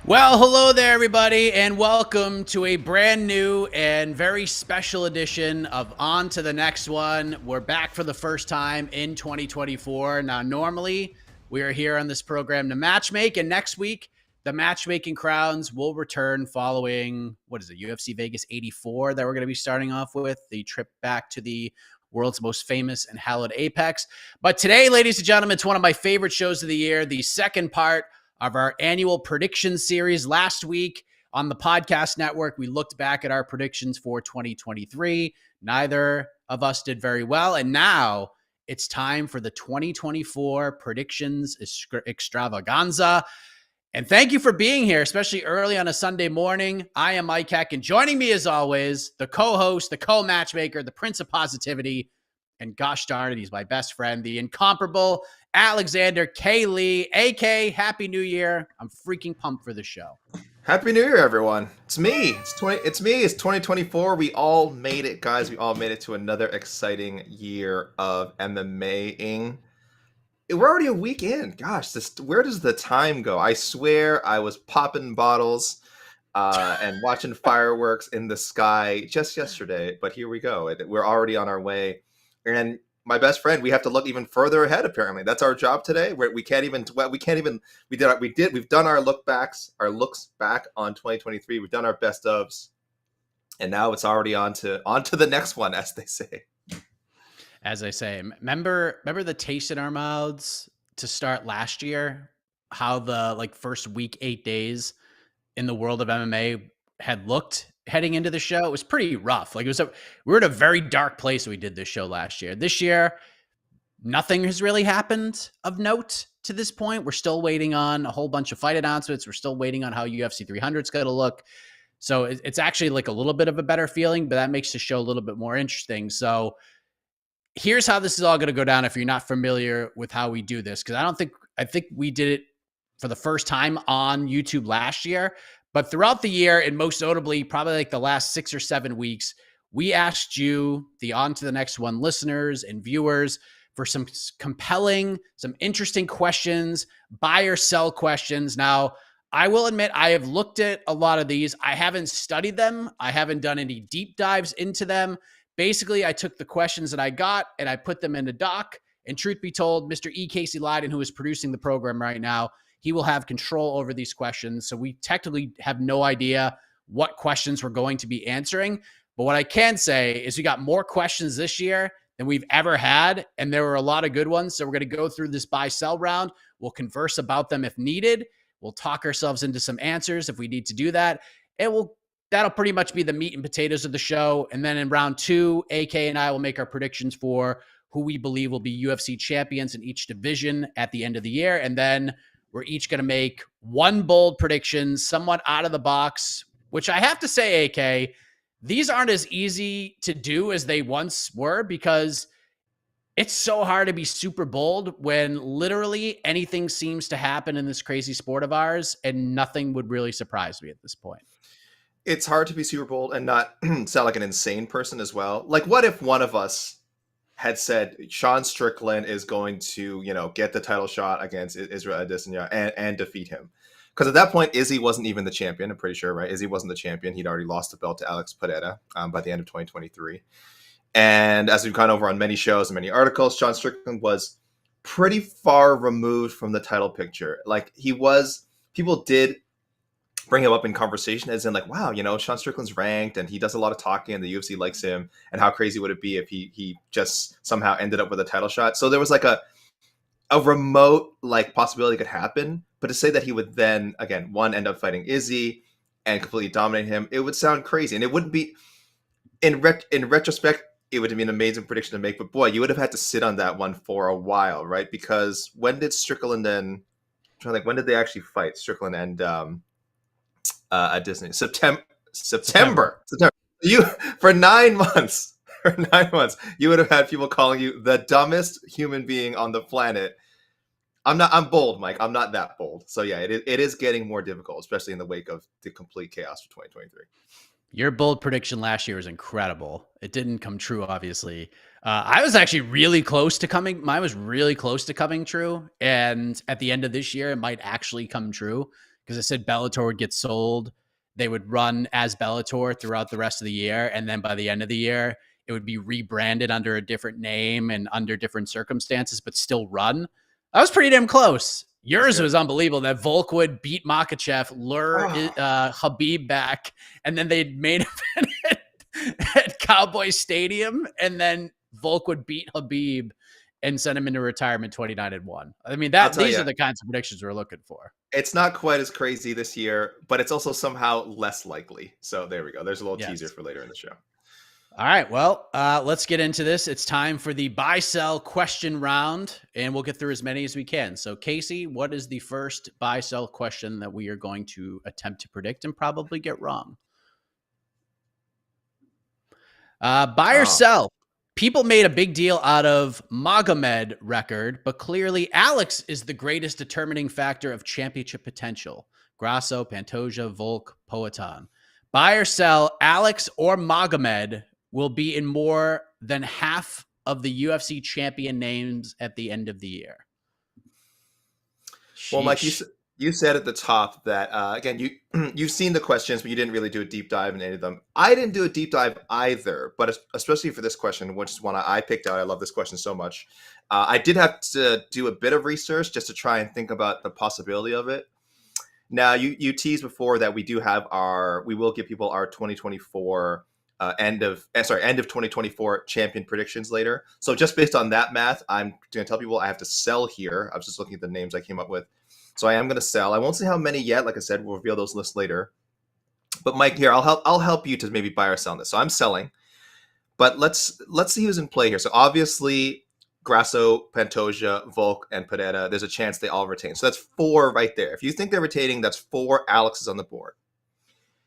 Well, hello there, everybody, and welcome to a brand new and very special edition of On to the Next One. We're back for the first time in 2024. Now, normally we are here on this program to matchmake, and next week the matchmaking crowns will return following, UFC Vegas 84 that we're going to be starting off with, the trip back to the world's most famous and hallowed Apex. But today, ladies and gentlemen, it's one of my favorite shows of the year, the second part of our annual prediction series. Last week on the podcast network, we looked back at our predictions for 2023. Neither of us did very well. And now it's time for the 2024 predictions extravaganza. And thank you for being here, especially early on a Sunday morning. I am Mike Heck, and joining me as always, the co-host, the co-matchmaker, the Prince of Positivity, and gosh darn it, he's my best friend, the incomparable Alexander K. Lee, AK. Happy New Year. I'm freaking pumped for the show. Happy New Year, everyone. It's me. It's me. It's 2024. We all made it, guys. We all made it to another exciting year of MMA-ing. We're already a week in. Gosh, where does the time go? I swear I was popping bottles and watching fireworks in the sky just yesterday, but here we go. We're already on our way. And my best friend, we have to look even further ahead. Apparently, that's our job today. We've done our looks back on 2023. We've done our best ofs, and now it's already on to the next one, as they say. As I say, remember the taste in our mouths to start last year, how the first week, 8 days in the world of MMA had looked heading into the show. It was pretty rough. We were in a very dark place when we did this show last year. This year, nothing has really happened of note to this point. We're still waiting on a whole bunch of fight announcements. We're still waiting on how UFC 300 is going to look. So it's actually a little bit of a better feeling, but that makes the show a little bit more interesting. So here's how this is all going to go down if you're not familiar with how we do this, because I think we did it for the first time on YouTube last year. But throughout the year, and most notably, probably the last 6 or 7 weeks, we asked you, the On to the Next One listeners and viewers, for some compelling, some interesting questions, buy or sell questions. Now, I will admit, I have looked at a lot of these. I haven't studied them. I haven't done any deep dives into them. Basically, I took the questions that I got and I put them in a doc. And truth be told, Mr. E. Casey Leiden, who is producing the program right now, he will have control over these questions. So we technically have no idea what questions we're going to be answering. But what I can say is we got more questions this year than we've ever had. And there were a lot of good ones. So we're going to go through this buy-sell round. We'll converse about them if needed. We'll talk ourselves into some answers if we need to do that. And that'll pretty much be the meat and potatoes of the show. And then in round 2, AK and I will make our predictions for who we believe will be UFC champions in each division at the end of the year. And then we're each going to make one bold prediction, somewhat out of the box, which I have to say, AK, these aren't as easy to do as they once were, because it's so hard to be super bold when literally anything seems to happen in this crazy sport of ours, and nothing would really surprise me at this point. It's hard to be super bold and not sound like an insane person as well. What if one of us had said Sean Strickland is going to, get the title shot against Israel Adesanya and defeat him? Because at that point, Izzy wasn't even the champion. I'm pretty sure, right? Izzy wasn't the champion. He'd already lost the belt to Alex Pereira by the end of 2023. And as we've gone over on many shows and many articles, Sean Strickland was pretty far removed from the title picture. People did bring him up in conversation as in wow, Sean Strickland's ranked and he does a lot of talking and the UFC likes him, and how crazy would it be if he just somehow ended up with a title shot? So there was a remote possibility could happen, but to say that he would then again end up fighting Izzy and completely dominate him, it would sound crazy. And it wouldn't be in retrospect, it would have been an amazing prediction to make, but boy, you would have had to sit on that one for a while, right? Because when did Strickland when did they actually fight, Strickland and at Disney? September. You for 9 months. For 9 months, you would have had people calling you the dumbest human being on the planet. I'm bold, Mike. I'm not that bold. So yeah, it is getting more difficult, especially in the wake of the complete chaos of 2023. Your bold prediction last year was incredible. It didn't come true, obviously. I was actually really close to coming. Mine was really close to coming true. And at the end of this year, it might actually come true. because it said Bellator would get sold. They would run as Bellator throughout the rest of the year. And then by the end of the year, it would be rebranded under a different name and under different circumstances, but still run. I was pretty damn close. Yours was unbelievable that Volk would beat Makhachev, lure Khabib back, and then they'd main event at Cowboy Stadium, and then Volk would beat Khabib and send him into retirement 29-1. I mean, these are the kinds of predictions we're looking for. It's not quite as crazy this year, but it's also somehow less likely. So there we go. There's a little teaser for later in the show. All right, well, let's get into this. It's time for the buy-sell question round, and we'll get through as many as we can. So, Casey, what is the first buy-sell question that we are going to attempt to predict and probably get wrong? Buy or sell? People made a big deal out of Magomed record, but clearly Alex is the greatest determining factor of championship potential. Grasso, Pantoja, Volk, Poatan. Buy or sell, Alex or Magomed will be in more than half of the UFC champion names at the end of the year. Well, Mike, you said at the top that, again, you've seen the questions, but you didn't really do a deep dive in any of them. I didn't do a deep dive either, but especially for this question, which is one I picked out. I love this question so much. I did have to do a bit of research just to try and think about the possibility of it. Now, you teased before that we will give people our 2024 end of 2024 champion predictions later. So just based on that math, I'm going to tell people I have to sell here. I was just looking at the names I came up with. So I am going to sell. I won't say how many yet. Like I said, we'll reveal those lists later. But Mike, here I'll help you to maybe buy or sell on this. So I'm selling, but let's see who's in play here. So obviously, Grasso, Pantoja, Volk, and Pereira. There's a chance they all retain. So that's 4 right there. If you think they're retaining, that's 4 Alexes on the board.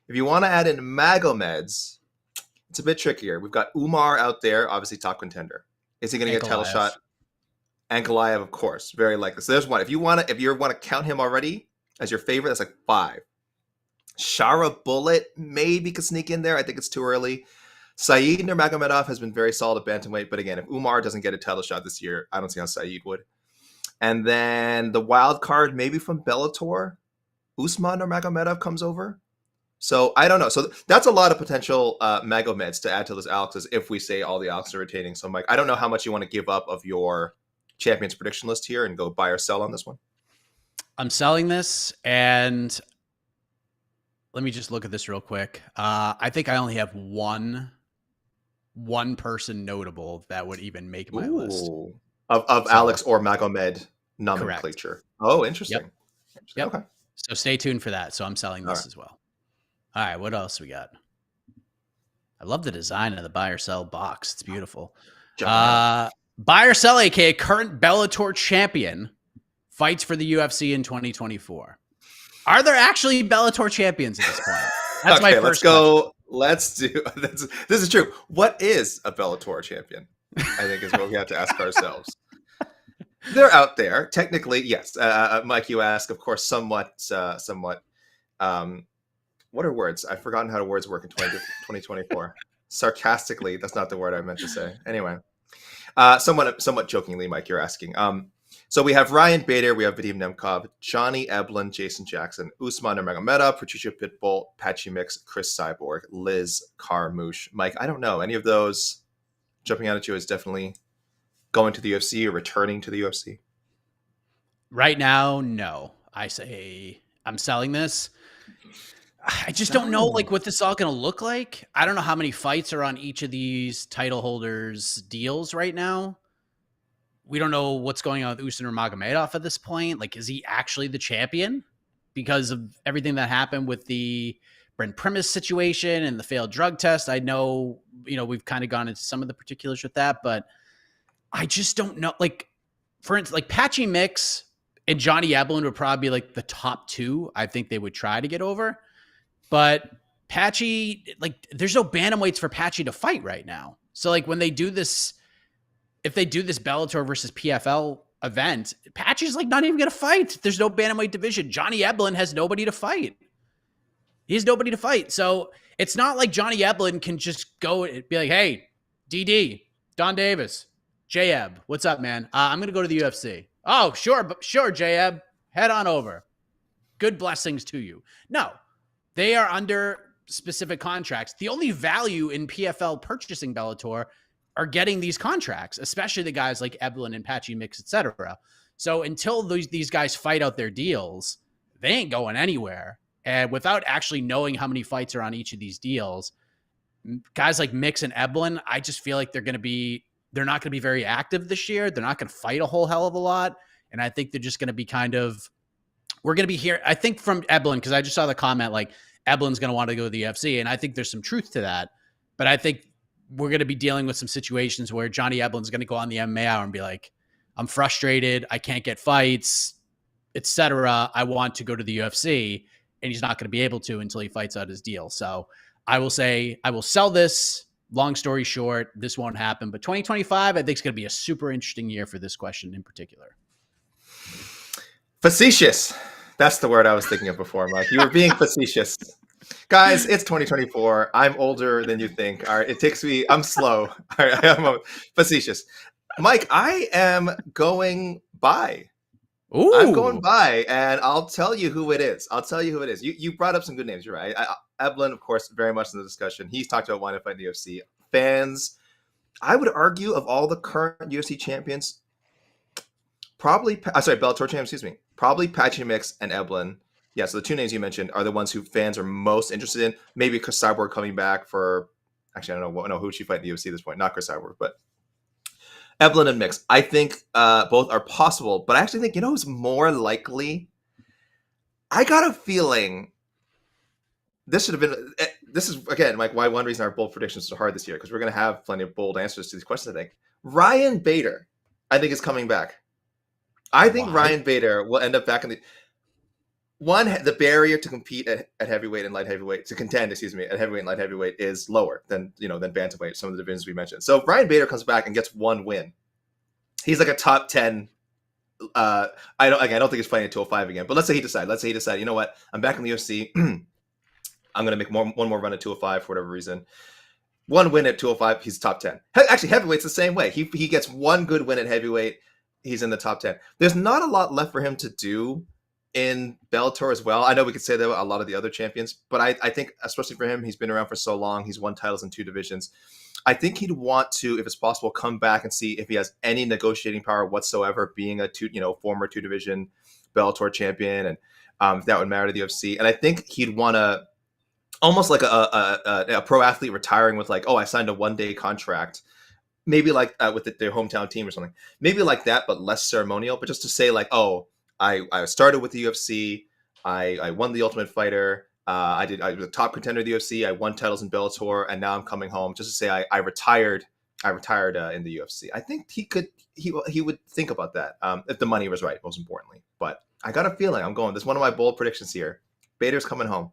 If you want to add in Magomeds, it's a bit trickier. We've got Umar out there, obviously top contender. Is he going to get a title shot? Ankalaev, of course, very likely. So there's one. If you want to count him already as your favorite, that's like 5. Shara Bullet maybe could sneak in there. I think it's too early. Saeed Nurmagomedov has been very solid at bantamweight, but again, if Umar doesn't get a title shot this year, I don't see how Saeed would. And then the wild card, maybe from Bellator, Usman Nurmagomedov comes over. So I don't know. So that's a lot of potential Magomeds to add to this Alexes if we say all the Alexes are retaining. So Mike, I don't know how much you want to give up of your champions prediction list here and go buy or sell on this one. I'm selling this, and let me just look at this real quick. I think I only have one person notable that would even make my list of Alex or Magomed nomenclature. Correct. Oh, interesting. Yep. Okay. So stay tuned for that. So I'm selling this as well. All right. What else we got? I love the design of the buy or sell box. It's beautiful. Buy or sell, aka current Bellator champion, fights for the UFC in 2024. Are there actually Bellator champions at this point? That's my first question. Let's do this. This is true. What is a Bellator champion? I think is what we have to ask ourselves. They're out there. Technically, yes. Mike, you ask, of course, somewhat. What are words? I've forgotten how words work in 2024. Sarcastically, that's not the word I meant to say. Anyway, somewhat jokingly, Mike, you're asking. So we have Ryan Bader, we have Vadim Nemkov, Johnny Eblin, Jason Jackson, Usman Nurmagomedov, Patricia Pitbull, Patchy Mix, Chris Cyborg, Liz Carmouche. Mike, I don't know. Any of those jumping out at you as definitely going to the UFC or returning to the UFC? Right now, no. I say I'm selling this. I just don't know what this is all going to look like. I don't know how many fights are on each of these title holders' deals right now. We don't know what's going on with Usman Nurmagomedov at this point. Is he actually the champion because of everything that happened with the Brent Primus situation and the failed drug test? I know, we've kind of gone into some of the particulars with that, but I just don't know. For instance, Patchy Mix and Johnny Eblin would probably be the top 2. I think they would try to get over. But Patchy, there's no bantamweights for Patchy to fight right now. So when they do this, if they do this Bellator versus PFL event, Patchy's not even going to fight. There's no bantamweight division. Johnny Eblin has nobody to fight. He has nobody to fight. So it's not like Johnny Eblin can just go and be like, hey, DD, Don Davis, J-Eb, what's up, man? I'm going to go to the UFC. Oh, sure, J-Eb, head on over. Good blessings to you. No, they are under specific contracts. The only value in PFL purchasing Bellator are getting these contracts, especially the guys like Eblen and Patchy Mix, etc. So until these guys fight out their deals, they ain't going anywhere. And without actually knowing how many fights are on each of these deals, guys like Mix and Eblen, I just feel like they're not going to be very active this year. They're not going to fight a whole hell of a lot. And I think they're just going to be we're going to be here. I think from Eblen, because I just saw the comment like Eblen's going to want to go to the UFC. And I think there's some truth to that. But I think we're going to be dealing with some situations where Johnny Eblen's going to go on the MMA Hour and be like, I'm frustrated. I can't get fights, etc. I want to go to the UFC. And he's not going to be able to until he fights out his deal. So I will say I will sell this. Long story short, this won't happen. But 2025, I think, is going to be a super interesting year for this question in particular. Facetious. That's the word I was thinking of before, Mike. You were being facetious. Guys, it's 2024. I'm older than you think. All right, I'm slow. All right, I'm facetious. Mike, I am going by. Ooh. I'm going by, and I'll tell you who it is. You brought up some good names. You're right. Eblen, of course, very much in the discussion. He's talked about wanting to fight in the UFC. Fans, I would argue, of all the current UFC champions, Bellator champions, excuse me. Probably Patchy Mix and Eblen. Yeah, so the two names you mentioned are the ones who fans are most interested in. Maybe Chris Cyborg coming back for, actually, I don't know who would she fight in the UFC at this point. Not Chris Cyborg, but Eblen and Mix. I think both are possible, but I actually think, who's more likely? I got a feeling this should have been, this is, again, like why one reason our bold predictions are so hard this year, because we're going to have plenty of bold answers to these questions, I think. Ryan Bader, I think, is coming back. I think Ryan Bader will end up back in the barrier to compete at heavyweight and light heavyweight, to contend, at heavyweight and light heavyweight is lower than bantamweight, some of the divisions we mentioned. So if Ryan Bader comes back and gets one win, he's like a top 10. I don't think he's playing at 205 again, but let's say he decided, you know what? I'm back in the UFC. I'm going to make one more run at 205 for whatever reason. One win at 205, he's top 10. Actually, heavyweight's the same way. He gets one good win at heavyweight, he's in the top 10. There's not a lot left for him to do in Bellator as well. I know we could say that about a lot of the other champions, but I think, especially for him, he's been around for so long. He's won titles in two divisions. I think he'd want to, if it's possible, come back and see if he has any negotiating power whatsoever, being a former two division Bellator champion, and that would matter to the UFC. And I think he'd want to, almost like a pro athlete retiring with like, oh, I signed a 1-day contract, maybe like with their hometown team or something, maybe like that, but less ceremonial. But just to say like, oh, I started with the UFC, I won the Ultimate Fighter, I was a top contender of the UFC, I won titles in Bellator, and now I'm coming home. Just to say I retired in the UFC. I think he would think about that if the money was right, most importantly. But I got a feeling I'm going. This is one of my bold predictions here. Bader's coming home.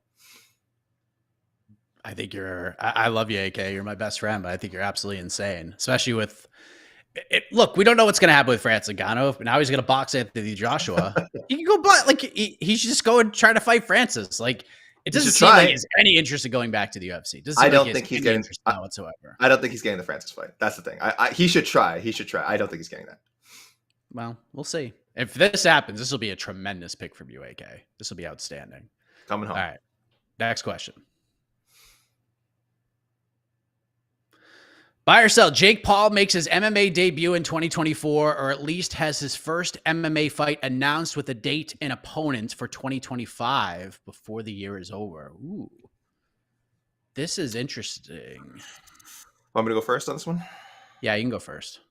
I think I love you, AK. You're my best friend, but I think you're absolutely insane, especially with it. Look, we don't know what's going to happen with Francis Ngannou. Now he's going to box Anthony Joshua. He can go, but he should just go and try to fight Francis. Like, it doesn't seem like he has any interest in going back to the UFC. I don't think he's getting interest whatsoever. I don't think he's getting the Francis fight. That's the thing. He should try. I don't think he's getting that. Well, we'll see. If this happens, this will be a tremendous pick from you, AK. This will be outstanding. Coming home. All right. Next question. Buy or sell, Jake Paul makes his MMA debut in 2024, or at least has his first MMA fight announced with a date and opponent for 2025 before the year is over. Ooh. This is interesting. Want me to go first on this one? Yeah, you can go first.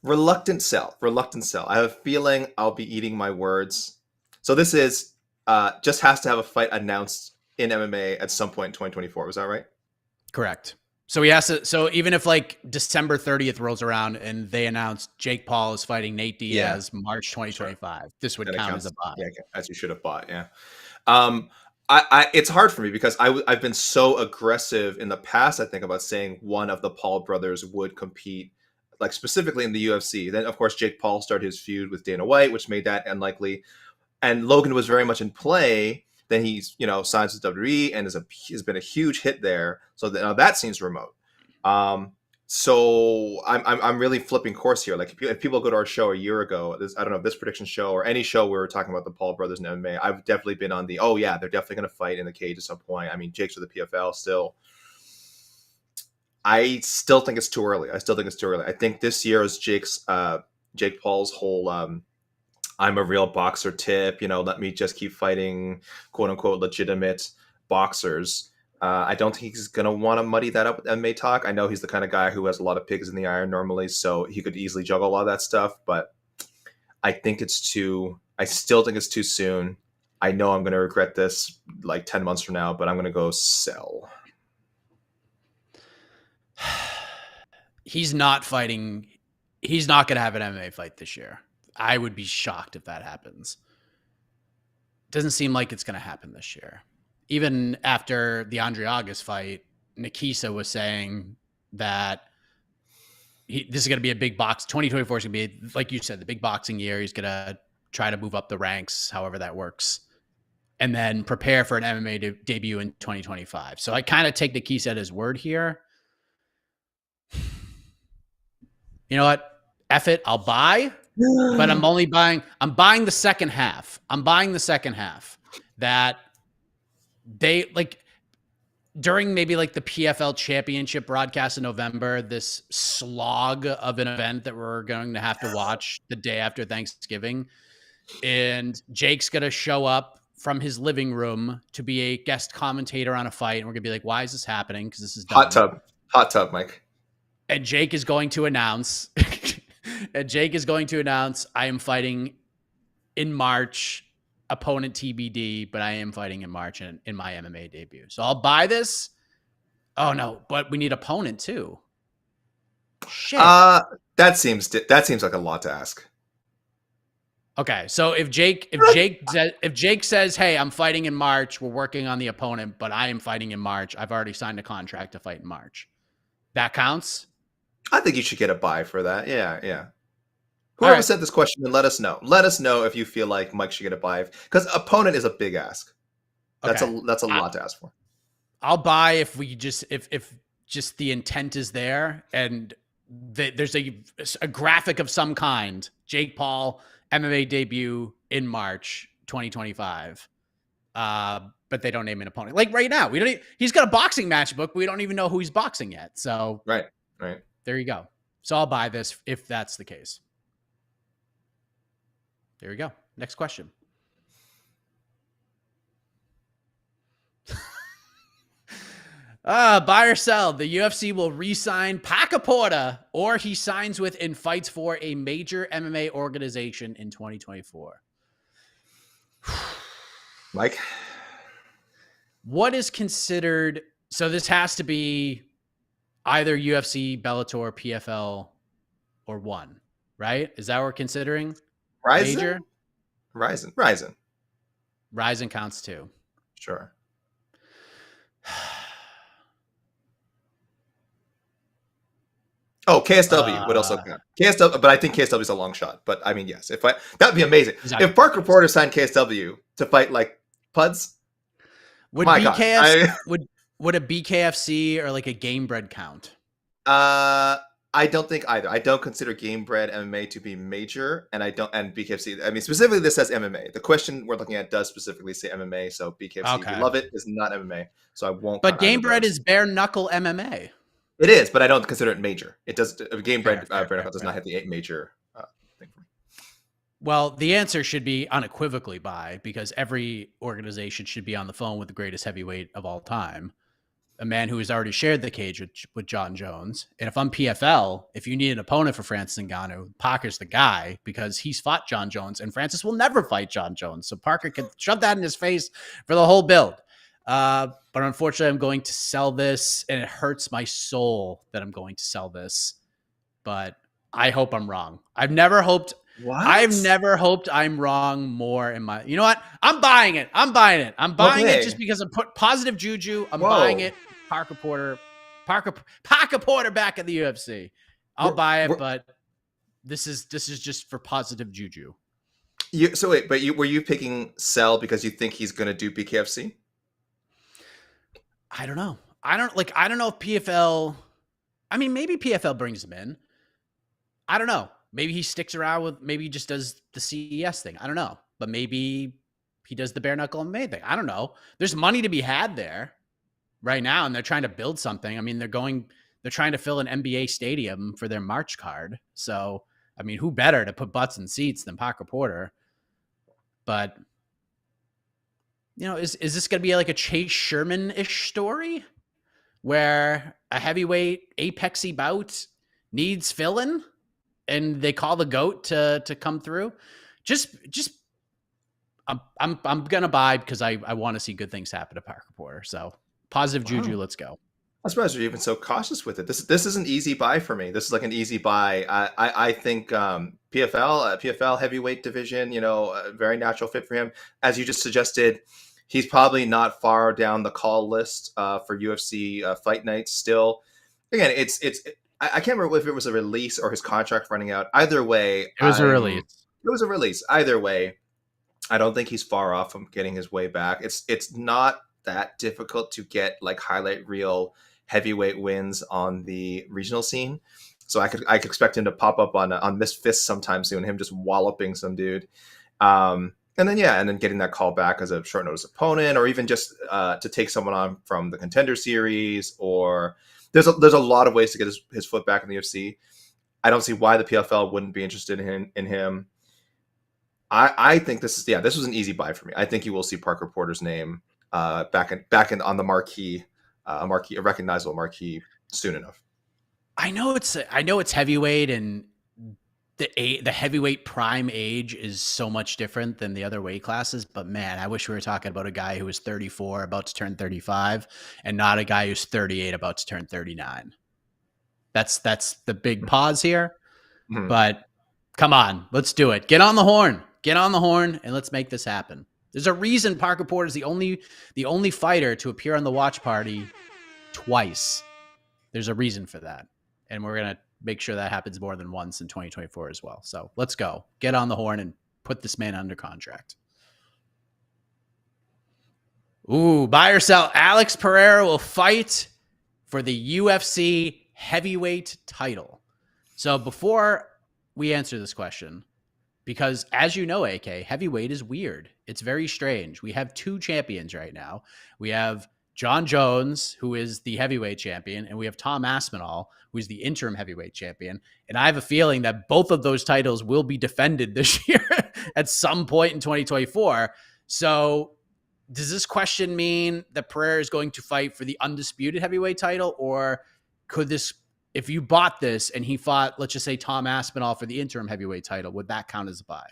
Reluctant sell. I have a feeling I'll be eating my words. So this is just has to have a fight announced in MMA at some point in 2024. Was that right? Correct. So he has to. So even if like December 30th rolls around and they announce Jake Paul is fighting Nate Diaz March 2025, sure, this would count as a buy. Yeah, as you should have bought. Yeah. It's hard for me because I've been so aggressive in the past, I think, about saying one of the Paul brothers would compete, like specifically in the UFC. Then, of course, Jake Paul started his feud with Dana White, which made that unlikely. And Logan was very much in play. Then he's, signs with WWE and has been a huge hit there. So now that seems remote. So I'm really flipping course here. Like if people go to our show a year ago, I don't know, this prediction show or any show where we were talking about the Paul brothers in MMA, I've definitely been on the, oh yeah, they're definitely going to fight in the cage at some point. I mean, Jake's with the PFL still. I still think it's too early. I think this year is Jake Paul's whole I'm a real boxer tip. Let me just keep fighting quote unquote legitimate boxers. I don't think he's going to want to muddy that up with MMA talk. I know he's the kind of guy who has a lot of pigs in the iron normally, so he could easily juggle a lot of that stuff. But I still think it's too soon. I know I'm going to regret this like 10 months from now, but I'm going to go sell. He's not fighting. He's not going to have an MMA fight this year. I would be shocked if that happens. Doesn't seem like it's going to happen this year. Even after the Andre August fight, Nikisa was saying that this is going to be a big box. 2024 is going to be, like you said, the big boxing year. He's going to try to move up the ranks, however that works, and then prepare for an MMA debut in 2025. So I kind of take Nikisa at his word here. You know what? F it. I'll buy, but I'm buying the second half. That they like during maybe like the PFL championship broadcast in November, this slog of an event that we're going to have to watch the day after Thanksgiving. And Jake's going to show up from his living room to be a guest commentator on a fight. And we're going to be like, why is this happening? Because this is dumb. Hot tub, Mike. And Jake is going to announce, I am fighting in March, opponent TBD, but I am fighting in March in my MMA debut. So I'll buy this. Oh no, but we need opponent too. Shit. That seems like a lot to ask. Okay, so if Jake says, "Hey, I'm fighting in March. We're working on the opponent, but I am fighting in March. I've already signed a contract to fight in March." That counts? I think you should get a buy for that. Yeah. Whoever said this question, let us know. Let us know if you feel like Mike should get a buy, because opponent is a big ask. That's a lot to ask for. I'll buy if just the intent is there and there's a graphic of some kind. Jake Paul MMA debut in March 2025. But they don't name an opponent. Like right now, he's got a boxing match book, but we don't even know who he's boxing yet. So right. There you go. So I'll buy this if that's the case. There you go. Next question. Buy or sell. The UFC will re-sign Pacaporta, or he signs with and fights for a major MMA organization in 2024. Mike? What is considered... So this has to be either UFC, Bellator, PFL, or one, right? Is that what we're considering? Ryzen? Major? Ryzen counts too. Sure. Oh, KSW would also count. KSW, but I think KSW is a long shot. But I mean, yes, that'd be amazing. Exactly. If Parker Porter signed KSW to fight like Puds, would a BKFC or like a Gamebred count? I don't think either. I don't consider Gamebred MMA to be major, and BKFC. I mean, specifically, this says MMA. The question we're looking at does specifically say MMA, so BKFC, we love it, is not MMA, so I won't. But Gamebred is bare knuckle MMA. It is, but I don't consider it major. It does. Gamebred bare knuckle does not have the 8 major thing for me. Well, the answer should be unequivocally buy, because every organization should be on the phone with the greatest heavyweight of all time, a man who has already shared the cage with John Jones. And if I'm PFL, if you need an opponent for Francis Ngannou, Parker's the guy, because he's fought John Jones, and Francis will never fight John Jones. So Parker can shove that in his face for the whole build. But unfortunately, I'm going to sell this, and it hurts my soul that I'm going to sell this. But I hope I'm wrong. I've never hoped I'm wrong more in my... You know what? I'm buying it. I'm buying it just because I put positive juju. I'm buying it. Parker Porter back at the UFC. I'll buy it, but this is just for positive juju. Were you picking sell because you think he's going to do BKFC? I don't know. I don't know if PFL I mean, maybe PFL brings him in. I don't know. Maybe he sticks around with, maybe he just does the CES thing. I don't know. But maybe he does the bare knuckle MMA thing. I don't know. There's money to be had there right now, and they're trying to build something. I mean, they're trying to fill an NBA stadium for their March card. So, I mean, who better to put butts in seats than Parker Porter? But, is this going to be like a Chase Sherman-ish story where a heavyweight apexy bout needs filling and they call the GOAT to come through? Just I'm gonna buy because I want to see good things happen to Parker Porter. So positive juju, let's go. I'm surprised you're even so cautious with it. This is an easy buy for me. This is like an easy buy. I think PFL heavyweight division, a very natural fit for him. As you just suggested, he's probably not far down the call list for UFC fight nights still. Again, I can't remember if it was a release or his contract running out. Either way, it was a release. It was a release. Either way, I don't think he's far off from getting his way back. It's not that difficult to get like highlight reel heavyweight wins on the regional scene. So I could expect him to pop up on Missed Fist sometime soon, him just walloping some dude. And then getting that call back as a short notice opponent, or even just to take someone on from the Contender Series, or there's a lot of ways to get his foot back in the UFC. I don't see why the PFL wouldn't be interested in him. I think this was an easy buy for me. I think you will see Parker Porter's name back in on the marquee, a recognizable marquee soon enough. I know it's heavyweight, and the heavyweight prime age is so much different than the other weight classes. But man, I wish we were talking about a guy who was 34 about to turn 35, and not a guy who's 38 about to turn 39. That's the big pause here. Mm-hmm. But come on, let's do it. Get on the horn, and let's make this happen. There's a reason Parker Porter is the only fighter to appear on the watch party twice. There's a reason for that, and we're gonna make sure that happens more than once in 2024 as well. So let's go. Get on the horn and put this man under contract. Ooh, buy or sell. Alex Pereira will fight for the UFC heavyweight title. So before we answer this question, because as you know, AK, heavyweight is weird. It's very strange. We have two champions right now. We have John Jones, who is the heavyweight champion, and we have Tom Aspinall, who's the interim heavyweight champion. And I have a feeling that both of those titles will be defended this year at some point in 2024. So does this question mean that Pereira is going to fight for the undisputed heavyweight title? Or could this, if you bought this and he fought, let's just say Tom Aspinall for the interim heavyweight title, would that count as a buy?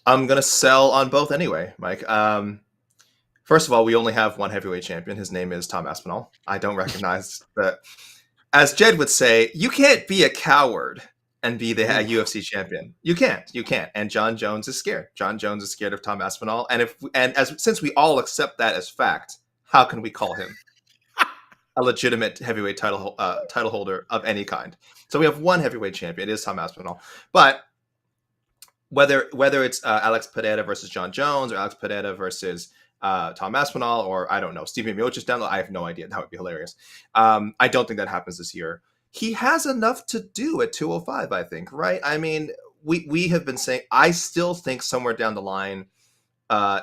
I'm going to sell on both anyway, Mike. First of all, we only have one heavyweight champion. His name is Tom Aspinall. I don't recognize that. As Jed would say, you can't be a coward and be the UFC champion. You can't. And John Jones is scared. John Jones is scared of Tom Aspinall. Since we all accept that as fact, how can we call him a legitimate heavyweight title holder of any kind? So we have one heavyweight champion. It is Tom Aspinall. But whether it's Alex Pereira versus John Jones, or Alex Pereira versus Tom Aspinall, or I don't know, Stephen Miocic down I have no idea. That would be hilarious. I don't think that happens this year. He has enough to do at 205, I think, right? I mean, we have been saying, I still think somewhere down the line,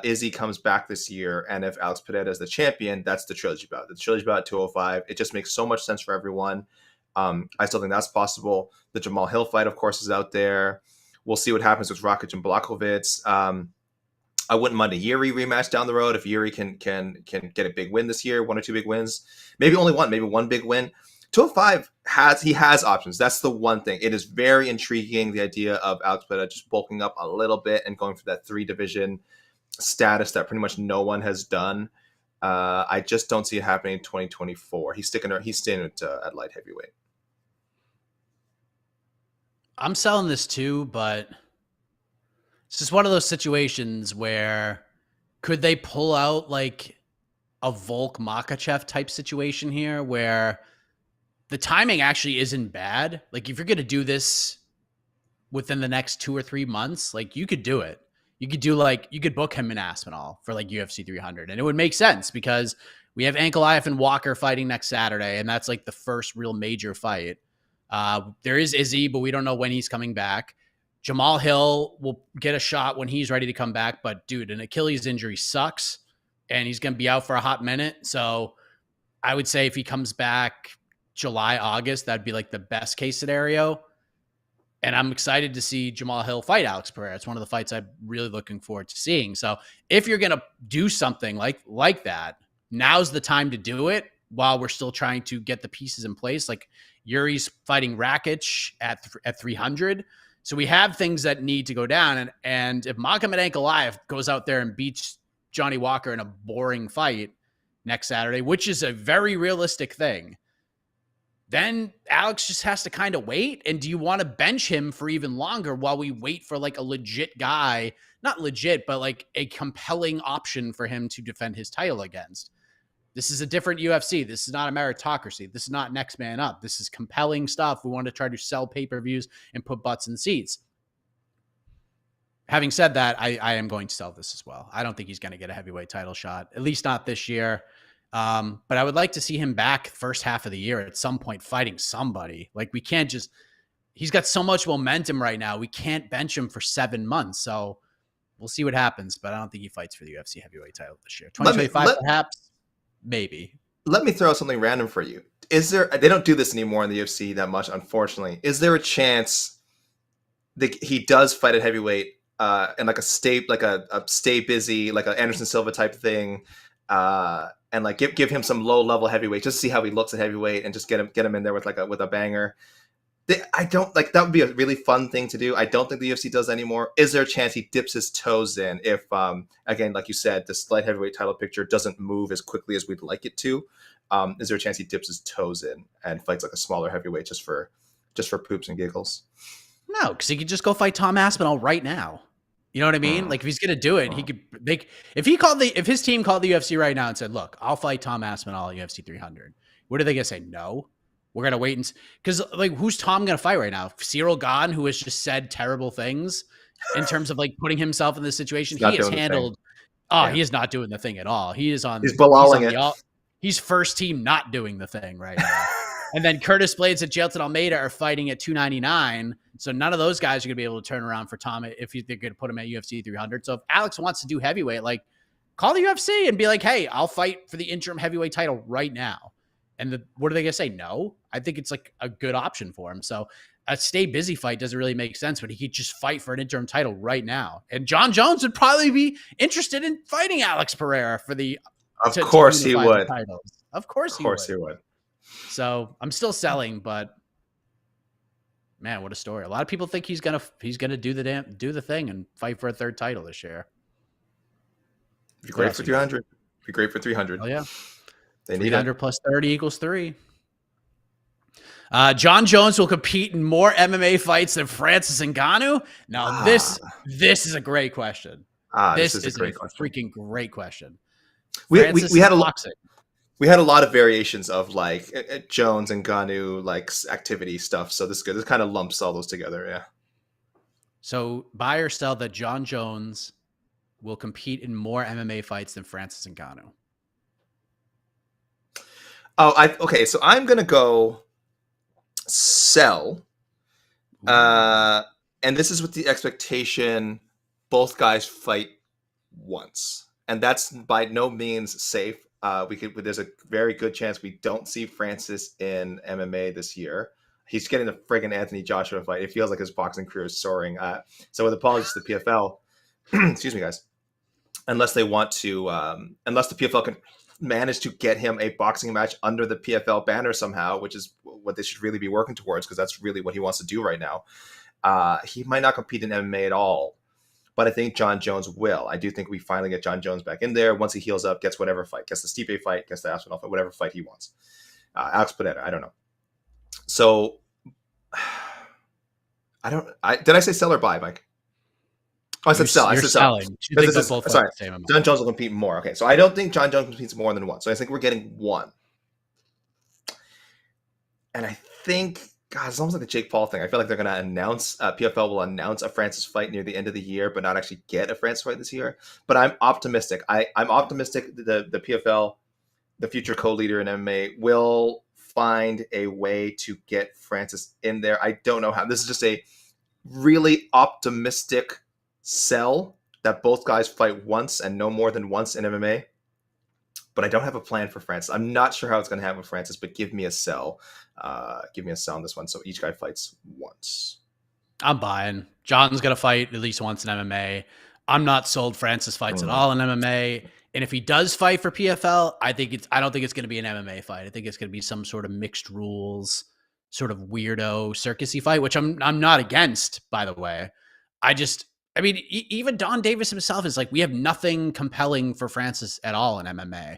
Izzy comes back this year, and if Alex Pereira is the champion, that's the trilogy bout. The trilogy bout at 205, it just makes so much sense for everyone. I still think that's possible. The Jamal Hill fight, of course, is out there. We'll see what happens with Rakic and Blachowicz. I wouldn't mind a Yuri rematch down the road if Yuri can get a big win this year, one or two big wins, maybe only one, maybe one big win. 205 has options. That's the one thing. It is very intriguing, the idea of Alex Pereira just bulking up a little bit and going for that 3-division status that pretty much no one has done. I just don't see it happening in 2024. He's staying at light heavyweight. I'm selling this too, but it's just one of those situations where could they pull out like a Volk Makachev type situation here where the timing actually isn't bad. Like if you're going to do this within the next 2 or 3 months, like you could do it. You could book him in Aspinall for like UFC 300, and it would make sense because we have Ankalaev and Walker fighting next Saturday, and that's like the first real major fight. There is Izzy, but we don't know when he's coming back. Jamal Hill will get a shot when he's ready to come back, but dude, an Achilles injury sucks, and he's going to be out for a hot minute. So I would say if he comes back July, August, that'd be like the best case scenario. And I'm excited to see Jamal Hill fight Alex Pereira. It's one of the fights I'm really looking forward to seeing. So if you're going to do something like that, now's the time to do it while we're still trying to get the pieces in place. Like Yuri's fighting Rakic at 300. So we have things that need to go down. And if Magomed Ankalaev goes out there and beats Johnny Walker in a boring fight next Saturday, which is a very realistic thing, then Alex just has to kind of wait. And do you want to bench him for even longer while we wait for like a legit guy, not legit, but like a compelling option for him to defend his title against? This is a different UFC. This is not a meritocracy. This is not next man up. This is compelling stuff. We want to try to sell pay-per-views and put butts in seats. Having said that, I am going to sell this as well. I don't think he's going to get a heavyweight title shot, at least not this year. But I would like to see him back first half of the year at some point fighting somebody. Like we can't just, he's got so much momentum right now. We can't bench him for 7 months. So we'll see what happens, but I don't think he fights for the UFC heavyweight title this year. 2025 perhaps, maybe. Let me throw something random for you. Is there, they don't do this anymore in the UFC that much, unfortunately. Is there a chance that he does fight at heavyweight and like a stay busy, like an Anderson Silva type thing, and like give him some low level heavyweight just to see how he looks at heavyweight and just get him in there with a banger. I don't like that would be a really fun thing to do. I don't think the UFC does anymore. Is there a chance he dips his toes in if again, like you said, the light heavyweight title picture doesn't move as quickly as we'd like it to? Is there a chance he dips his toes in and fights like a smaller heavyweight just for poops and giggles? No, because he could just go fight Tom Aspinall right now. You know what I mean? Like if he's gonna do it, he could make if his team called the UFC right now and said, "Look, I'll fight Tom Aspinall at UFC 300." What are they gonna say? No, we're gonna wait and because like who's Tom gonna fight right now? Cyril Gahn, who has just said terrible things in terms of like putting himself in this situation. He has handled. He is not doing the thing at all. He is on. He's belowing it. He's first team not doing the thing right now. And then Curtis Blades and Jailton Almeida are fighting at 299. So none of those guys are going to be able to turn around for Tom if they're going to put him at UFC 300. So if Alex wants to do heavyweight, like call the UFC and be like, hey, I'll fight for the interim heavyweight title right now. And what are they going to say? No. I think it's like a good option for him. So a stay busy fight doesn't really make sense, but he could just fight for an interim title right now. And John Jones would probably be interested in fighting Alex Pereira for the Of course he would. Of course he would. So I'm still selling, but man, what a story! A lot of people think he's gonna do the thing and fight for a third title this year. Be great for 300. Be great for 300. Oh yeah, they need 300 plus 30 equals 3. John Jones will compete in more MMA fights than Francis Ngannou. Now this is a great question. This is a freaking great question. We had a lot. We had a lot of variations of like Jones and Ngannou like activity stuff. So this is good. This kind of lumps all those together. Yeah. So buy or sell that John Jones will compete in more MMA fights than Francis Ngannou. Okay. So I'm going to go sell. And this is with the expectation both guys fight once. And that's by no means safe. There's a very good chance we don't see Francis in MMA this year. He's getting the friggin' Anthony Joshua fight. It feels like his boxing career is soaring. So with apologies to the PFL, excuse me, guys, unless the PFL can manage to get him a boxing match under the PFL banner somehow, which is what they should really be working towards because that's really what he wants to do right now. He might not compete in MMA at all. But I think John Jones will. I do think we finally get John Jones back in there. Once he heals up, gets whatever fight. Gets the Stipe fight, gets the Aspinall fight, whatever fight he wants. Alex Pereira, I don't know. So, did I say sell or buy, Mike? Oh, I said sell. I said selling. Sorry. John Jones will compete more. Okay, so I don't think John Jones competes more than one. So I think we're getting one. And I think God, it's almost like the Jake Paul thing. I feel like they're going to announce, PFL will announce a Francis fight near the end of the year, but not actually get a Francis fight this year. But I'm optimistic. I'm optimistic the PFL, the future co-leader in MMA, will find a way to get Francis in there. I don't know how. This is just a really optimistic sell that both guys fight once and no more than once in MMA. But I don't have a plan for Francis. I'm not sure how it's going to happen with Francis, but give me a sell. Give me a sell on this one. So each guy fights once. I'm buying. John's going to fight at least once in MMA. I'm not sold Francis fights at all in MMA. And if he does fight for PFL, I don't think it's going to be an MMA fight. I think it's going to be some sort of mixed rules, sort of weirdo circusy fight, which I'm not against, by the way. I mean, even Don Davis himself is like, we have nothing compelling for Francis at all in MMA.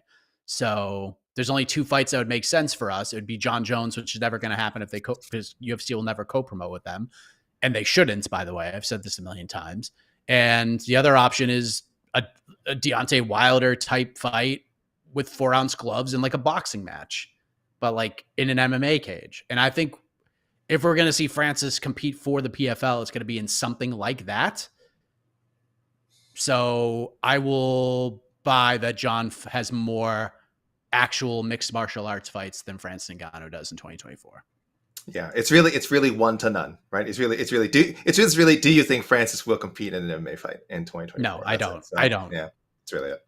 So there's only 2 fights that would make sense for us. It would be John Jones, which is never going to happen because UFC will never co-promote with them. And they shouldn't, by the way. I've said this a million times. And the other option is a Deontay Wilder type fight with 4-ounce gloves and like a boxing match, but like in an MMA cage. And I think if we're going to see Francis compete for the PFL, it's going to be in something like that. So I will buy that John has more actual mixed martial arts fights than Francis Ngannou does in 2024. Yeah, it's really 1 to none, right? It's really do you think Francis will compete in an MMA fight in 2024? No, I don't. I don't. Yeah, it's really it.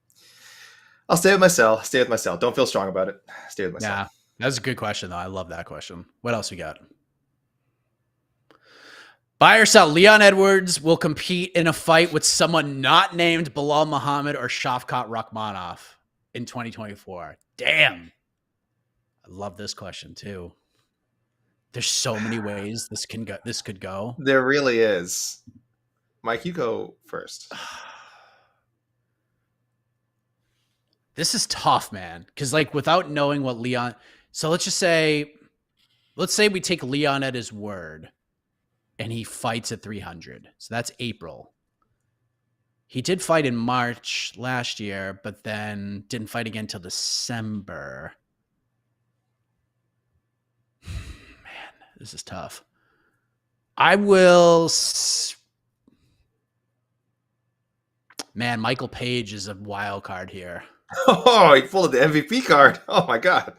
I'll stay with my sell. Don't feel strong about it. Stay with myself. Yeah, that's a good question though. I love that question. What else we got? Buy or sell, Leon Edwards will compete in a fight with someone not named Bilal Muhammad or Shavkat Rakhmonov in 2024. Damn. I love this question too. There's so many ways this could go. There really is. Mike, you go first. This is tough, man. Because like without knowing what Leon, so let's say we take Leon at his word. And he fights at 300. So that's April. He did fight in March last year, but then didn't fight again till December. Man, this is tough. Man, Michael Page is a wild card here. Oh, he pulled the MVP card. Oh my God.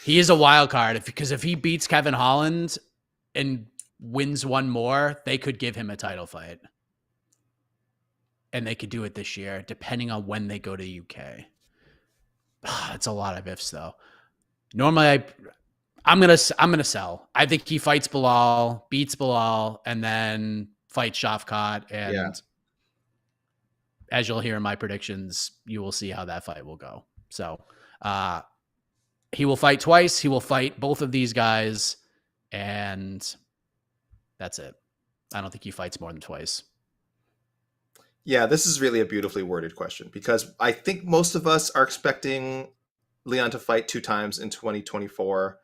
He is a wild card because if he beats Kevin Holland and wins one more, they could give him a title fight. And they could do it this year, depending on when they go to UK. It's a lot of ifs, though. Normally, I'm gonna sell. I think he fights Bilal, beats Bilal, and then fights Shavkat. And as you'll hear in my predictions, you will see how that fight will go. So he will fight twice. He will fight both of these guys, and that's it. I don't think he fights more than twice. Yeah, this is really a beautifully worded question because I think most of us are expecting Leon to fight 2 times in 2024.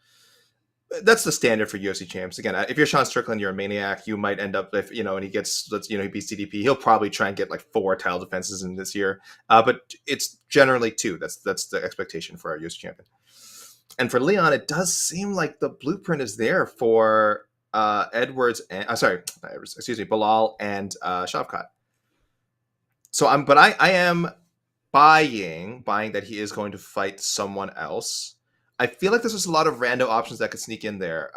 That's the standard for UFC champs. Again, if you're Sean Strickland, you're a maniac. You might end up, and he gets, he beats CDP, he'll probably try and get like 4 title defenses in this year. But it's generally 2. That's the expectation for our UFC champion. And for Leon, it does seem like the blueprint is there for Edwards and Bilal and Shavkat. So I am buying that he is going to fight someone else. I feel like there's just a lot of rando options that could sneak in there.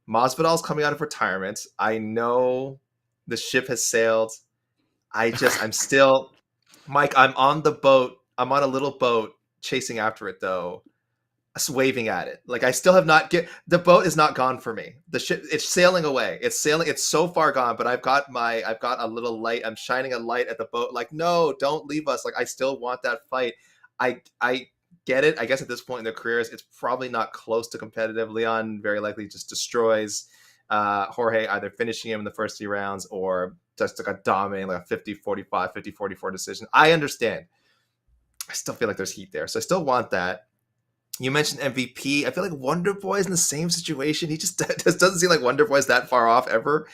Masvidal's coming out of retirement. I know the ship has sailed. I'm still, Mike, I'm on the boat. I'm on a little boat chasing after it though. Waving at it. Like I still have not the boat is not gone for me. The ship, it's sailing away. It's so far gone, but I've got a little light. I'm shining a light at the boat. Like, no, don't leave us. Like I still want that fight. I get it. I guess at this point in their careers, it's probably not close to competitive. Leon very likely just destroys Jorge, either finishing him in the first 3 rounds or just like a dominating, like a 50-45, 50-44 decision. I understand. I still feel like there's heat there. So I still want that. You mentioned MVP. I feel like Wonder Boy's in the same situation. He just doesn't seem like Wonder Boy's that far off ever.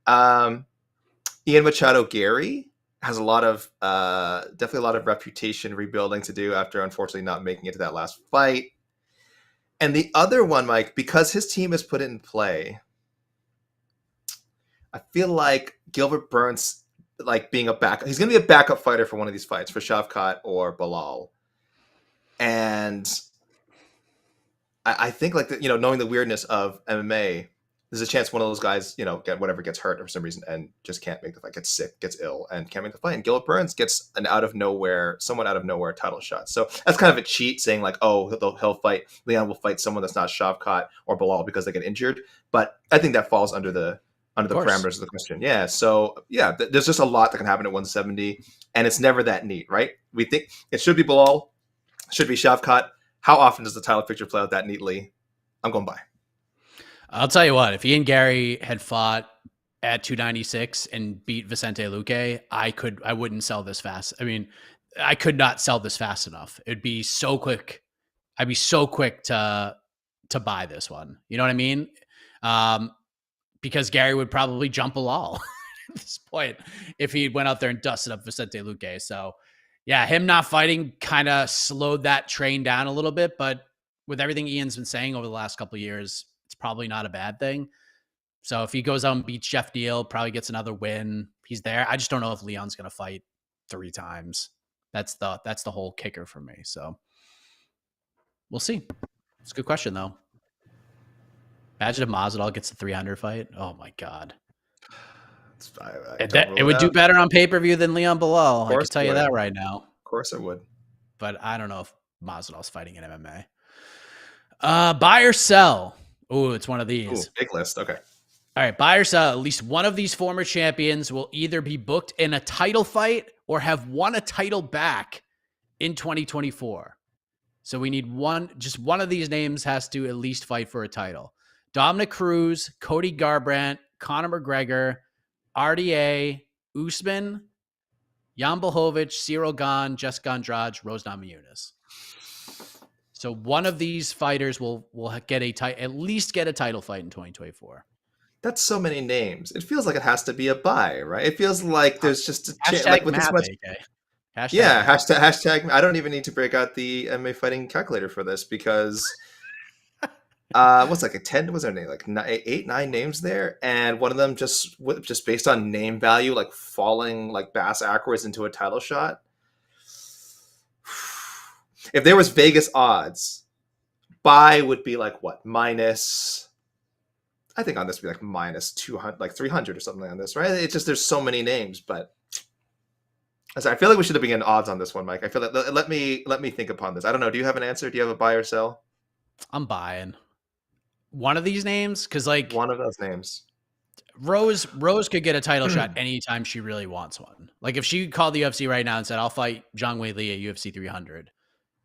Ian Machado Gary has definitely a lot of reputation rebuilding to do after unfortunately not making it to that last fight. And the other one, Mike, because his team has put it in play, I feel like Gilbert Burns, like being a backup, he's going to be a backup fighter for one of these fights for Shavkat or Bilal. And I think like knowing the weirdness of MMA, there's a chance one of those guys, gets hurt for some reason and just can't make the fight, gets sick, gets ill, and can't make the fight. And Gilbert Burns gets an somewhat out of nowhere title shot. So that's kind of a cheat, saying like, oh, Leon will fight someone that's not Shavkat or Bilal because they get injured. But I think that falls under the parameters of the question. Yeah. So yeah, there's just a lot that can happen at 170, and it's never that neat, right? We think it should be Bilal, should be Shavkat. How often does the title picture play out that neatly? I'm going by. I'll tell you what, if Ian Gary had fought at 296 and beat Vicente Luque, I wouldn't sell this fast. I mean, I could not sell this fast enough. It'd be so quick. I'd be so quick to buy this one. You know what I mean? Because Gary would probably jump Bilal at this point if he went out there and dusted up Vicente Luque. So yeah, him not fighting kind of slowed that train down a little bit, but with everything Ian's been saying over the last couple of years, it's probably not a bad thing. So if he goes out and beats Jeff Neal, probably gets another win, he's there. I just don't know if Leon's going to fight 3 times. That's the whole kicker for me. So we'll see. It's a good question though. Imagine if Masvidal gets the 300 fight. Oh my God. It would do better on pay-per-view than Leon Bilal. I can tell you that right now. Of course it would. But I don't know if Masvidal's fighting in MMA. Buy or sell? Oh, it's one of these. Ooh, big list. Okay. All right, buy or sell. At least one of these former champions will either be booked in a title fight or have won a title back in 2024. So we need just one of these names has to at least fight for a title. Dominic Cruz, Cody Garbrandt, Conor McGregor, RDA, Usman, Jan Blachowicz, Cyril Gane, Jessica Andrade, Rose Namajunas. So one of these fighters will get at least get a title fight in 2024. That's so many names. It feels like it has to be a buy, right? It feels like there's just a chance. Like with math, this much. Hashtag. I don't even need to break out the MMA fighting calculator for this because what's like a 10? Was there name like 8, 9 names there, and one of them just based on name value, like falling like Bass Ackwards into a title shot. If there was Vegas odds, buy would be like what minus. I think on this would be like minus 200, like 300 or something on this, right? It's just there's so many names, but I feel like we should have been getting odds on this one, Mike. I feel like let me think upon this. I don't know. Do you have an answer? Do you have a buy or sell? I'm buying one of these names because like one of those names. Rose could get a title shot anytime she really wants one. Like if she called the UFC right now and said, "I'll fight Zhang Weili at UFC 300,"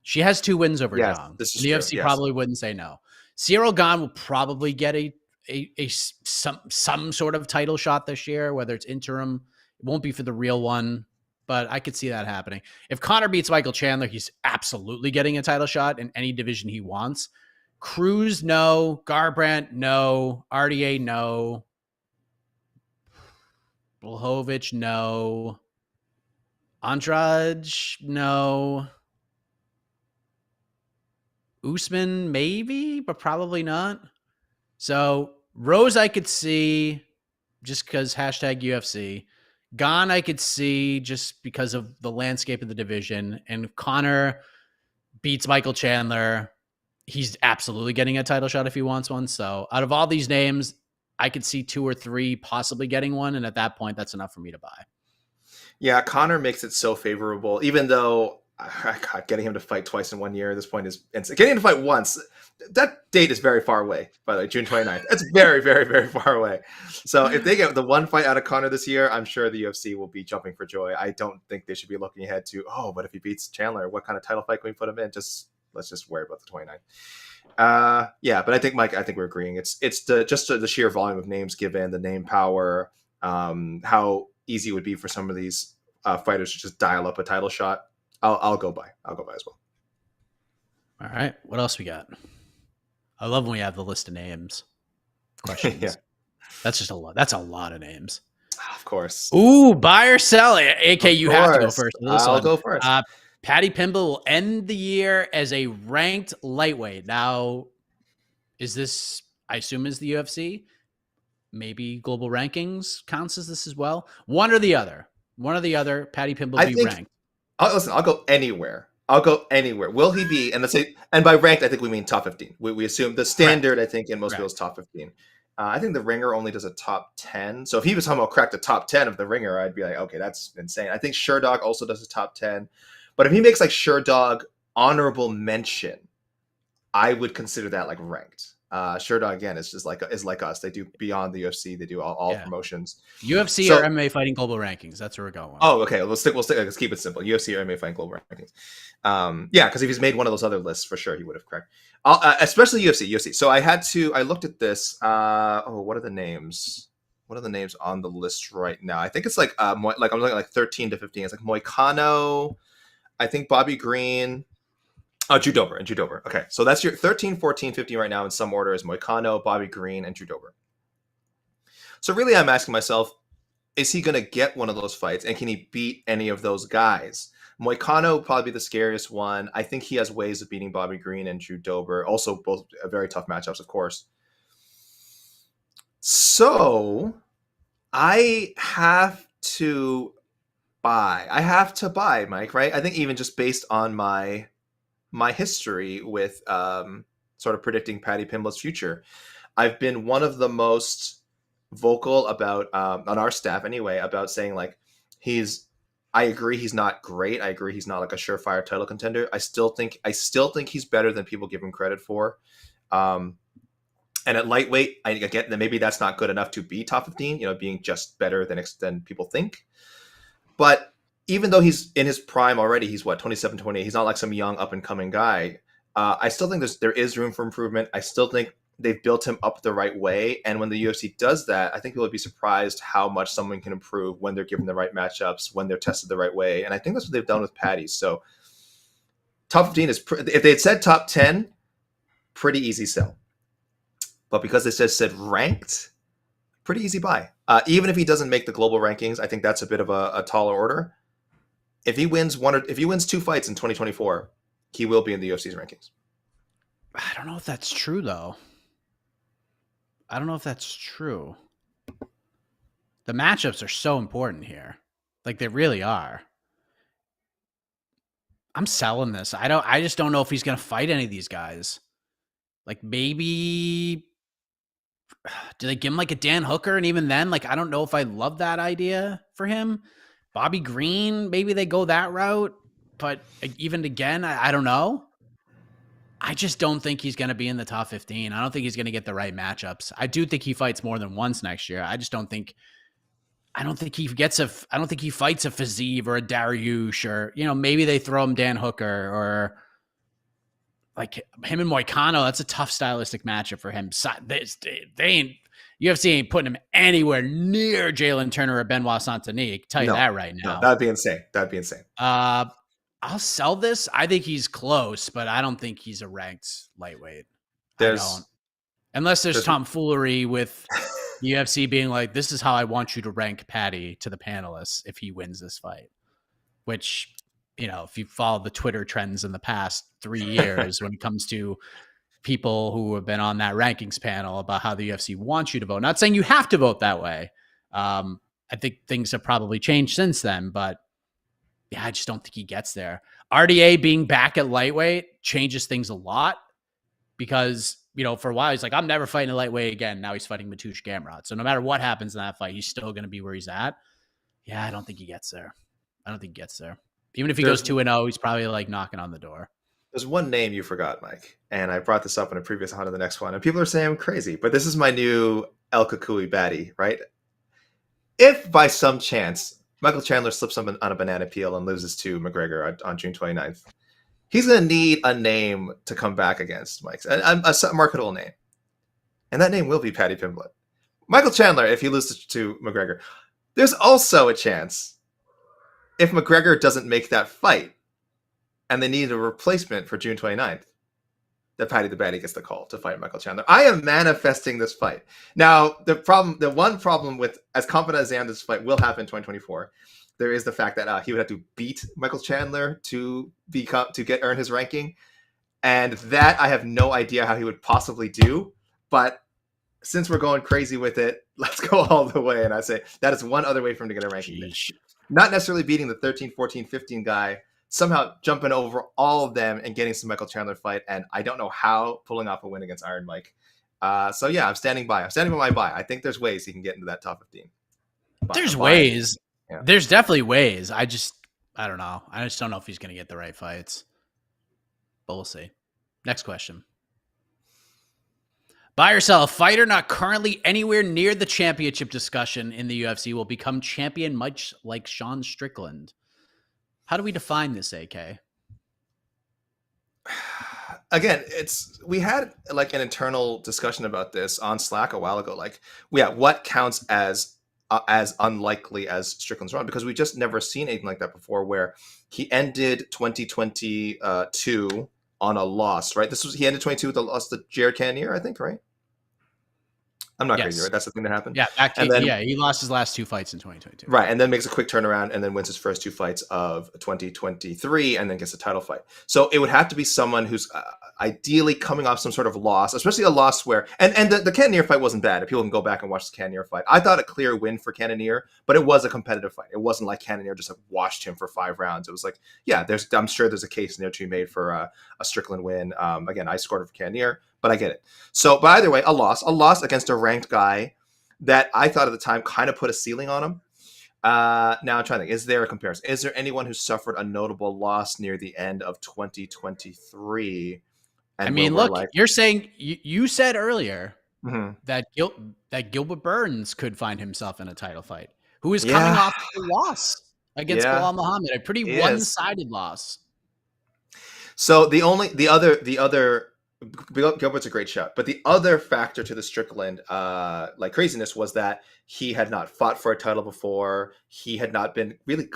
she has 2 wins over Zhang. The UFC probably wouldn't say no. Cyril Gane will probably get some sort of title shot this year, whether it's interim. It won't be for the real one, but I could see that happening. If Conor beats Michael Chandler, he's absolutely getting a title shot in any division he wants. Cruz, no. Garbrandt, no. RDA, no. Blachowicz, no. Andrade, no. Usman, maybe, but probably not. So Rose, I could see just because hashtag UFC. Gane, I could see just because of the landscape of the division. And if Conor beats Michael Chandler, he's absolutely getting a title shot if he wants one. So out of all these names, I could see 2 or 3 possibly getting one. And at that point, that's enough for me to buy. Yeah, Conor makes it so favorable, even though God, getting him to fight twice in 1 year at this point is insane. Getting him to fight once, that date is very far away, by the way, June 29th. That's very, very, very far away. So if they get the one fight out of Conor this year, I'm sure the UFC will be jumping for joy. I don't think they should be looking ahead to, but if he beats Chandler, what kind of title fight can we put him in? Let's just worry about the 29th. Yeah, but I think, Mike, we're agreeing. It's the sheer volume of names given, the name power, how easy it would be for some of these fighters to just dial up a title shot. I'll go by as well. All right. What else we got? I love when we have the list of names. Questions. Yeah. That's just a lot. That's a lot of names. Of course. Ooh, buy or sell it. AK, you have to go first. I'll go first. Paddy Pimblett will end the year as a ranked lightweight. Now, is this, I assume, is the UFC? maybe global rankings counts as this as well. One or the other. One or the other. Paddy Pimblett I be think. ranked. Listen, I'll go anywhere. I'll go anywhere. Will he be? And let's say, and by ranked, I think we mean top 15. We assume the standard. Correct. I think in most Correct. people's top 15. I think the Ringer only does a top 10. So if he was somehow cracked the top 10 of the Ringer, I'd be like, okay, that's insane. I think Sherdog also does a top 10. But if he makes like Sherdog honorable mention, I would consider that like ranked. Sherdog again is like us. They do beyond the UFC. They do all promotions. UFC So, or MMA fighting global rankings. That's where we're going. Oh, okay. We'll stick. Let's keep it simple. UFC or MMA fighting global rankings. Yeah, because if he's made one of those other lists, for sure he would have cracked. Especially UFC. So I looked at this. What are the names? What are the names on the list right now? I think it's like I'm looking at like 13 to 15. It's like Moicano. I think Bobby Green. Oh, Drew Dober. Okay, so that's your 13, 14, 15 right now in some order is Moicano, Bobby Green, and Drew Dober. So really, I'm asking myself, is he going to get one of those fights, and can he beat any of those guys? Moicano would probably be the scariest one. I think he has ways of beating Bobby Green and Drew Dober. Also, both very tough matchups, of course. So I have to buy, Mike, right? I think even just based on my history with sort of predicting Paddy Pimblett's future, I've been one of the most vocal about on our staff anyway about saying like I agree he's not great. I agree he's not like a surefire title contender. I still think he's better than people give him credit for. And at lightweight, I get that maybe that's not good enough to be top 15, being just better than people think. But even though he's in his prime already, he's 27, 28. He's not like some young up and coming guy. I still think there is room for improvement. I still think they've built him up the right way. And when the UFC does that, I think people would be surprised how much someone can improve when they're given the right matchups, when they're tested the right way. And I think that's what they've done with Paddy. So top 15 is, if they had said top 10, pretty easy sell. But because they just said ranked, pretty easy buy. Even if he doesn't make the global rankings, I think that's a bit of a taller order. If he wins two fights in 2024, he will be in the UFC's rankings. I don't know if that's true, though. I don't know if that's true. The matchups are so important here. Like, they really are. I'm selling this. I just don't know if he's going to fight any of these guys. Like, maybe do they give him like a Dan Hooker? And even then, like, I don't know if I love that idea for him. Bobby Green, maybe they go that route. But even again, I don't know. I just don't think he's going to be in the top 15. I don't think he's going to get the right matchups. I do think he fights more than once next year. I don't think he fights a Fiziev or a Dariush or, maybe they throw him Dan Hooker or like him and Moicano. That's a tough stylistic matchup for him. UFC ain't putting him anywhere near Jalen Turner or Benoit Saint-Denis. I can tell you that right now. No, that'd be insane. I'll sell this. I think he's close, but I don't think he's a ranked lightweight. Unless there's tomfoolery with the UFC being like, this is how I want you to rank Paddy to the panelists if he wins this fight. Which, if you follow the Twitter trends in the past 3 years when it comes to people who have been on that rankings panel about how the UFC wants you to vote. Not saying you have to vote that way. I think things have probably changed since then, but yeah, I just don't think he gets there. RDA being back at lightweight changes things a lot because, for a while he's like, I'm never fighting a lightweight again. Now he's fighting Mateusz Gamrot. So no matter what happens in that fight, he's still going to be where he's at. Yeah, I don't think he gets there. Even if he goes 2-0, he's probably like knocking on the door. There's one name you forgot, Mike, and I brought this up in a previous on to the next one, and people are saying I'm crazy, but this is my new El Cucuy baddie, right? If by some chance Michael Chandler slips on a banana peel and loses to McGregor on June 29th, he's going to need a name to come back against, Mike, a marketable name. And that name will be Paddy Pimblett. Michael Chandler, if he loses to McGregor. There's also a chance, if McGregor doesn't make that fight, and they need a replacement for June 29th, that Paddy the Baddie gets the call to fight Michael Chandler. I am manifesting this fight. Now, the one problem with, as confident as I am this fight will happen in 2024, there is the fact that he would have to beat Michael Chandler to earn his ranking. And that I have no idea how he would possibly do. But since we're going crazy with it, let's go all the way. And I say that is one other way for him to get a ranking. Sheesh. Not necessarily beating the 13, 14, 15 guy, somehow jumping over all of them and getting some Michael Chandler fight. And I don't know how, pulling off a win against Iron Mike. So yeah, I'm standing by. I'm standing by my buy. I think there's ways he can get into that top 15. There's ways. Yeah. There's definitely ways. I don't know. I just don't know if he's going to get the right fights. But we'll see. Next question. Buy or sell, a fighter not currently anywhere near the championship discussion in the UFC will become champion much like Sean Strickland. How do we define this, AK? Again, we had like an internal discussion about this on Slack a while ago. Like, what counts as unlikely as Strickland's run? Because we just never seen anything like that before, where he ended 2022 on a loss, right? He ended 22 with a loss to Jared Cannonier, I think, right? I'm not crazy, right? That's the thing that happened. Yeah, he lost his last two fights in 2022. Right, and then makes a quick turnaround and then wins his first two fights of 2023 and then gets a title fight. So it would have to be someone who's ideally coming off some sort of loss, especially a loss where – and the Cannonier fight wasn't bad. If people can go back and watch the Cannonier fight. I thought a clear win for Cannonier, but it was a competitive fight. It wasn't like Cannonier just like washed him for 5 rounds. It was like, yeah, I'm sure there's a case in there to be made for a Strickland win. Again, I scored it for Cannonier, but I get it. So, but either way, a loss against a ranked guy that I thought at the time kind of put a ceiling on him. Now I'm trying to think, is there a comparison? Is there anyone who suffered a notable loss near the end of 2023? I mean, look, you're saying you said earlier that Gilbert Burns could find himself in a title fight, who is coming off a loss against Bilal Muhammad, a pretty one-sided loss. So the other Gilbert's a great shot, but the other factor to the Strickland like craziness was that he had not fought for a title before. He had not been really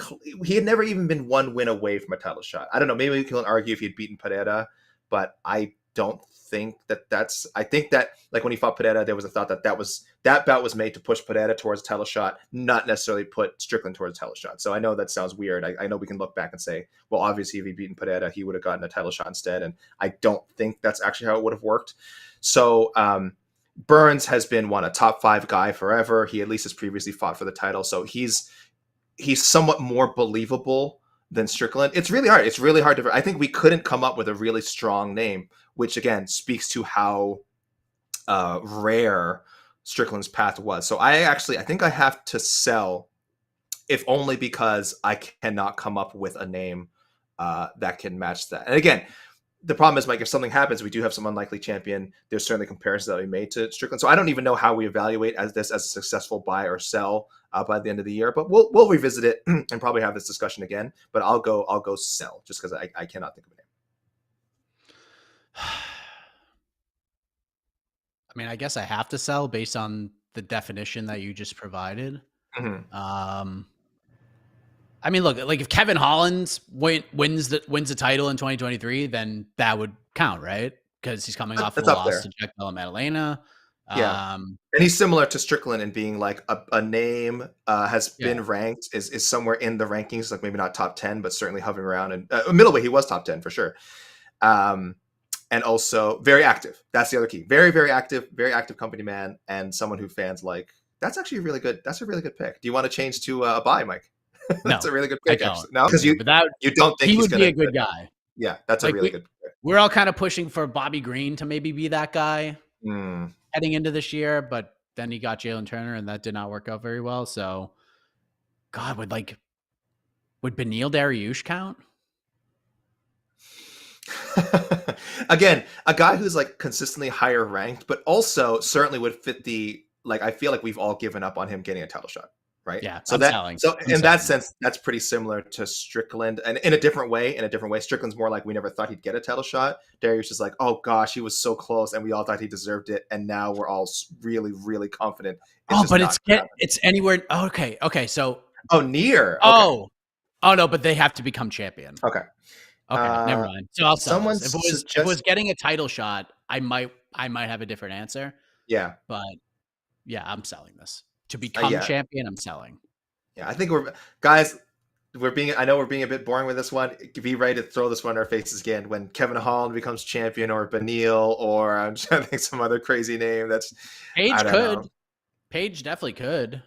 he had never even been one win away from a title shot. I don't know, maybe we can argue if he had beaten Pereira, but I don't think that's I think that like when he fought Pereira, there was a thought that bout was made to push Pereira towards a title shot, not necessarily put Strickland towards a title shot. So I know that sounds weird. I know we can look back and say, well, obviously if he'd beaten Pereira, he would have gotten a title shot instead. And I don't think that's actually how it would have worked. So Burns has been a top 5 guy forever. He at least has previously fought for the title. So he's somewhat more believable than Strickland. It's really hard. I think we couldn't come up with a really strong name, which again speaks to how rare Strickland's path was. So I think I have to sell, if only because I cannot come up with a name that can match that. And again, the problem is, Mike, if something happens, we do have some unlikely champion. There's certainly comparisons that we made to Strickland. So I don't even know how we evaluate as a successful buy or sell by the end of the year. But we'll revisit it and probably have this discussion again. But I'll go sell just because I cannot think of a name. I mean, I guess I have to sell based on the definition that you just provided. I mean, look, like if Kevin Holland wins the title in 2023, then that would count, right? Because he's coming off of a loss to Jack Della Maddalena. And he's similar to Strickland in being like a name has been ranked, is somewhere in the rankings, like maybe not top 10, but certainly hovering around. And middleweight, he was top 10 for sure. And also very active. That's the other key. Very, very active company man, and someone who fans like. That's actually really good. That's a really good pick. Do you want to change to a buy, Mike? That's a really good pick. No, because you don't think he would be a good guy. Yeah, that's a really good pick. We're all kind of pushing for Bobby Green to maybe be that guy heading into this year, but then he got Jalen Turner, and that did not work out very well. So, God, would Beneil Dariush count? Again, a guy who's like consistently higher ranked, but also certainly would fit I feel like we've all given up on him getting a title shot, right? Yeah. So that sense, that's pretty similar to Strickland, and in a different way. Strickland's more like we never thought he'd get a title shot. Dariush is like, oh gosh, he was so close, and we all thought he deserved it, and now we're all really, really confident. It's anywhere. Okay. So. Oh, near. Okay. Oh no, but they have to become champion. Okay. Never mind. So I'll sell this. If it was getting a title shot, I might have a different answer. Yeah. But yeah, I'm selling this. To become champion, I'm selling. Yeah, I think I know we're being a bit boring with this one. Be ready to throw this one in our faces again when Kevin Holland becomes champion, or Beneil, or I'm trying to think some other crazy name. Paige definitely could.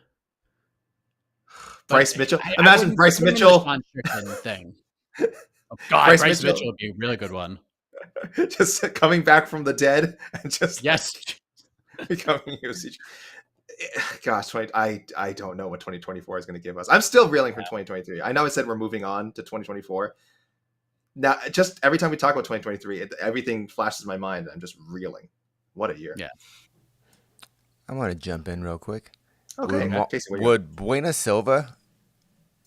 Bryce But Mitchell. I Imagine wouldn't Bryce put him in the Mitchell. Sean Strickland thing. Oh, God, Bryce Bryce Mitchell Mitchell would be a really good one. just coming back from the dead and just Yes. becoming UFC. Gosh, I don't know what 2024 is going to give us. I'm still reeling from 2023. I know I said we're moving on to 2024. Now, just every time we talk about 2023, everything flashes in my mind. And I'm just reeling. What a year. Yeah. I want to jump in real quick. Okay. Would Buena Silva,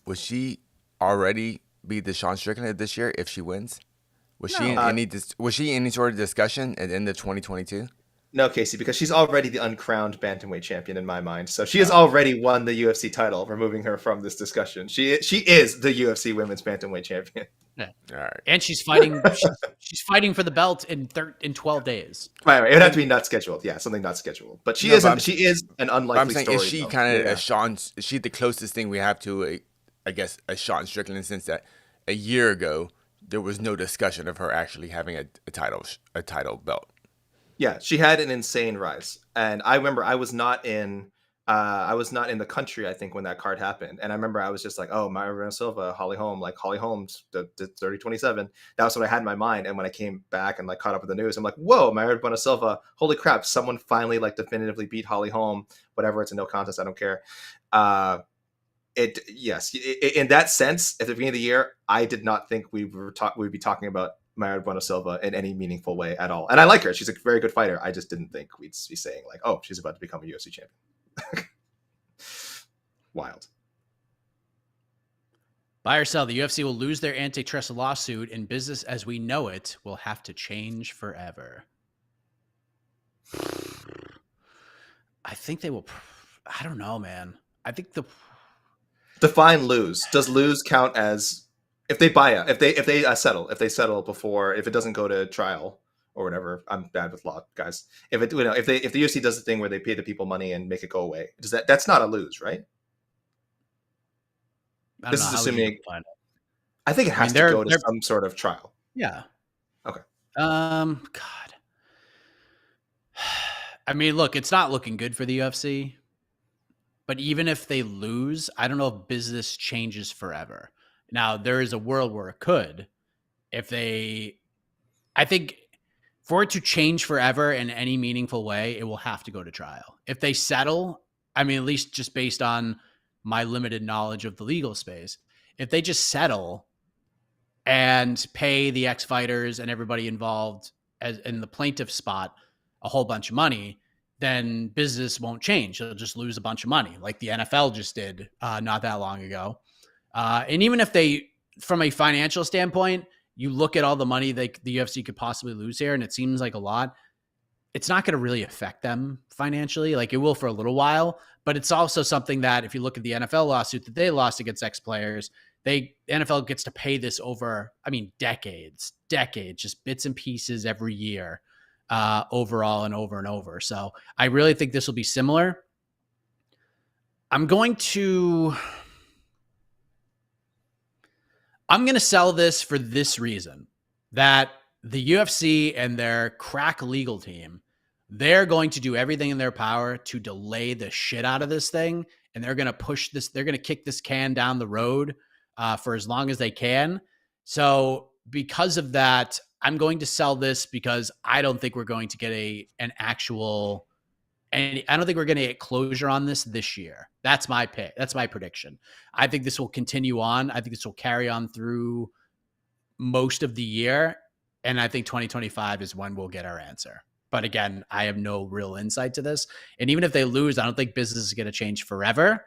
would she already be the Sean Strickland this year if she wins? Was she in any sort of discussion at the end of 2022? No, Casey, because she's already the uncrowned bantamweight champion in my mind. So she has already won the UFC title, removing her from this discussion. She is the UFC women's bantamweight champion. Yeah. All right. And she's fighting. she's fighting for the belt in 12 days. Right, it would have to be not scheduled. Yeah, something not scheduled. But she is an unlikely I'm saying, story. is she kind of a Sean? Is she the closest thing we have to I guess a Sean Strickland, in the sense that a year ago there was no discussion of her actually having a title belt? Yeah, she had an insane rise, and I remember I was not in the country, I think, when that card happened, and I remember I was just like, oh, Mayra Silva, Holly Holmes, the 30-27. That was what I had in my mind, and when I came back and like caught up with the news, I'm like, whoa, Mayra Silva, holy crap, someone finally like definitively beat Holly Holm. Whatever, it's a no contest, I don't care. In that sense, at the beginning of the year, I did not think we'd be talking about Mayra Silva in any meaningful way at all. And I like her. She's a very good fighter. I just didn't think we'd be saying like, oh, she's about to become a UFC champion. Wild. Buy or sell, the UFC will lose their antitrust lawsuit, and business as we know it will have to change forever. I think they will. I don't know, man. I think define lose. Does lose count as if they settle? If they settle before, if it doesn't go to trial or whatever. I'm bad with law, guys. If the UFC does the thing where they pay the people money and make it go away, that's not a lose, right? This is assuming. I think it has to go to some sort of trial. Yeah. Okay. God. I mean, look, it's not looking good for the UFC. But even if they lose, I don't know if business changes forever. Now, there is a world where it could. I think for it to change forever in any meaningful way, it will have to go to trial. If they settle, I mean, at least just based on my limited knowledge of the legal space, if they just settle and pay the ex-fighters and everybody involved as in the plaintiff spot a whole bunch of money, then business won't change. They'll just lose a bunch of money like the NFL just did not that long ago. And even if they, from a financial standpoint, you look at all the money the UFC could possibly lose here, and it seems like a lot, it's not going to really affect them financially. Like it will for a little while, but it's also something that if you look at the NFL lawsuit that they lost against ex-players, NFL gets to pay this over, I mean, decades, just bits and pieces every year. Overall and over and over. So I really think this will be similar. I'm going to sell this for this reason, that the UFC and their crack legal team, they're going to do everything in their power to delay the shit out of this thing. And they're going to push this, they're going to kick this can down the road for as long as they can. So because of that, I'm going to sell this because I don't think we're going to get an actual, and I don't think we're going to get closure on this year. That's my pick. That's my prediction. I think this will continue on. I think this will carry on through most of the year. And I think 2025 is when we'll get our answer. But again, I have no real insight to this. And even if they lose, I don't think business is going to change forever.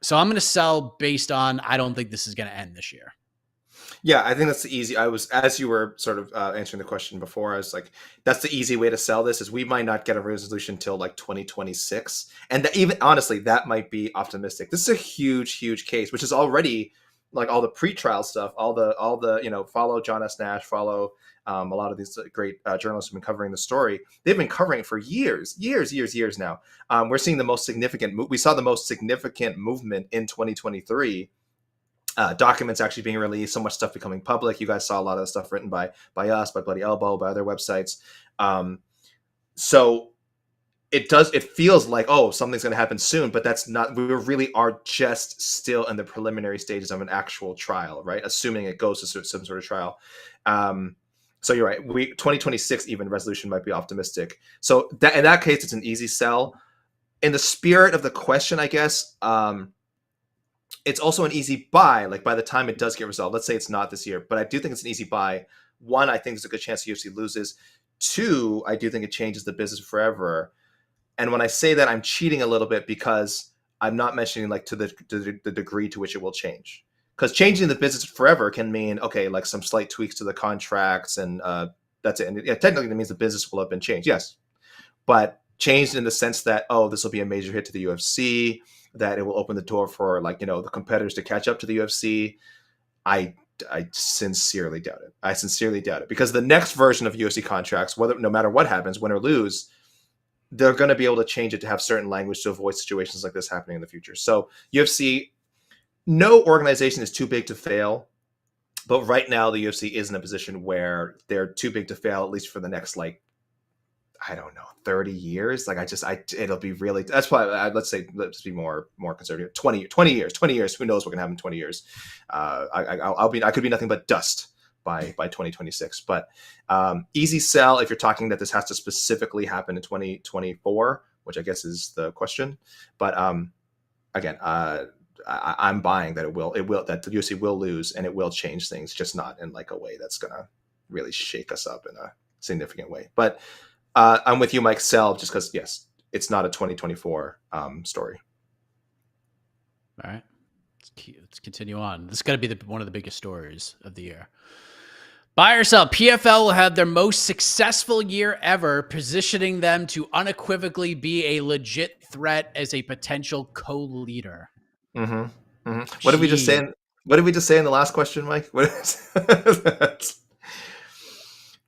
So I'm going to sell based on, I don't think this is going to end this year. Yeah, I think that's the easy. As you were sort of answering the question before, I was like, that's the easy way to sell this, is we might not get a resolution till like 2026. And even honestly, that might be optimistic. This is a huge, huge case, which is already like all the pre-trial stuff, all the, follow John S. Nash, follow a lot of these great journalists who've been covering the story. They've been covering it for years now. We're seeing the most significant, we saw the most significant movement in 2023. Documents actually being released, so much stuff becoming public. You guys saw a lot of the stuff written by us, by Bloody Elbow, by other websites. So it feels like, oh, something's going to happen soon, but that's not. We really are just still in the preliminary stages of an actual trial, right? Assuming it goes to some sort of trial. So you're right. 2026 even resolution might be optimistic. So that in that case, it's an easy sell. In the spirit of the question, I guess, it's also an easy buy. Like by the time it does get resolved, let's say it's not this year, but I do think it's an easy buy. One, I think there's a good chance UFC loses. Two, I do think it changes the business forever. And when I say that, I'm cheating a little bit because I'm not mentioning like to the degree to which it will change. Because changing the business forever can mean, okay, like some slight tweaks to the contracts and that's it. And technically that means the business will have been changed, yes. But changed in the sense that, oh, this will be a major hit to the UFC, that it will open the door for like, the competitors to catch up to the UFC. I sincerely doubt it. I sincerely doubt it. Because the next version of UFC contracts, no matter what happens, win or lose, they're going to be able to change it to have certain language to avoid situations like this happening in the future. So UFC, no organization is too big to fail, but right now the UFC is in a position where they're too big to fail, at least for the next, like, I don't know, 30 years. Like it'll be really, that's why let's be more conservative. 20 years. Who knows what can happen in 20 years? I could be nothing but dust by 2026. But easy sell if you're talking that this has to specifically happen in 2024, which I guess is the question. But again, I'm buying that that the UFC will lose and it will change things, just not in like a way that's gonna really shake us up in a significant way. But I'm with you, Mike. Sell just because, yes, it's not a 2024 story. All right, let's continue on. This is going to be one of the biggest stories of the year. Buy or sell. PFL will have their most successful year ever, positioning them to unequivocally be a legit threat as a potential co-leader. Mm-hmm. Mm-hmm. What did we just say? What did we just say in the last question, Mike?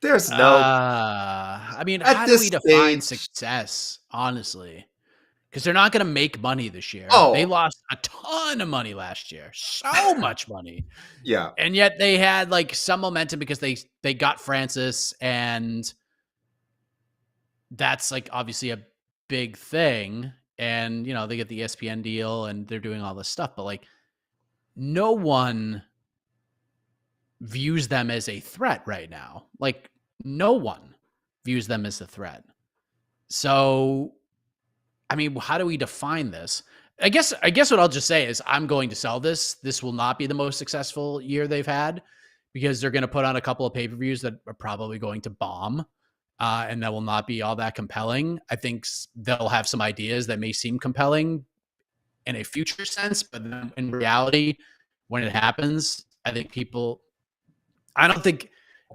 There's no. I mean, how do we define success, honestly? Because they're not going to make money this year. Oh. They lost a ton of money last year. So much money. Yeah. And yet they had like some momentum because they got Francis, and that's like obviously a big thing. And, they get the ESPN deal and they're doing all this stuff. But like no one views them as a threat right now. Like no one views them as a threat. So, I mean, how do we define this? I guess what I'll just say is I'm going to sell this. This will not be the most successful year they've had because they're going to put on a couple of pay-per-views that are probably going to bomb, and that will not be all that compelling. I think they'll have some ideas that may seem compelling in a future sense, but then in reality, when it happens, I don't think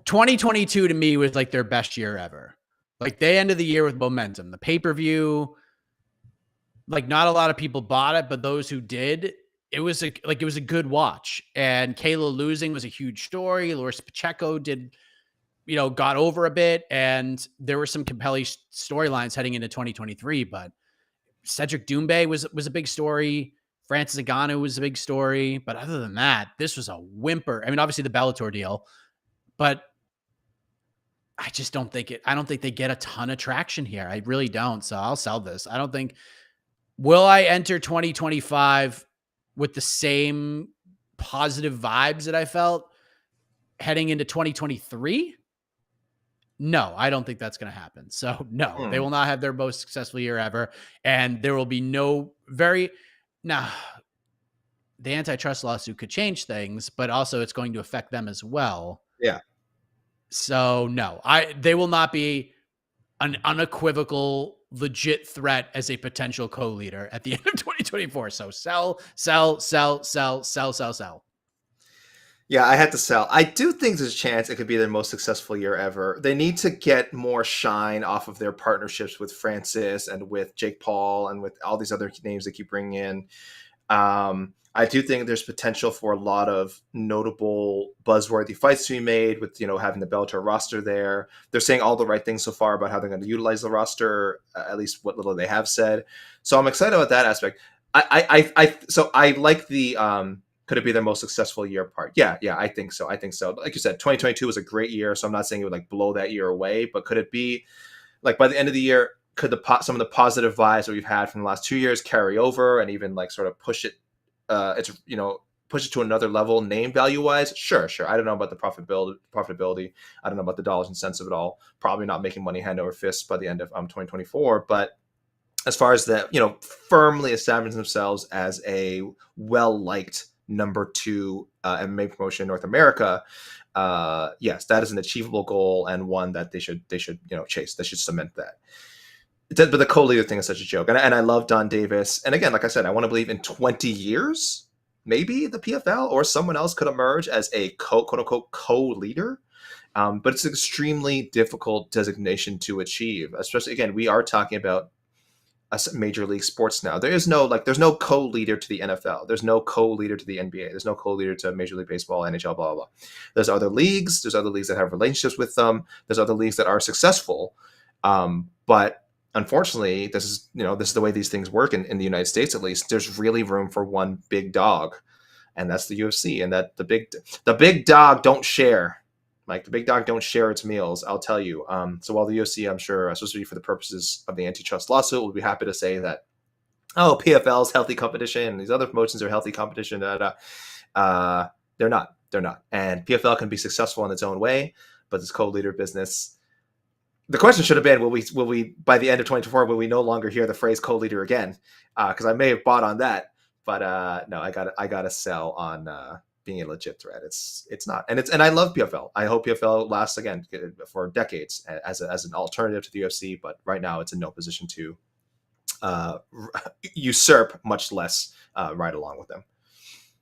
2022 to me was like their best year ever. Like they ended the year with momentum. The pay-per-view, like not a lot of people bought it, but those who did, it was a good watch. And Kayla losing was a huge story. Loris Pacheco got over a bit, and there were some compelling storylines heading into 2023. But Cedric Doumbé was a big story. Francis Ngannou was a big story. But other than that, this was a whimper. I mean, obviously the Bellator deal, but I just don't think they get a ton of traction here. I really don't. So I'll sell this. I don't think. Will I enter 2025 with the same positive vibes that I felt heading into 2023? No, I don't think that's going to happen. So no, they will not have their most successful year ever. And there will be the antitrust lawsuit could change things, but also it's going to affect them as well. Yeah. So no, they will not be an unequivocal, legit threat as a potential co-leader at the end of 2024. So sell. Yeah, I had to sell. I do think there's a chance it could be their most successful year ever. They need to get more shine off of their partnerships with Francis and with Jake Paul and with all these other names they keep bringing in. I do think there's potential for a lot of notable buzzworthy fights to be made with, having the Bellator roster there. They're saying all the right things so far about how they're going to utilize the roster, at least what little they have said. So I'm excited about that aspect. So I like the, could it be their most successful year part? Yeah, I think so. Like you said, 2022 was a great year. So I'm not saying it would like blow that year away, but could it be like by the end of the year, could some of the positive vibes that we've had from the last 2 years carry over and even like sort of push it push it to another level name value wise? Sure. I don't know about the profitability. I don't know about the dollars and cents of it all. Probably not making money hand over fist by the end of 2024. But as far as the, firmly establishing themselves as a well-liked number 2 MMA promotion in North America, yes, that is an achievable goal and one that they should chase. They should cement that. But the co-leader thing is such a joke. And I love Don Davis. And again, like I said, I want to believe in 20 years, maybe the PFL or someone else could emerge as a quote-unquote co-leader. But it's an extremely difficult designation to achieve. Especially, again, we are talking about a major league sports now. There's no co-leader to the NFL. There's no co-leader to the NBA. There's no co-leader to Major League Baseball, NHL, blah, blah, blah. There's other leagues. There's other leagues that have relationships with them. There's other leagues that are successful. But unfortunately, this is the way these things work in the United States, at least. There's really room for one big dog, and that's the UFC. And that the big dog don't share. Like, the big dog don't share its meals, I'll tell you. So while the UFC, I'm sure, especially for the purposes of the antitrust lawsuit, will be happy to say that, PFL is healthy competition, and these other promotions are healthy competition, they're not. And PFL can be successful in its own way, but this co-leader business, the question should have been, will we by the end of 2024, will we no longer hear the phrase co-leader again? Because I may have bought on that, but no, I gotta sell on being a legit threat. It's not, and I love PFL. I hope PFL lasts again for decades as an alternative to the UFC. But right now, it's in no position to usurp, much less ride along with them.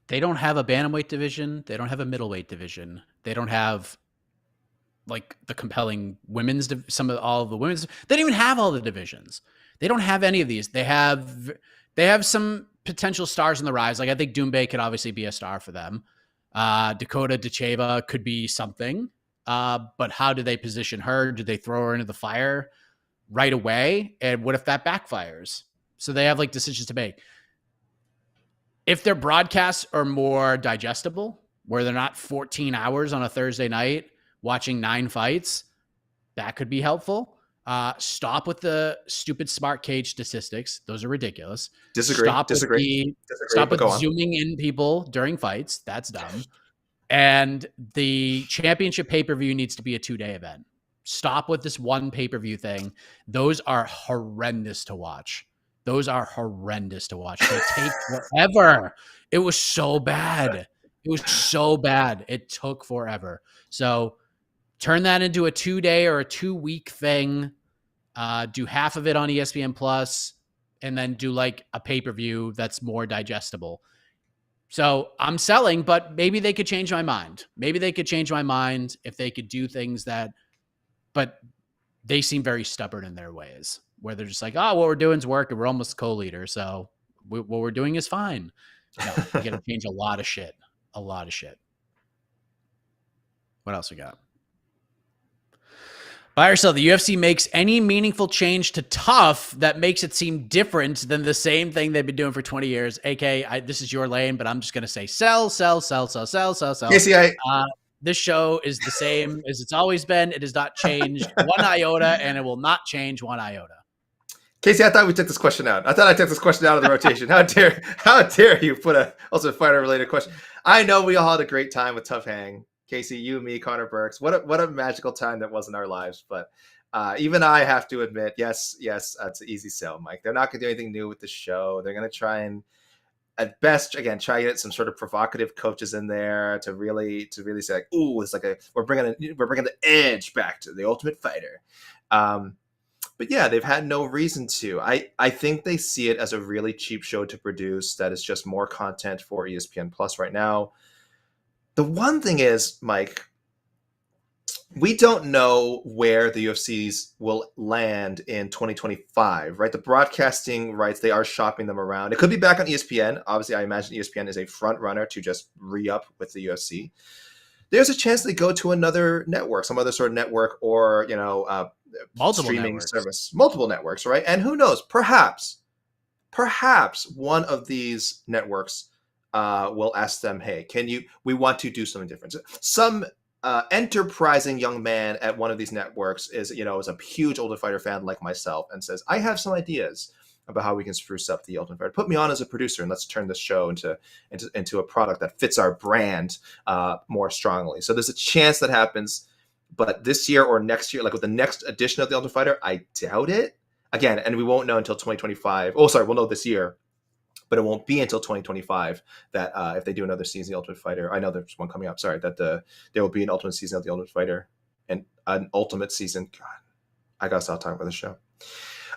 They don't have a bantamweight division. They don't have a middleweight division. They don't have like the compelling women's. All of the women's. They don't even have all the divisions. They don't have any of these. They have some potential stars on the rise. Like, I think Doumbé could obviously be a star for them. Dakota Dacheva could be something. But how do they position her? Do they throw her into the fire right away? And what if that backfires? So they have like decisions to make. If their broadcasts are more digestible, where they're not 14 hours on a Thursday night watching 9 fights, that could be helpful. Stop with the stupid smart cage statistics. Those are ridiculous. Disagree. Stop with zooming in people during fights. That's dumb. And the championship pay-per-view needs to be a 2-day event. Stop with this one pay-per-view thing. Those are horrendous to watch. They take forever. It was so bad. It took forever. So turn that into a 2-day or a 2-week thing. Do half of it on ESPN Plus, and then do like a pay-per-view that's more digestible. So I'm selling, but maybe they could change my mind. If they could do things but they seem very stubborn in their ways, where they're just like, what we're doing is working. We're almost co-leader. So what we're doing is fine. No, we got to change a lot of shit. What else we got? Buy or sell. The UFC makes any meaningful change to tough that makes it seem different than the same thing they've been doing for 20 years. AK, this is your lane, but I'm just going to say sell. Casey, this show is the same as it's always been. It has not changed one iota, and it will not change one iota. Casey, I thought we took this question out. I took this question out of the rotation. How dare you put a also fighter related question? I know we all had a great time with Tough Hang. Casey, you, me, Connor Burks. What a magical time that was in our lives. But even I have to admit, yes, it's an easy sell, Mike. They're not going to do anything new with the show. They're going to try and, at best, again, try to get some sort of provocative coaches in there to really say, like, ooh, it's like we're bringing the edge back to the Ultimate Fighter. But yeah, they've had no reason to. I think they see it as a really cheap show to produce that is just more content for ESPN Plus right now. The one thing is, Mike, we don't know where the UFCs will land in 2025, right? The broadcasting rights, they are shopping them around. It could be back on ESPN. Obviously, I imagine ESPN is a front runner to just re-up with the UFC. There's a chance they go to another network, some other sort of network, or, multiple streaming networks. Service, multiple networks, right? And who knows? Perhaps one of these networks will ask them, hey, we want to do something different. Some enterprising young man at one of these networks is a huge Ultimate Fighter fan like myself and says, I have some ideas about how we can spruce up the Ultimate Fighter. Put me on as a producer and let's turn this show into a product that fits our brand more strongly. So there's a chance that happens, but this year or next year, like with the next edition of the Ultimate Fighter, I doubt it. Again, and we won't know until 2025. Oh, sorry, we'll know this year, but it won't be until 2025 that if they do another season of the Ultimate Fighter, I know there's one coming up. Sorry, that there will be an ultimate season of the Ultimate Fighter and an ultimate season. God, I gotta stop talking about this show.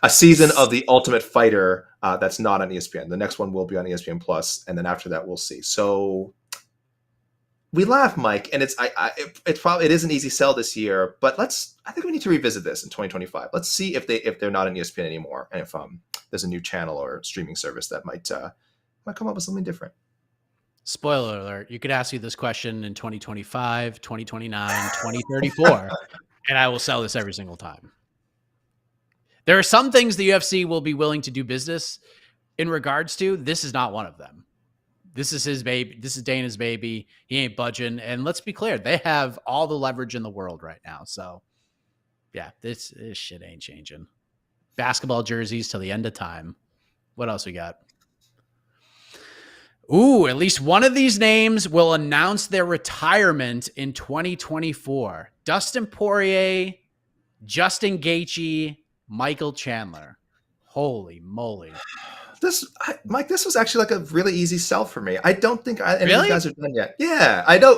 A season of the Ultimate Fighter that's not on ESPN. The next one will be on ESPN Plus, and then after that, we'll see. So we laugh, Mike, and it's probably it is an easy sell this year, but I think we need to revisit this in 2025. Let's see if they're not on ESPN anymore, and if there's a new channel or streaming service that might come up with something different. Spoiler alert, you could ask me this question in 2025, 2029, 2034, and I will sell this every single time. There are some things the UFC will be willing to do business in regards to. This is not one of them. This is his baby. This is Dana's baby. He ain't budging. And let's be clear, they have all the leverage in the world right now. So, yeah, this shit ain't changing. Basketball jerseys till the end of time. What else we got? Ooh, at least one of these names will announce their retirement in 2024. Dustin Poirier, Justin Gaethje, Michael Chandler. Holy moly. Mike, this was actually like a really easy sell for me. I don't think any of Really? these guys are done yet. Yeah, I know.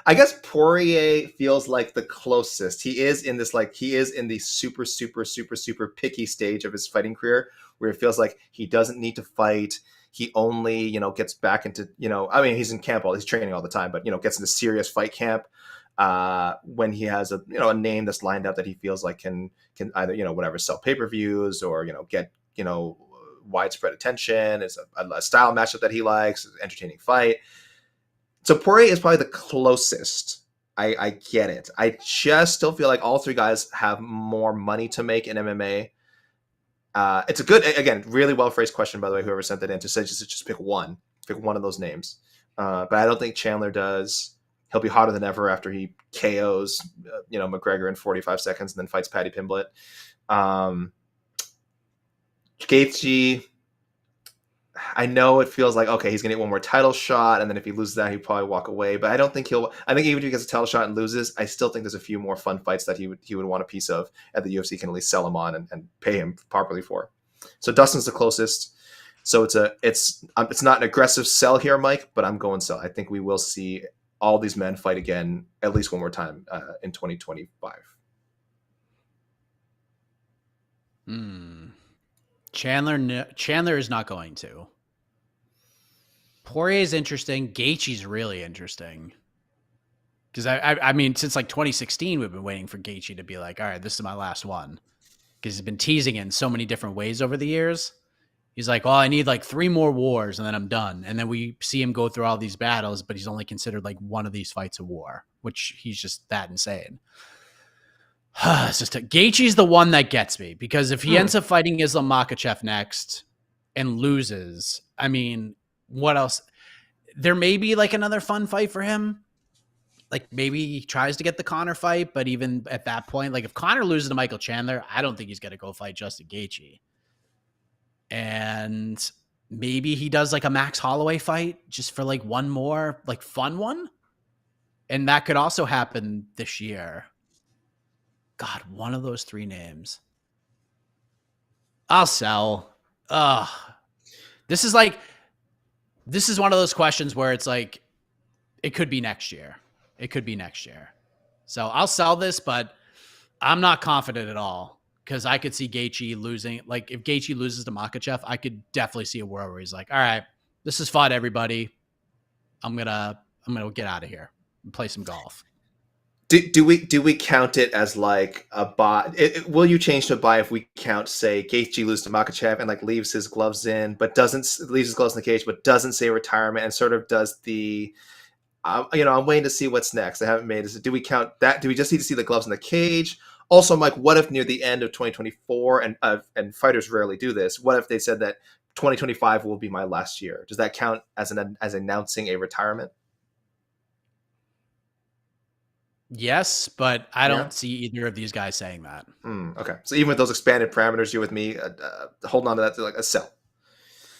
I guess Poirier feels like the closest. He is in the super, super, super, super picky stage of his fighting career where it feels like he doesn't need to fight. He only, gets back into, I mean, he's in camp he's training all the time, but, gets into serious fight camp when he has a name that's lined up that he feels like can either, whatever, sell pay-per-views or, get, widespread attention. It's a style matchup that he likes, an entertaining fight. So Poirier is probably the closest. I get it. I just still feel like all three guys have more money to make in MMA. It's a good, again, really well-phrased question, by the way, whoever sent that in, to say just pick one of those names. But I don't think Chandler does. He'll be hotter than ever after he KOs, McGregor in 45 seconds and then fights Paddy Pimblett. Gaethje, I know it feels like, okay, he's going to get one more title shot, and then if he loses that, he'll probably walk away. But I don't think I think even if he gets a title shot and loses, I still think there's a few more fun fights that he would want a piece of, and the UFC can at least sell him on and pay him properly for. So Dustin's the closest. So it's not an aggressive sell here, Mike, but I'm going sell. I think we will see all these men fight again at least one more time in 2025. Chandler is not going to. Poirier is interesting. Gaethje's really interesting. Because I mean, since like 2016, we've been waiting for Gaethje to be like, all right, this is my last one. Because he's been teasing it in so many different ways over the years. He's like, I need like 3 more wars and then I'm done. And then we see him go through all these battles, but he's only considered like one of these fights a war, which he's just that insane. It's just Gaethje's the one that gets me, because if he ends up fighting Islam Makhachev next and loses, I mean, what else? There may be like another fun fight for him. Like maybe he tries to get the Conor fight, but even at that point, like if Conor loses to Michael Chandler, I don't think he's going to go fight Justin Gaethje. And maybe he does like a Max Holloway fight just for like one more like fun one. And that could also happen this year. God, one of those 3 names. I'll sell. This is one of those questions where it's like, it could be next year. So I'll sell this, but I'm not confident at all. Because I could see Gaethje losing. Like if Gaethje loses to Makhachev, I could definitely see a world where he's like, all right, this is fun, everybody. I'm gonna get out of here and play some golf. Do we count it as like a buy? Will you change to a buy if we count, say, Gaethje loses to Makhachev and like leaves his gloves in, but leaves his gloves in the cage, but doesn't say retirement and sort of does the, I'm waiting to see what's next. I haven't made it. Do we count that? Do we just need to see the gloves in the cage? Also, Mike, what if near the end of 2024, and fighters rarely do this, what if they said that 2025 will be my last year? Does that count as announcing a retirement? Yes, but I Yeah. don't see either of these guys saying that. Okay. So even with those expanded parameters, you're with me, holding on to that to like a sell.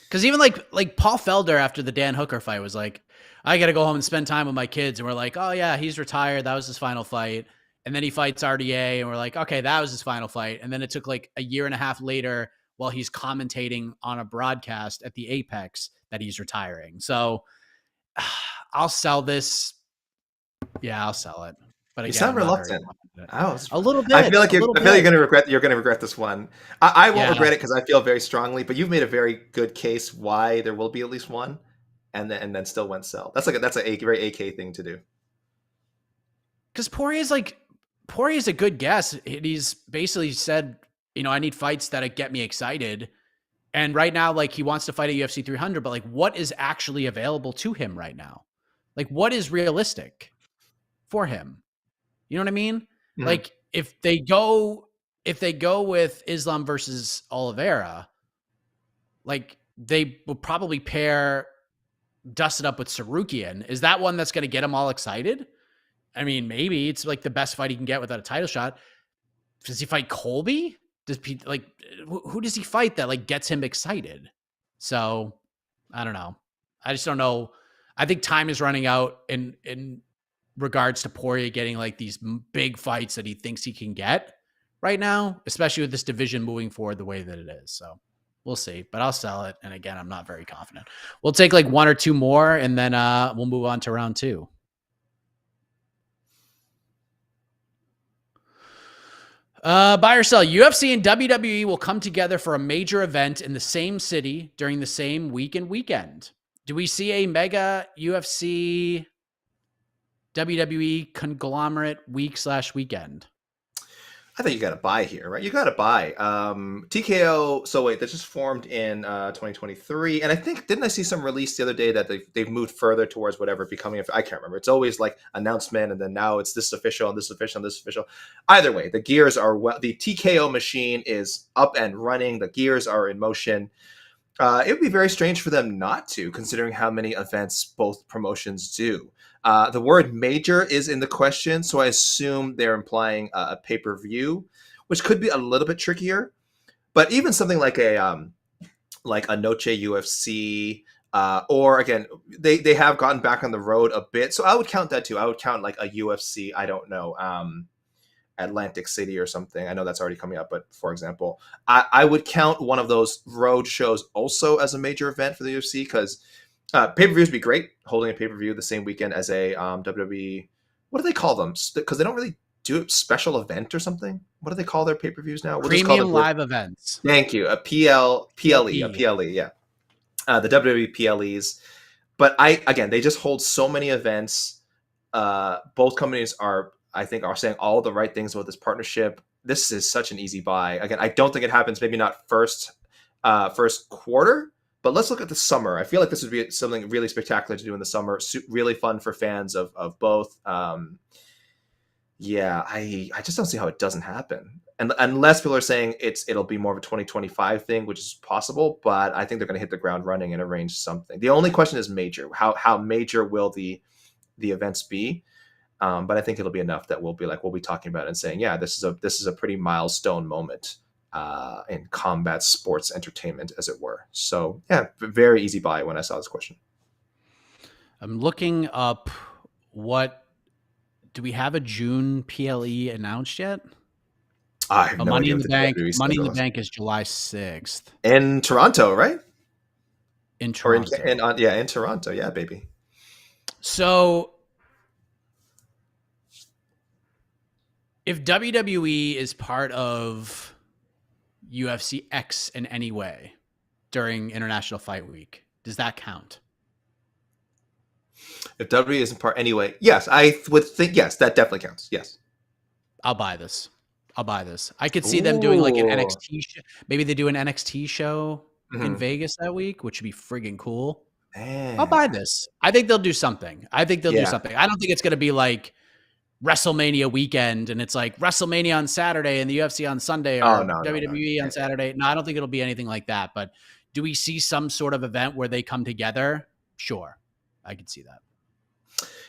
Because even like Paul Felder after the Dan Hooker fight was like, I got to go home and spend time with my kids. And we're like, oh, yeah, he's retired. That was his final fight. And then he fights RDA. And we're like, okay, that was his final fight. And then it took like a year and a half later while he's commentating on a broadcast at the Apex that he's retiring. So I'll sell this. Yeah, I'll sell it. But You again, sound I'm not very reluctant. confident. A little bit. I feel like you're gonna regret this one. I won't Yeah. regret it because I feel very strongly. But you've made a very good case why there will be at least one, and then still went sell. That's a very AK thing to do. Because Poirier's a good guess. He's basically said, I need fights that get me excited. And right now, like, he wants to fight at UFC 300, but like, what is actually available to him right now? Like, what is realistic for him? You know what I mean? Mm-hmm. Like, if they go with Islam versus Oliveira, like, they will probably pair Dustin up with Sarukian. Is that one that's going to get him all excited? I mean, maybe it's like the best fight he can get without a title shot. Does he fight Colby? Who does he fight that like gets him excited? So I don't know. I just don't know. I think time is running out in regards to Poirier getting like these big fights that he thinks he can get right now, especially with this division moving forward the way that it is. So we'll see, but I'll sell it. And again, I'm not very confident. We'll take like one or two more and then we'll move on to round 2. Buy or sell. UFC and WWE will come together for a major event in the same city during the same week and weekend. Do we see a mega UFC WWE conglomerate week/weekend? I think you got to buy here, right? You got to buy. TKO. So wait, that just formed in 2023, and I think didn't I see some release the other day that they've moved further towards whatever becoming. I can't remember. It's always like announcement, and then now it's this official and this official and this official. Either way, the gears are the TKO machine is up and running. The gears are in motion. It would be very strange for them not to, considering how many events both promotions do. The word major is in the question, so I assume they're implying a pay-per-view, which could be a little bit trickier. But even something like a Noche UFC, or again, they have gotten back on the road a bit, so I would count that too. I would count like a UFC, I don't know, Atlantic City or something. I know that's already coming up, but for example, I would count one of those road shows also as a major event for the UFC because pay-per-views would be great. Holding a pay-per-view the same weekend as a WWE, what do they call them? Because they don't really do a special event or something. What do they call their pay-per-views now? Premium live events. Thank you. A PLE, yeah. The WWE PLEs. But they just hold so many events. Both companies are saying all the right things about this partnership. This is such an easy buy. Again, I don't think it happens. Maybe not first quarter, but let's look at the summer. I feel like this would be something really spectacular to do in the summer. Really fun for fans of both. I just don't see how it doesn't happen. And unless people are saying it'll be more of a 2025 thing, which is possible, but I think they're going to hit the ground running and arrange something. The only question is major. How major will the events be? But I think it'll be enough that we'll be talking about it and saying, yeah, this is a pretty milestone moment in combat sports entertainment, as it were. So yeah, very easy buy when I saw this question. I'm looking up do we have a June PLE announced yet? I have no Money idea in the Bank. Money in the Bank is July 6th in Toronto, right? In Toronto, in Toronto, yeah, baby. So if WWE is part of UFC X in any way during International Fight Week, does that count? If WWE isn't part anyway, yes, I would think yes, that definitely counts. Yes. I'll buy this. I could see them doing like an NXT show. Maybe they do an NXT show in Vegas that week, which would be friggin' cool. I'll buy this. I think they'll do something. I don't think it's going to be like WrestleMania weekend and it's like WrestleMania on Saturday and the UFC on Sunday or WWE on Saturday. No, I don't think it'll be anything like that. But do we see some sort of event where they come together? Sure. I could see that.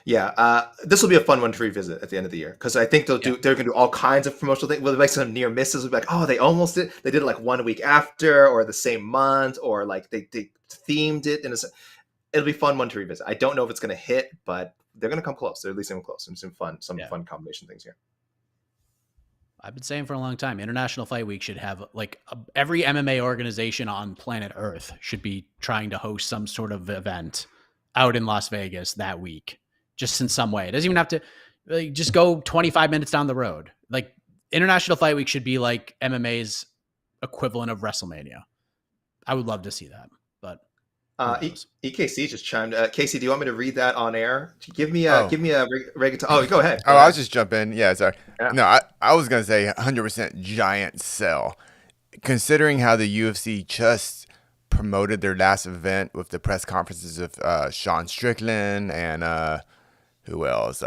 Yeah, this will be a fun one to revisit at the end of the year because I think they're going to do all kinds of promotional things. We'll make some near misses. We'll be like, oh, they almost did. They did it like 1 week after, or the same month, or like they themed it. It'll be fun one to revisit. I don't know if it's going to hit, but they're going to come close. They're at least coming close. Some fun combination things here. I've been saying for a long time, International Fight Week should have every MMA organization on planet Earth should be trying to host some sort of event out in Las Vegas that week, just in some way. It doesn't even have to just go 25 minutes down the road. Like International Fight Week should be like MMA's equivalent of WrestleMania. I would love to see that, but EKC just chimed. Casey, do you want me to read that on air? Give me a reggaeton. Oh, go ahead. I'll just jump in. Yeah, sorry. Yeah. No, I was gonna say 100% giant sell, considering how the UFC just promoted their last event with the press conferences of Sean Strickland and who else?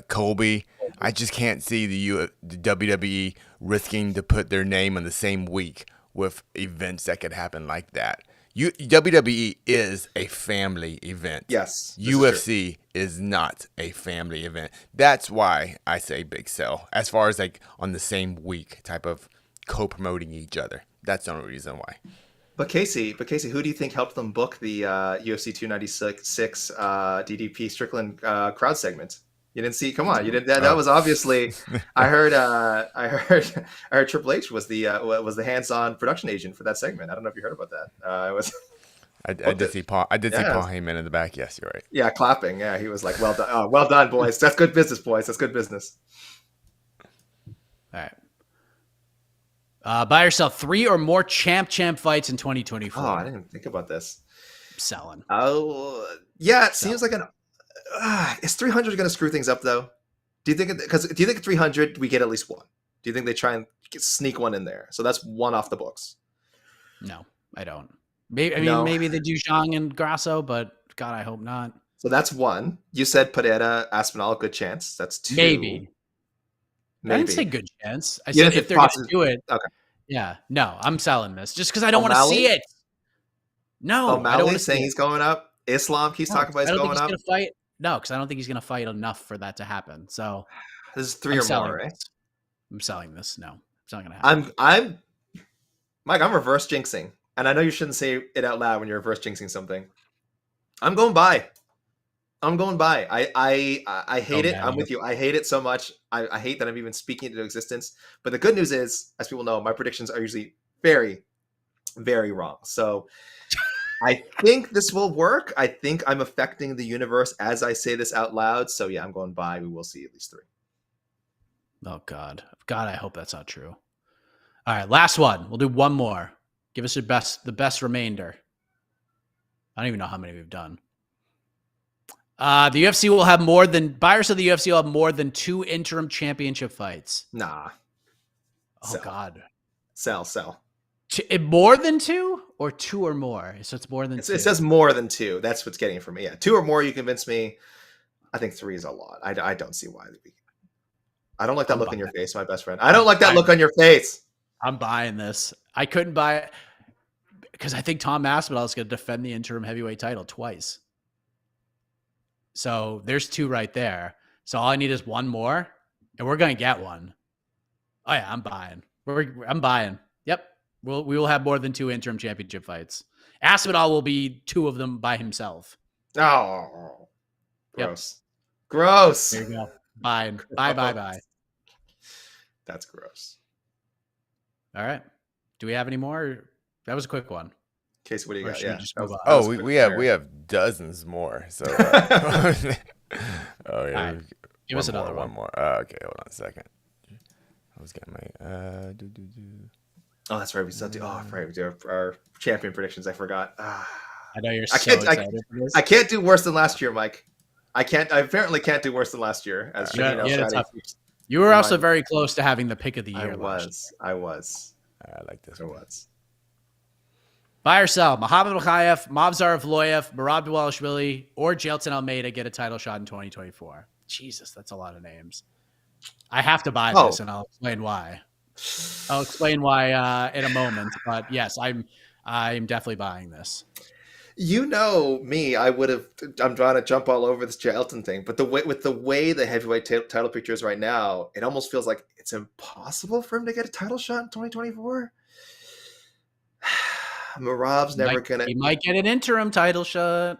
Colby. I just can't see the WWE risking to put their name in the same week with events that could happen like that. WWE is a family event. Yes. UFC is not a family event. That's why I say big sell. As far as like on the same week type of co-promoting each other. That's the only reason why. But Casey, who do you think helped them book the UFC 296 DDP Strickland crowd segment? You didn't see? Come on, you didn't. That was obviously. I heard Triple H was the hands-on production agent for that segment. I don't know if you heard about that. It was. I did see Paul. I did see Paul Heyman in the back. Yes, you're right. Yeah, clapping. Yeah, he was like, "Well done, well done, boys. That's good business, boys. That's good business." All right. Buy or sell 3 or more champ fights in 2024. Oh, I didn't even think about this. Selling. Oh, yeah. It seems like is 300 going to screw things up though? Do you think? Because do you think at 300 we get at least one? Do you think they try and sneak one in there? So that's one off the books. No, I don't. Maybe they do Zhang and Grasso, but God, I hope not. So that's one. You said Pereira, Aspinall, good chance. That's 2. Maybe. I didn't say good chance. I said if they're going to do it. Okay. Yeah. No, I'm selling this just because I don't want to see it. No, O'Malley's saying he's going up. Islam keeps talking about he's going up. Gonna fight. No, because I don't think he's going to fight enough for that to happen. So this is 3 or more, right? I'm selling this. No, it's not going to happen. I'm Mike. I'm reverse jinxing, and I know you shouldn't say it out loud when you're reverse jinxing something. I'm going by. I hate it. I'm with you. I hate it so much. I hate that I'm even speaking it into existence. But the good news is, as people know, my predictions are usually very, very wrong. So I think this will work. I think I'm affecting the universe as I say this out loud. So yeah, I'm going by. We will see at least 3. Oh God, I hope that's not true. All right, last one. We'll do one more. Give us the best remainder. I don't even know how many we've done. The UFC will have more than buyers of the UFC will have more than 2 interim championship fights. Nah. Oh God. Sell. More than 2 or 2 or more? So it's more than 2. It says more than 2. That's what's getting it for me. Yeah, 2 or more. You convince me. I think 3 is a lot. I don't see why. I don't like that look on your face, my best friend. I don't like that look on your face. I'm buying this. I couldn't buy it because I think Tom Masvidal is going to defend the interim heavyweight title twice. So there's 2 right there. So all I need is one more, and we're going to get one. Oh yeah, I'm buying. I'm buying. Yep. We will have more than 2 interim championship fights. Aspinall will be 2 of them by himself. Oh, gross. Yep. Gross. There you go. Buying. Bye. That's gross. All right. Do we have any more? That was a quick one. Casey, what do you got? Yeah. We have dozens more. So. Oh yeah. Right. Give us another one. One more. Okay, hold on a second. I was getting my Oh, that's right. We still do. Oh, right. We do our champion predictions. I forgot. I know you're excited for this. I can't do worse than last year, Mike. I apparently can't do worse than last year. As you were also very close to having the pick of the year. I was. I like this. I was. Buy or sell, Muhammad Mokaev, Movsar Evloev, Merab Dvalishvili, or Jailton Almeida get a title shot in 2024. Jesus, that's a lot of names. I have to buy this, and I'll explain why. In a moment. But yes, I'm definitely buying this. You know me, I'm trying to jump all over this Jay Elton thing, but with the way the heavyweight title picture is right now, it almost feels like it's impossible for him to get a title shot in 2024. Merab's never gonna. He might get an interim title shot.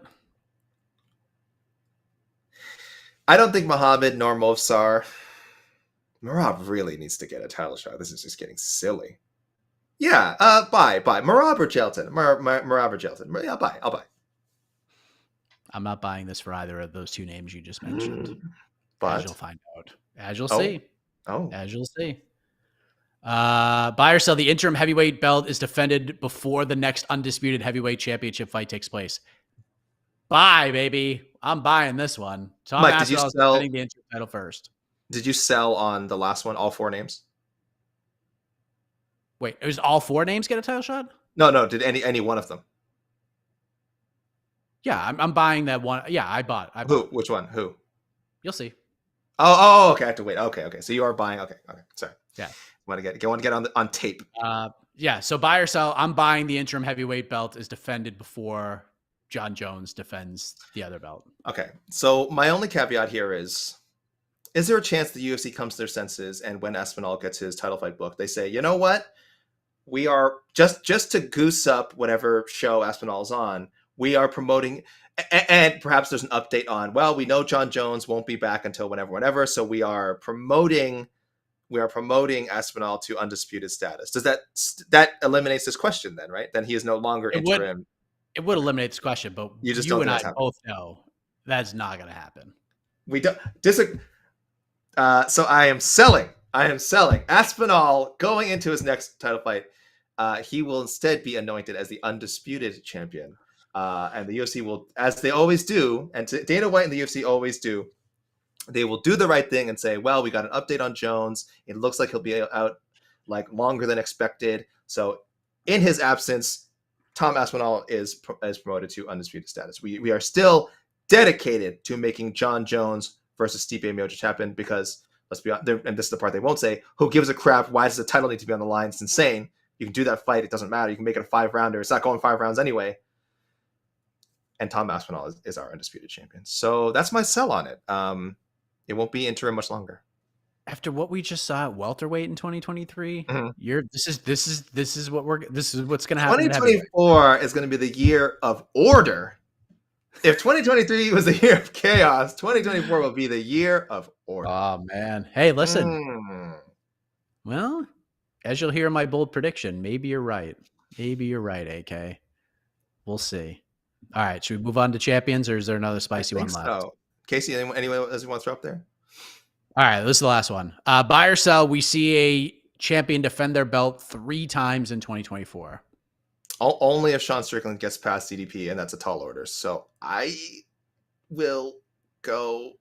I don't think Muhammad nor Movsar. Merab really needs to get a title shot. This is just getting silly. Yeah, buy Merab or Jelton. Merab or Jelton. Yeah, I'll buy. I'm not buying this for either of those two names you just mentioned. But as you'll find out. As you'll see. Oh. As you'll see. Buy or sell, the interim heavyweight belt is defended before the next undisputed heavyweight championship fight takes place. Buy, baby. I'm buying this one. Tom Mike, did you Aspinall's sell defending the interim title first. Did you sell on the last one, all four names? Wait, is all four names get a title shot? No. Did any one of them? Yeah, I'm buying that one. Yeah, I bought. Who? Which one? Who? You'll see. Oh, okay. I have to wait. Okay. So you are buying. Okay. Sorry. Yeah. Want to get on tape. Yeah. So buy or sell. I'm buying the interim heavyweight belt is defended before John Jones defends the other belt. Okay. So my only caveat here is there a chance the UFC comes to their senses and when Aspinall gets his title fight book, they say, you know what? We are just to goose up whatever show Aspinall's on. We are promoting, and perhaps there's an update on, well, we know John Jones won't be back until whenever. So we are promoting Aspinall to undisputed status. Does that eliminates this question then, right? Then he is no longer interim. It would eliminate this question, but you and I both know that's not going to happen. We don't disagree. So I am selling Aspinall going into his next title fight. He will instead be anointed as the undisputed champion. And the UFC will, as they always do, and Dana White and the UFC always do, they will do the right thing and say, well, we got an update on Jones. It looks like he'll be out like longer than expected. So in his absence, Tom Aspinall is promoted to undisputed status. We are still dedicated to making John Jones versus Stipe Miocic happen because, let's be honest, and this is the part they won't say, who gives a crap? Why does the title need to be on the line? It's insane. You can do that fight. It doesn't matter. You can make it a 5-rounder. It's not going 5 rounds anyway. And Tom Aspinall is our undisputed champion. So that's my sell on it. It won't be interim much longer. After what we just saw at welterweight in 2023, this is what's going to happen. 2024 is going to be the year of order. If 2023 was the year of chaos, 2024 will be the year of order. Oh man. Hey, listen. Well, as you'll hear in my bold prediction, maybe you're right. Maybe you're right, AK. We'll see. All right, should we move on to champions, or is there another spicy one left? So. Casey, anyone else you want to throw up there? All right, this is the last one. Buy or sell, we see a champion defend their belt 3 times in 2024. Only if Sean Strickland gets past CDP, and that's a tall order. So I will go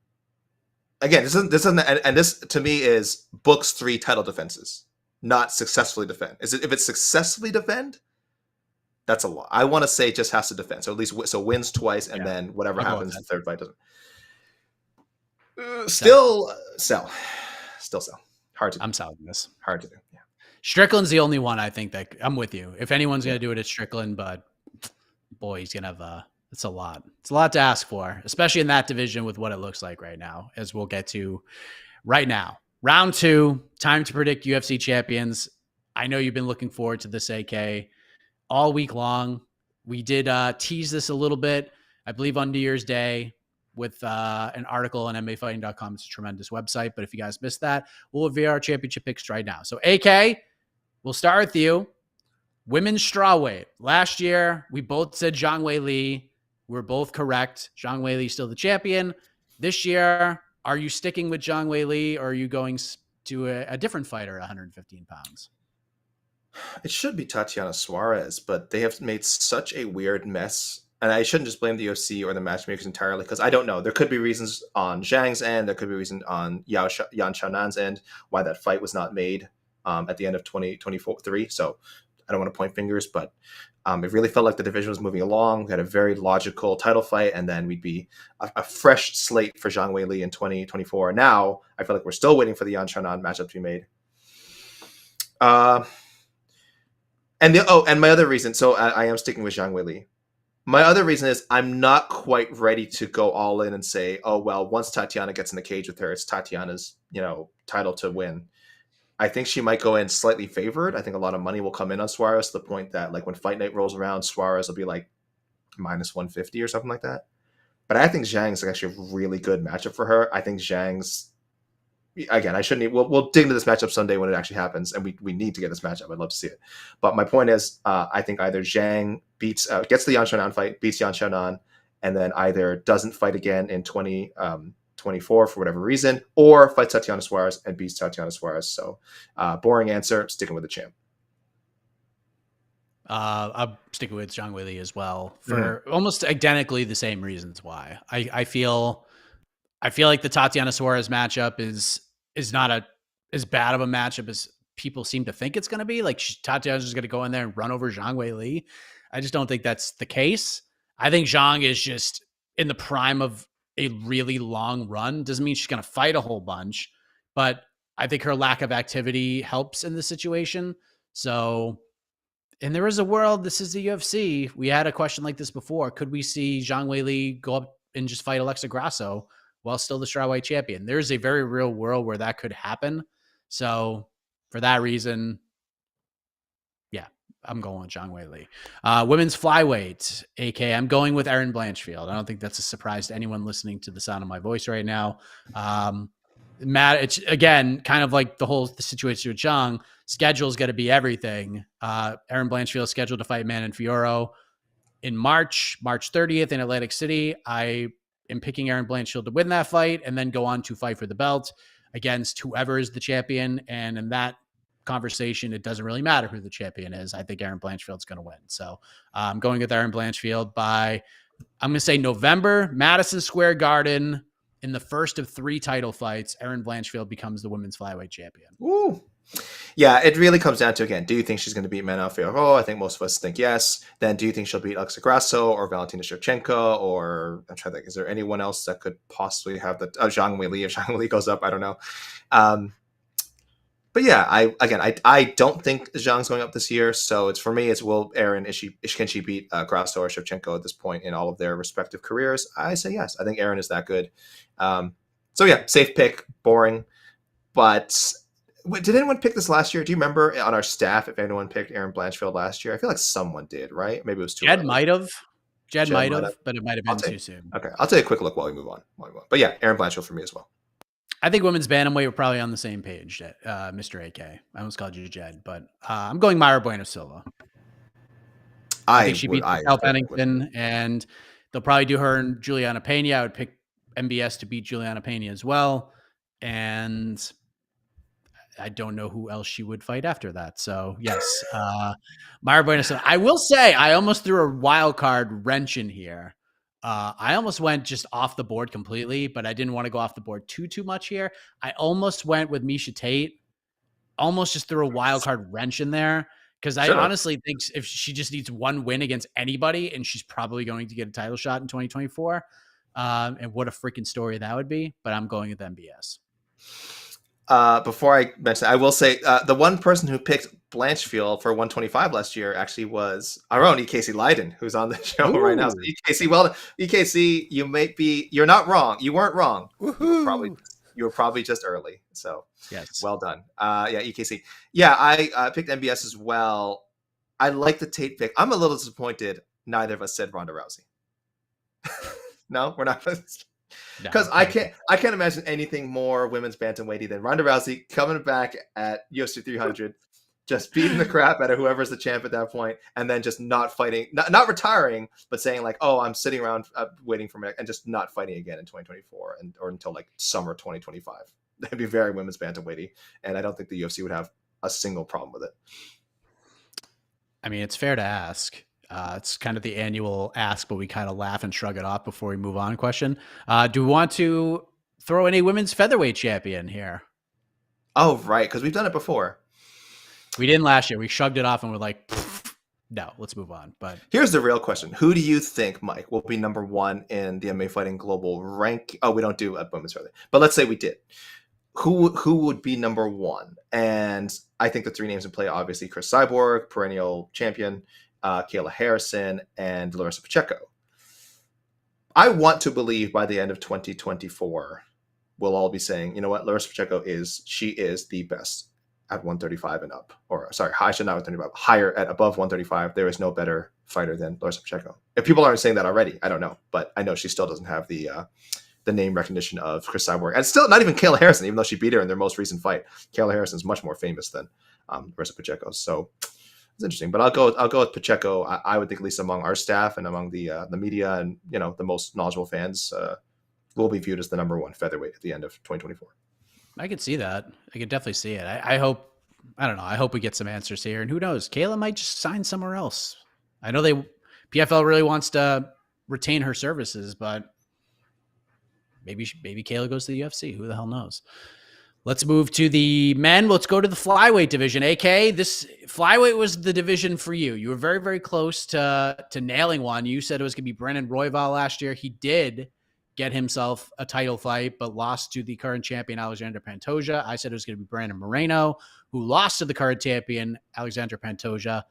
again. This isn't, and this to me is books 3 title defenses, not successfully defend. If it's successfully defend? That's a lot. I want to say just has to defend. So at least wins twice, and then whatever happens, the third fight doesn't. Still sell. Hard to do. I'm selling this. Hard to do. Yeah. Strickland's the only one I think that I'm with you. If anyone's going to do it, it's Strickland, but boy, he's going to have it's a lot. It's a lot to ask for, especially in that division with what it looks like right now, as we'll get to right now. Round 2, time to predict UFC champions. I know you've been looking forward to this, AK, all week long. We did tease this a little bit, I believe, on New Year's Day with an article on MMAfighting.com. It's a tremendous website, but if you guys missed that, we'll reveal our championship picks right now. So, AK, we'll start with you. Women's strawweight. Last year, we both said Zhang Weili. We're both correct. Zhang Weili still the champion. This year, are you sticking with Zhang Weili, or are you going to a different fighter at 115 pounds? It should be Tatiana Suarez, but they have made such a weird mess. And I shouldn't just blame the UFC or the matchmakers entirely, because I don't know. There could be reasons on Zhang's end. There could be reasons on Yan Xiaonan's end why that fight was not made at the end of 2023. So I don't want to point fingers, but it really felt like the division was moving along. We had a very logical title fight, and then we'd be a fresh slate for Zhang Weili in 2024. Now, I feel like we're still waiting for the Yan Xiaonan matchup to be made. And my other reason, so I am sticking with Zhang Weili. My other reason is I'm not quite ready to go all in and say, oh, well, once Tatiana gets in the cage with her, it's Tatiana's, title to win. I think she might go in slightly favored. I think a lot of money will come in on Suarez to the point that, like, when Fight Night rolls around, Suarez will be like minus 150 or something like that. But I think Zhang's actually a really good matchup for her. I think Zhang's, again, I shouldn't. We'll dig into this matchup someday when it actually happens, and we need to get this matchup. I'd love to see it. But my point is, I think either Zhang gets the Yan Xiaonan fight, beats Yan Xiaonan, and then either doesn't fight again in 2024 for whatever reason, or fights Tatiana Suarez and beats Tatiana Suarez. So, boring answer, sticking with the champ. I'm sticking with Zhang Weili as well for almost identically the same reasons why. I feel like the Tatiana Suarez matchup is not as bad of a matchup as people seem to think it's going to be. Like, Tatiana's just going to go in there and run over Zhang Weili. I just don't think that's the case. I think Zhang is just in the prime of a really long run. Doesn't mean she's going to fight a whole bunch, but I think her lack of activity helps in this situation. So, and there is a world, this is the UFC. We had a question like this before. Could we see Zhang Weili go up and just fight Alexa Grasso while still the Strawweight champion? There's a very real world where that could happen. So for that reason, yeah, I'm going with Zhang Weili. Women's flyweight, AK, I'm going with Erin Blanchfield. I don't think that's a surprise to anyone listening to the sound of my voice right now. Matt, it's again kind of like the situation with Zhang. Schedule's got to be everything. Erin Blanchfield is scheduled to fight Manon Fiorot in March 30th in Atlantic City. I am picking Erin Blanchfield to win that fight and then go on to fight for the belt against whoever is the champion. And in that conversation, it doesn't really matter who the champion is. I think Erin Blanchfield's going to win. So I'm going with Erin Blanchfield by, I'm going to say November, Madison Square Garden. In the first of 3 title fights, Erin Blanchfield becomes the women's flyweight champion. Ooh. Yeah, it really comes down to, again, do you think she's going to beat Manon Fiorot? I think most of us think yes. Then do you think she'll beat Alexa Grasso or Valentina Shevchenko? Or I'm trying to think, is there anyone else that could possibly have the Zhang Weili? If Zhang Weili goes up, I don't know. But yeah, I don't think Zhang's going up this year. So it's, for me, it's, will Erin, can she beat Grasso or Shevchenko at this point in all of their respective careers? I say yes. I think Erin is that good. So yeah, safe pick, boring. But did anyone pick this last year? Do you remember on our staff if anyone picked Erin Blanchfield last year? I feel like someone did, right? Maybe it was too Jed early. might have. Jed might have, but it might have been too soon. Okay, I'll take a quick look while we move on. But yeah, Erin Blanchfield for me as well. I think women's bantamweight were probably on the same page, Mr. AK. I almost called you Jed, but I'm going Mayra Bueno Silva. I think she beat Cal Pennington, and they'll probably do her and Juliana Pena. I would pick MBS to beat Juliana Pena as well. And I don't know who else she would fight after that. So yes, Mayra Bueno Silva. I will say I almost threw a wild card wrench in here. I almost went just off the board completely, but I didn't want to go off the board too much here. I almost went with Miesha Tate. Almost just threw a wild card wrench in there because I honestly think if she just needs one win against anybody, and she's probably going to get a title shot in 2024. And what a freaking story that would be. But I'm going with MBS. Before I mention, I will say the one person who picked Blanchfield for 125 last year actually was our own EKC Leiden, who's on the show right now. So EKC, well, EKC, you're not wrong. You weren't wrong. You were probably just early. So yes, well done. Yeah, EKC. Yeah, I picked MBS as well. I like the Tate pick. I'm a little disappointed. Neither of us said Ronda Rousey. No, we're not. Because I can't imagine anything more women's bantamweighty than Ronda Rousey coming back at UFC 300, just beating the crap out of whoever's the champ at that point, and then just not fighting, not retiring, but saying like, "Oh, I'm sitting around waiting for me," and just not fighting again in 2024 or until like summer 2025. That'd be very women's bantamweighty, and I don't think the UFC would have a single problem with it. I mean, it's fair to ask. It's kind of the annual ask, but we kind of laugh and shrug it off before we move on. Question. Do we want to throw in a women's featherweight champion here? Oh, right. Because we've done it before. We didn't last year. We shrugged it off and we're like, no, let's move on. But here's the real question. Who do you think, Mike, will be number one in the MMA Fighting Global rank? Oh, we don't do women's featherweight. But let's say we did. Who would be number one? And I think the 3 names in play, obviously, Chris Cyborg, perennial champion, Kayla Harrison, and Larissa Pacheco. I want to believe by the end of 2024, we'll all be saying, you know what, Larissa Pacheco is the best at 135 and up. Or sorry, I should not 135, higher at above 135. There is no better fighter than Larissa Pacheco. If people aren't saying that already, I don't know, but I know she still doesn't have the name recognition of Chris Cyborg, and still not even Kayla Harrison, even though she beat her in their most recent fight. Kayla Harrison is much more famous than Larissa Pacheco. So it's interesting, but I'll go with Pacheco. I would think, at least among our staff and among the media and the most knowledgeable fans, will be viewed as the number one featherweight at the end of 2024. I could see that. I could definitely see it. I hope. I don't know. I hope we get some answers here, and who knows? Kayla might just sign somewhere else. I know PFL really wants to retain her services, but maybe Kayla goes to the UFC. Who the hell knows? Let's move to the men. Let's go to the flyweight division. AK, this flyweight was the division for you. You were very, very close to nailing one. You said it was going to be Brennan Royval last year. He did get himself a title fight, but lost to the current champion, Alexander Pantoja. I said it was going to be Brandon Moreno, who lost to the current champion, Alexander Pantoja.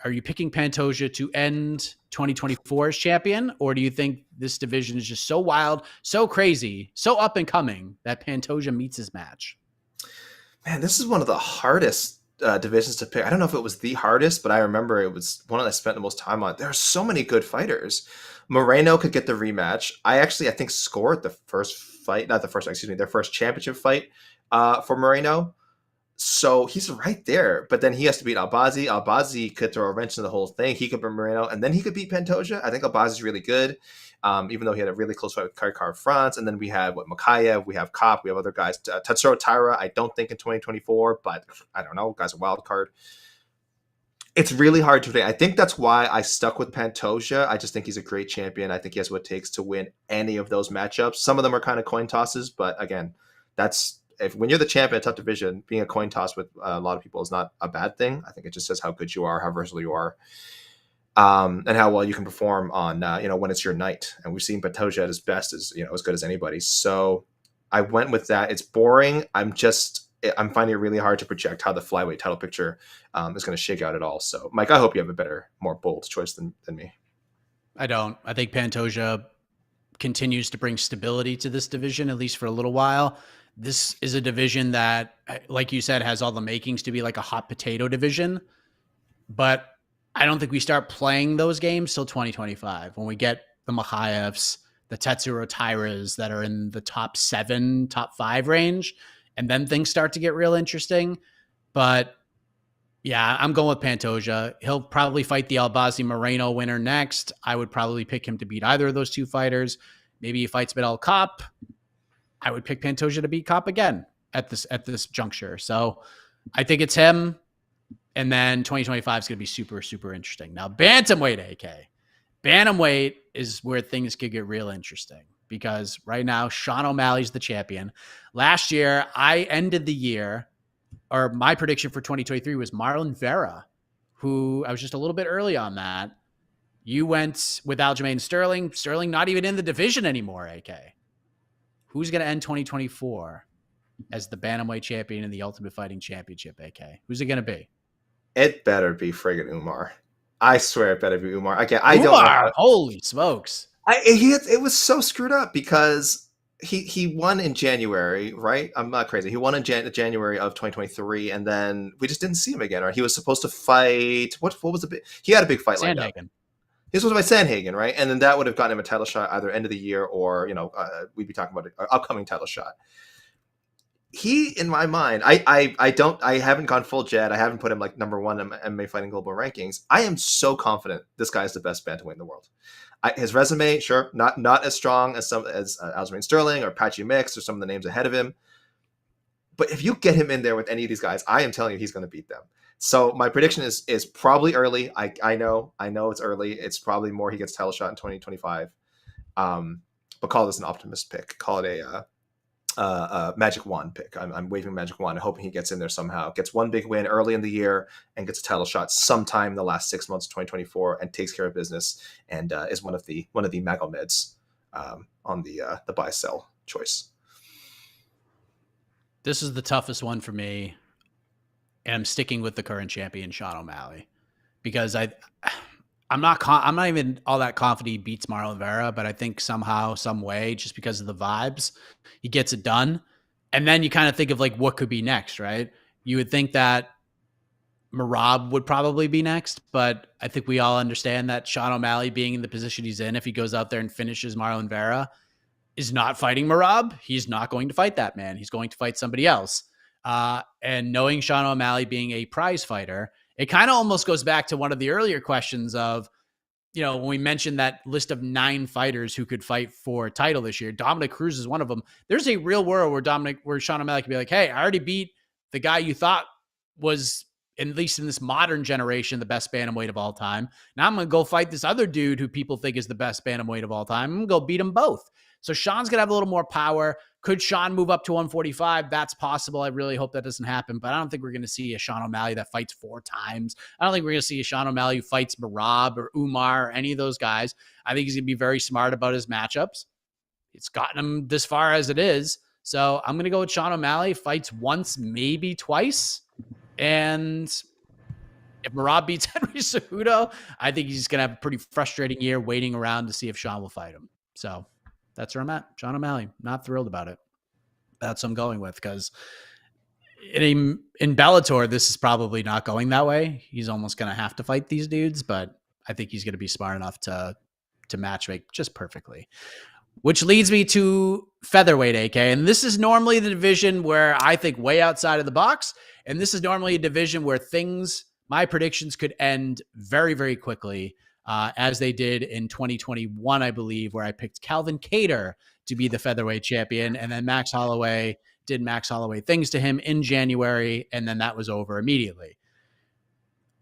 Are you picking Pantoja to end 2024 as champion, or do you think this division is just so wild, so crazy, so up and coming that Pantoja meets his match? Man, this is one of the hardest divisions to pick. I don't know if it was the hardest, but I remember it was one that I spent the most time on. There are so many good fighters. Moreno could get the rematch. I think scored the first fight, their first championship fight for Moreno. So he's right there, but then he has to beat Albazi. Albazi could throw a wrench in the whole thing. He could beat Moreno, and then he could beat Pantoja. I think Albazi's really good, even though he had a really close fight with Karikar France. And then we have Makayev, we have Kopp, we have other guys. Tatsuro Taira, I don't think in 2024, but I don't know. Guy's a wild card. It's really hard to predict. I think that's why I stuck with Pantoja. I just think he's a great champion. I think he has what it takes to win any of those matchups. Some of them are kind of coin tosses, but again, when you're the champion of tough division, being a coin toss with a lot of people is not a bad thing. I think it just says how good you are, how versatile you are, and how well you can perform on when it's your night. And we've seen Pantoja at his best as good as anybody. So I went with that. It's boring. I'm finding it really hard to project how the flyweight title picture is going to shake out at all. So, Mike, I hope you have a better, more bold choice than me. I don't. I think Pantoja continues to bring stability to this division, at least for a little while. This is a division that, like you said, has all the makings to be like a hot potato division. But I don't think we start playing those games till 2025 when we get the Makhayevs, the Tatsuro Tairas that are in the top 7, top 5 range. And then things start to get real interesting. But yeah, I'm going with Pantoja. He'll probably fight the Albazi Moreno winner next. I would probably pick him to beat either of those two fighters. Maybe he fights Vidal Kopp. I would pick Pantoja to beat Kopp again at this juncture. So I think it's him. And then 2025 is going to be super, super interesting. Now, Bantamweight, AK. Bantamweight is where things could get real interesting because right now, Sean O'Malley's the champion. Last year, I ended the year, or my prediction for 2023 was Marlon Vera, who I was just a little bit early on that. You went with Aljamain Sterling. Sterling not even in the division anymore, AK. Who's going to end 2024 as the Bantamweight champion in the Ultimate Fighting Championship, AK? Who's it going to be? It better be friggin' Umar. I swear it better be Umar. Again, I Umar, don't know. Holy smokes. It was so screwed up because he won in January, right? I'm not crazy. He won in January of 2023, and then we just didn't see him again. Or he was supposed to fight. What was the big? He had a big fight lined up. This was by Sandhagen, right? And then that would have gotten him a title shot either end of the year or we'd be talking about an upcoming title shot. He, in my mind, I haven't gone full Jed. I haven't put him like number one in MMA Fighting Global rankings. I am so confident this guy is the best bantamweight in the world. His resume, sure, not as strong as Aljamain Sterling or Patchy Mix or some of the names ahead of him. But if you get him in there with any of these guys, I am telling you he's going to beat them. So my prediction is probably early. I know it's early. It's probably more he gets title shot in 2025. But call this an optimist pick. Call it a magic wand pick. I'm waving magic wand, hoping he gets in there somehow. Gets one big win early in the year and gets a title shot sometime in the last 6 months of 2024 and takes care of business and is one of the Magomeds on the buy sell choice. This is the toughest one for me. And I'm sticking with the current champion, Sean O'Malley, because I'm not even all that confident he beats Marlon Vera, but I think somehow, some way, just because of the vibes, he gets it done. And then you kind of think of like what could be next, right? You would think that Merab would probably be next, but I think we all understand that Sean O'Malley being in the position he's in, if he goes out there and finishes Marlon Vera, is not fighting Merab. He's not going to fight that man. He's going to fight somebody else. And knowing Sean O'Malley being a prize fighter, it kind of almost goes back to one of the earlier questions of, when we mentioned that list of 9 fighters who could fight for a title this year, Dominic Cruz is one of them. There's a real world where Sean O'Malley can be like, hey, I already beat the guy you thought was, at least in this modern generation, the best bantamweight of all time. Now I'm going to go fight this other dude who people think is the best bantamweight of all time. I'm going to go beat them both. So Sean's going to have a little more power. Could Sean move up to 145? That's possible. I really hope that doesn't happen, but I don't think we're going to see a Sean O'Malley that fights 4 times. I don't think we're going to see a Sean O'Malley who fights Merab or Umar or any of those guys. I think he's going to be very smart about his matchups. It's gotten him this far as it is. So I'm going to go with Sean O'Malley, fights once, maybe twice. And if Merab beats Henry Cejudo, I think he's going to have a pretty frustrating year waiting around to see if Sean will fight him. So that's where I'm at. Sean O'Malley, not thrilled about it. That's what I'm going with, because in Bellator, this is probably not going that way. He's almost going to have to fight these dudes, but I think he's going to be smart enough to match make just perfectly. Which leads me to featherweight, AK. And this is normally the division where I think way outside of the box. And this is normally a division where my predictions could end very, very quickly, as they did in 2021, I believe, where I picked Calvin Kattar to be the featherweight champion. And then Max Holloway did Max Holloway things to him in January. And then that was over immediately.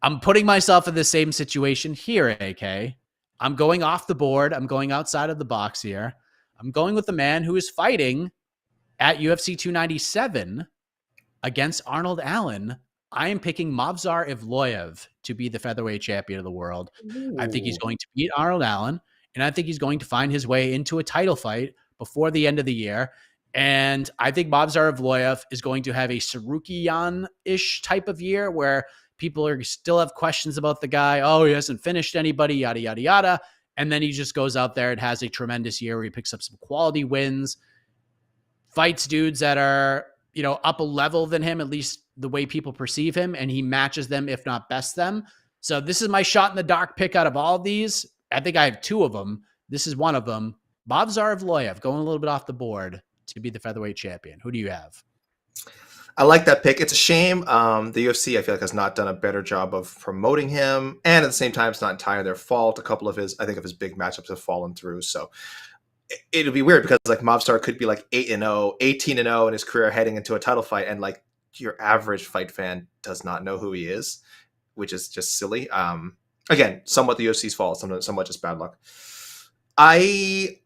I'm putting myself in the same situation here, AK. I'm going off the board. I'm going outside of the box here. I'm going with the man who is fighting at UFC 297 against Arnold Allen. I am picking Movsar Evloev to be the featherweight champion of the world. Ooh. I think he's going to beat Arnold Allen, and I think he's going to find his way into a title fight before the end of the year. And I think Movsar Evloev is going to have a Sarukian-ish type of year where people still have questions about the guy. Oh, he hasn't finished anybody, yada, yada, yada. And then he just goes out there and has a tremendous year where he picks up some quality wins, fights dudes that are, up a level than him, at least the way people perceive him, and he matches them, if not best them. So this is my shot in the dark pick out of all of these. I think I have 2 of them. This is one of them. Movsar Evloev going a little bit off the board to be the featherweight champion. Who do you have? I like that pick. It's a shame. The UFC, I feel like, has not done a better job of promoting him. And at the same time, it's not entirely their fault. A couple of his big matchups have fallen through. So it'll be weird because like Movsar could be like 8-0, 18-0 in his career heading into a title fight. And like your average fight fan does not know who he is, which is just silly. Again, somewhat the UFC's fault, somewhat just bad luck. I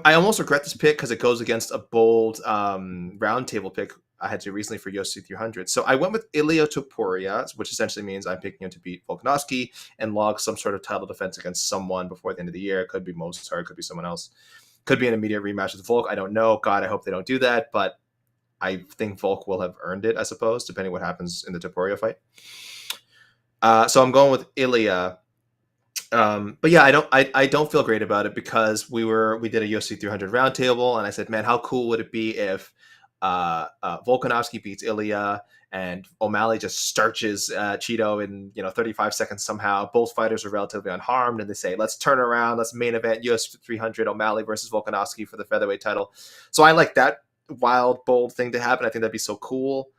almost regret this pick because it goes against a bold roundtable pick I had to recently for UFC 300. So I went with Ilia Topuria, which essentially means I'm picking him to beat Volkanovski and log some sort of title defense against someone before the end of the year. It could be Mozart, it could be someone else. Could be an immediate rematch with Volk. I don't know. God, I hope they don't do that. But I think Volk will have earned it, I suppose, depending what happens in the Topuria fight. So I'm going with Ilia. But yeah, I don't feel great about it because we did a UFC 300 roundtable, and I said, man, how cool would it be if Volkanovski beats Ilia and O'Malley just starches Cheeto in 35 seconds somehow. Both fighters are relatively unharmed, and they say, let's turn around, let's main event UFC 300 O'Malley versus Volkanovski for the featherweight title. So I like that wild, bold thing to happen. I think that'd be so cool.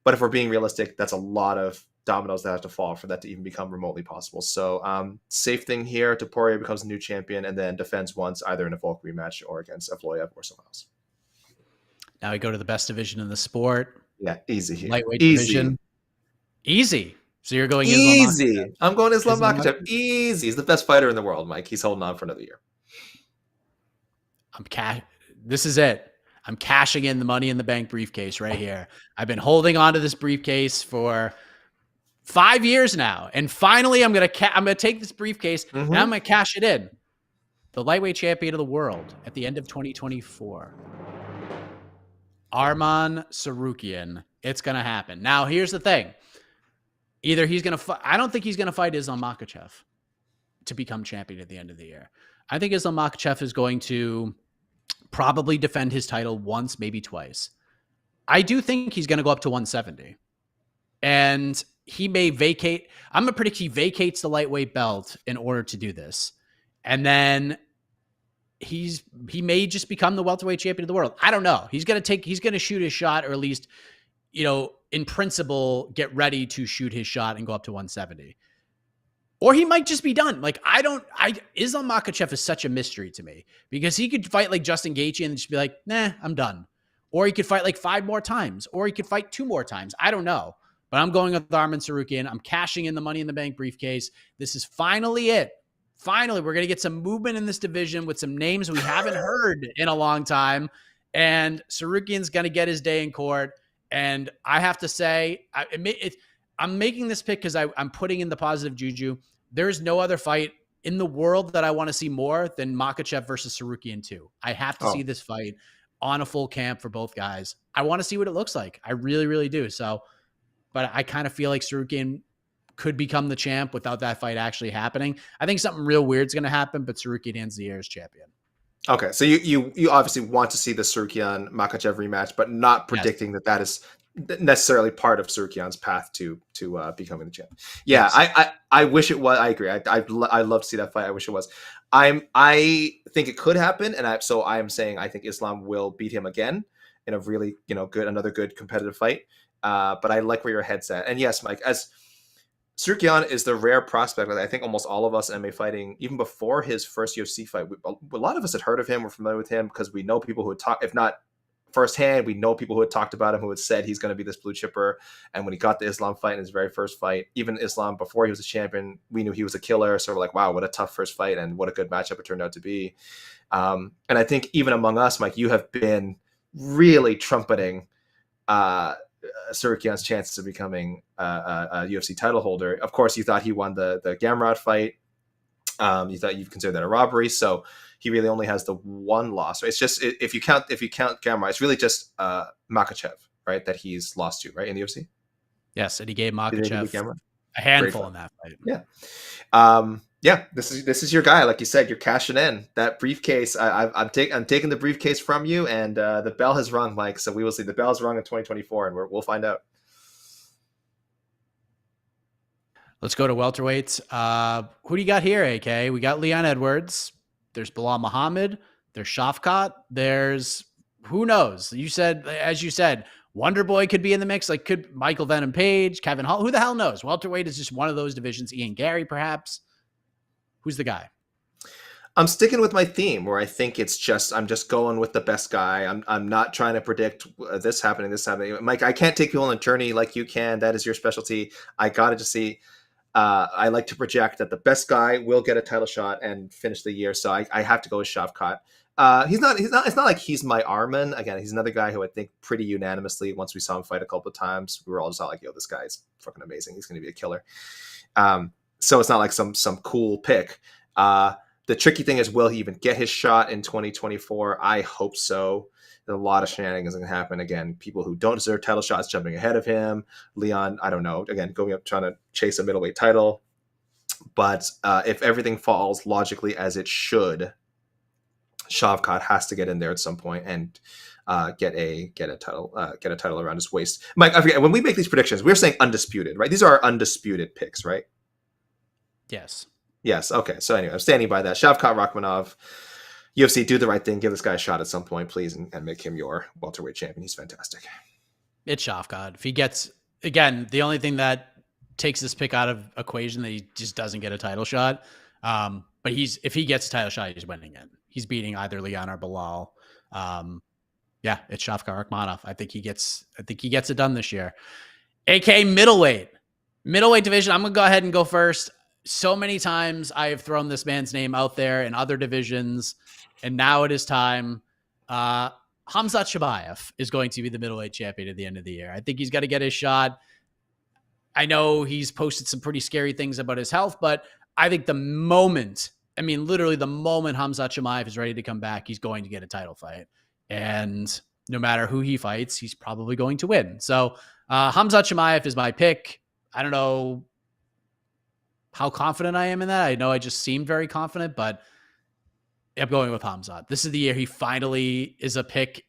But if we're being realistic, that's a lot of dominoes that have to fall for that to even become remotely possible. So safe thing here, Topuria becomes the new champion and then defends once either in a Volk rematch or against Evloev or someone else. Now we go to the best division in the sport. Yeah, easy here. Lightweight division. Easy. So you're going easy. I'm going Islam Makhachev. Easy. He's the best fighter in the world, Mike. He's holding on for another year. This is it. I'm cashing in the Money in the Bank briefcase right here. I've been holding on to this briefcase for 5 years now, and finally I'm gonna take this briefcase and I'm gonna cash it in. The lightweight champion of the world at the end of 2024. Arman Sarukian. It's going to happen. Now, here's the thing. Either he's going to I don't think he's going to fight Islam Makhachev to become champion at the end of the year. I think Islam Makhachev is going to probably defend his title once, maybe twice. I do think he's going to go up to 170. And he may vacate. I'm going to predict he vacates the lightweight belt in order to do this. And then he may just become the welterweight champion of the world. I don't know. He's going to shoot his shot, or at least, in principle, get ready to shoot his shot and go up to 170. Or he might just be done. Like, Islam Makhachev is such a mystery to me, because he could fight like Justin Gaethje and just be like, nah, I'm done. Or he could fight like 5 more times, or he could fight 2 more times. I don't know. But I'm going with Arman Tsarukyan. I'm cashing in the Money in the Bank briefcase. This is finally it. Finally, we're going to get some movement in this division with some names we haven't heard in a long time. And Tsarukyan's going to get his day in court. And I have to say, I'm making this pick because I'm putting in the positive juju. There's no other fight in the world that I want to see more than Makhachev versus Tsarukyan 2. I have to see this fight on a full camp for both guys. I want to see what it looks like. I really, really do. So, but I kind of feel like Tsarukyan could become the champ without that fight actually happening. I think something real weird's going to happen, but Tsarukyan ends the year as champion. Okay, so you obviously want to see the Tsarukyan Makhachev rematch, but not predicting that is necessarily part of Tsarukyan's path to becoming the champ. Yeah, yes. I wish it was. I agree. I love to see that fight. I wish it was. I think it could happen, and I am saying I think Islam will beat him again in a really another good competitive fight. But I like where your head's at. And yes, Mike, as Tsarukyan is the rare prospect that I think almost all of us MMA fighting, even before his first UFC fight, a lot of us had heard of him. We're familiar with him because we know people who had talked, if not firsthand, we know people who had talked about him, who had said he's going to be this blue chipper. And when he got the Islam fight in his very first fight, even Islam before he was a champion, we knew he was a killer. So we're like, wow, what a tough first fight and what a good matchup it turned out to be. And I think even among us, Mike, you have been really trumpeting Tsarukyan's chances of becoming a UFC title holder. Of course, you thought he won the Gamrot fight. You thought you'd consider that a robbery. So he really only has the one loss. Right? It's just if you count Gamrot, it's really just Makhachev, right? That he's lost to, right, in the UFC. Yes, and he gave Makhachev a handful in that fight. Yeah. Yeah, this is your guy. Like you said, you're cashing in that briefcase. I'm taking the briefcase from you, and the bell has rung, Mike. So we will see. The bell has rung in 2024, and we'll find out. Let's go to welterweights. Who do you got here, AK? We got Leon Edwards. There's Bilal Muhammad. There's Shafkat. There's who knows? As you said, Wonder Boy could be in the mix. Like, could Michael Venom Page, Kevin Hall? Who the hell knows? Welterweight is just one of those divisions. Ian Gary, perhaps. Who's the guy? I'm sticking with my theme where I think I'm just going with the best guy. I'm not trying to predict this happening. Mike, I can't take people on a journey like you can. That is your specialty. I got to just see. I like to project that the best guy will get a title shot and finish the year. So I have to go with Shafkat. It's not like he's my Arman. Again, he's another guy who I think pretty unanimously, once we saw him fight a couple of times, we were all just like, yo, this guy's fucking amazing. He's going to be a killer. So it's not like some cool pick. The tricky thing is, will he even get his shot in 2024? I hope so. There's a lot of shenanigans going to happen. Again, people who don't deserve title shots jumping ahead of him. Leon, I don't know. Again, going up trying to chase a middleweight title. But if everything falls logically as it should, Shavkat has to get in there at some point and get a title around his waist. Mike, I forget, when we make these predictions, we're saying undisputed, right? These are our undisputed picks, right? Yes. Okay. So anyway, I'm standing by that. Shavkat Rakhmonov, UFC, do the right thing. Give this guy a shot at some point, please, and make him your welterweight champion. He's fantastic. It's Shavkat. If he gets, again, the only thing that takes this pick out of equation that he just doesn't get a title shot. But if he gets a title shot, he's winning it. He's beating either Leon or Bilal. Yeah, it's Shavkat Rakhmonov. I think he gets it done this year. AK middleweight division. I'm gonna go ahead and go first. So many times I have thrown this man's name out there in other divisions, and now it is time. Khamzat Chimaev is going to be the middleweight champion at the end of the year. I think he's got to get his shot. I know he's posted some pretty scary things about his health, but I think literally the moment Khamzat Chimaev is ready to come back, he's going to get a title fight. And no matter who he fights, he's probably going to win. So Khamzat Chimaev is my pick. I don't know how confident I am in that. I know I just seemed very confident, but I'm going with Khamzat. This is the year he finally is a pick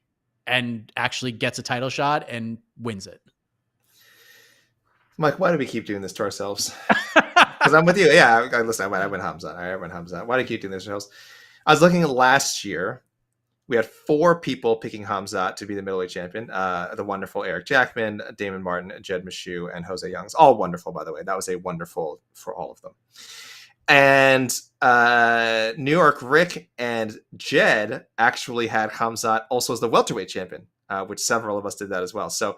and actually gets a title shot and wins it. Mike, why do we keep doing this to ourselves? Because I'm with you. Yeah, listen, I went Khamzat. I went Khamzat. Why do we keep doing this to ourselves? I was looking at last year. We had 4 people picking Khamzat to be the middleweight champion. The wonderful Eric Jackman, Damon Martin, Jed Meshew, and Jose Youngs. All wonderful, by the way. That was a wonderful for all of them. And New York Rick and Jed actually had Khamzat also as the welterweight champion, which several of us did that as well. So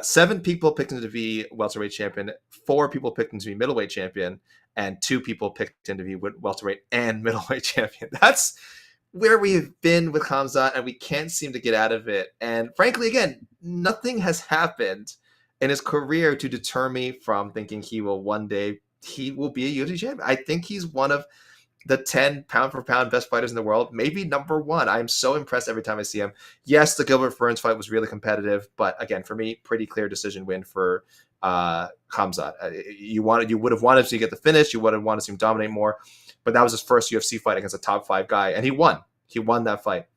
7 people picked him to be welterweight champion, 4 people picked him to be middleweight champion, and 2 people picked him to be welterweight and middleweight champion. That's where we've been with Khamzat, and we can't seem to get out of it. And frankly, again, nothing has happened in his career to deter me from thinking he will one day be a UFC champion. I think he's one of the 10 pound for pound best fighters in the world, maybe number 1. I'm so impressed every time I see him. Yes, the Gilbert Burns fight was really competitive, but again, for me, pretty clear decision win for Khamzat. You would have wanted to get the finish. You would have wanted to see him dominate more, but that was his first UFC fight against a top 5 guy, and he won. He won that fight.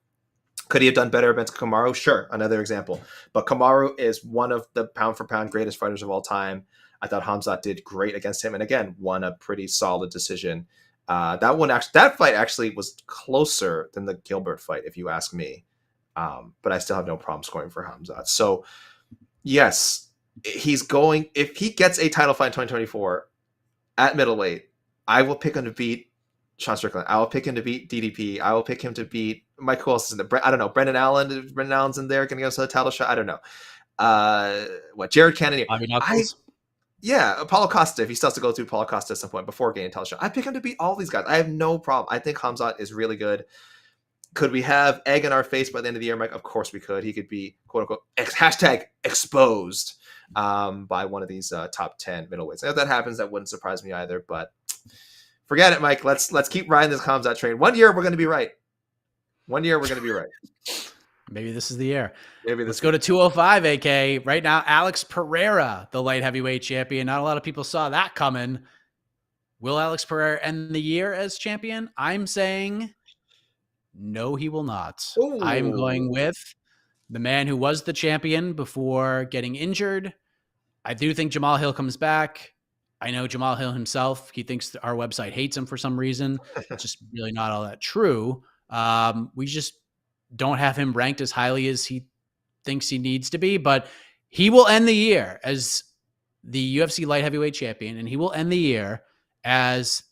Could he have done better against Kamaru? Sure, another example. But Kamaru is one of the pound for pound greatest fighters of all time. I thought Khamzat did great against him, and again, won a pretty solid decision. That fight actually was closer than the Gilbert fight, if you ask me. But I still have no problem scoring for Khamzat. So, yes, if he gets a title fight in 2024 at middleweight, I will pick him to beat Sean Strickland. I will pick him to beat DDP. I will pick him to beat Mike. Who else is in there? I don't know. Brendan Allen. Brendan Allen's in there. Going to get us a title shot. I don't know. Jared Cannonier. Paulo Costa. If he still has to go through Paulo Costa at some point before getting a title shot, I pick him to beat all these guys. I have no problem. I think Khamzat is really good. Could we have egg in our face by the end of the year, Mike? Of course we could. He could be quote unquote #exposed by one of these top 10 middleweights. And if that happens, that wouldn't surprise me either. But forget it, Mike. Let's keep riding this Khamzat train. One year we're going to be right. Maybe this is the year. Let's go to 205, AK. Right now, Alex Pereira, the light heavyweight champion. Not a lot of people saw that coming. Will Alex Pereira end the year as champion? I'm saying no, he will not. Ooh. I'm going with the man who was the champion before getting injured. I do think Jamal Hill comes back. I know Jamal Hill himself, he thinks our website hates him for some reason. It's just really not all that true. We just don't have him ranked as highly as he thinks he needs to be, but he will end the year as the UFC light heavyweight champion, and he will end the year as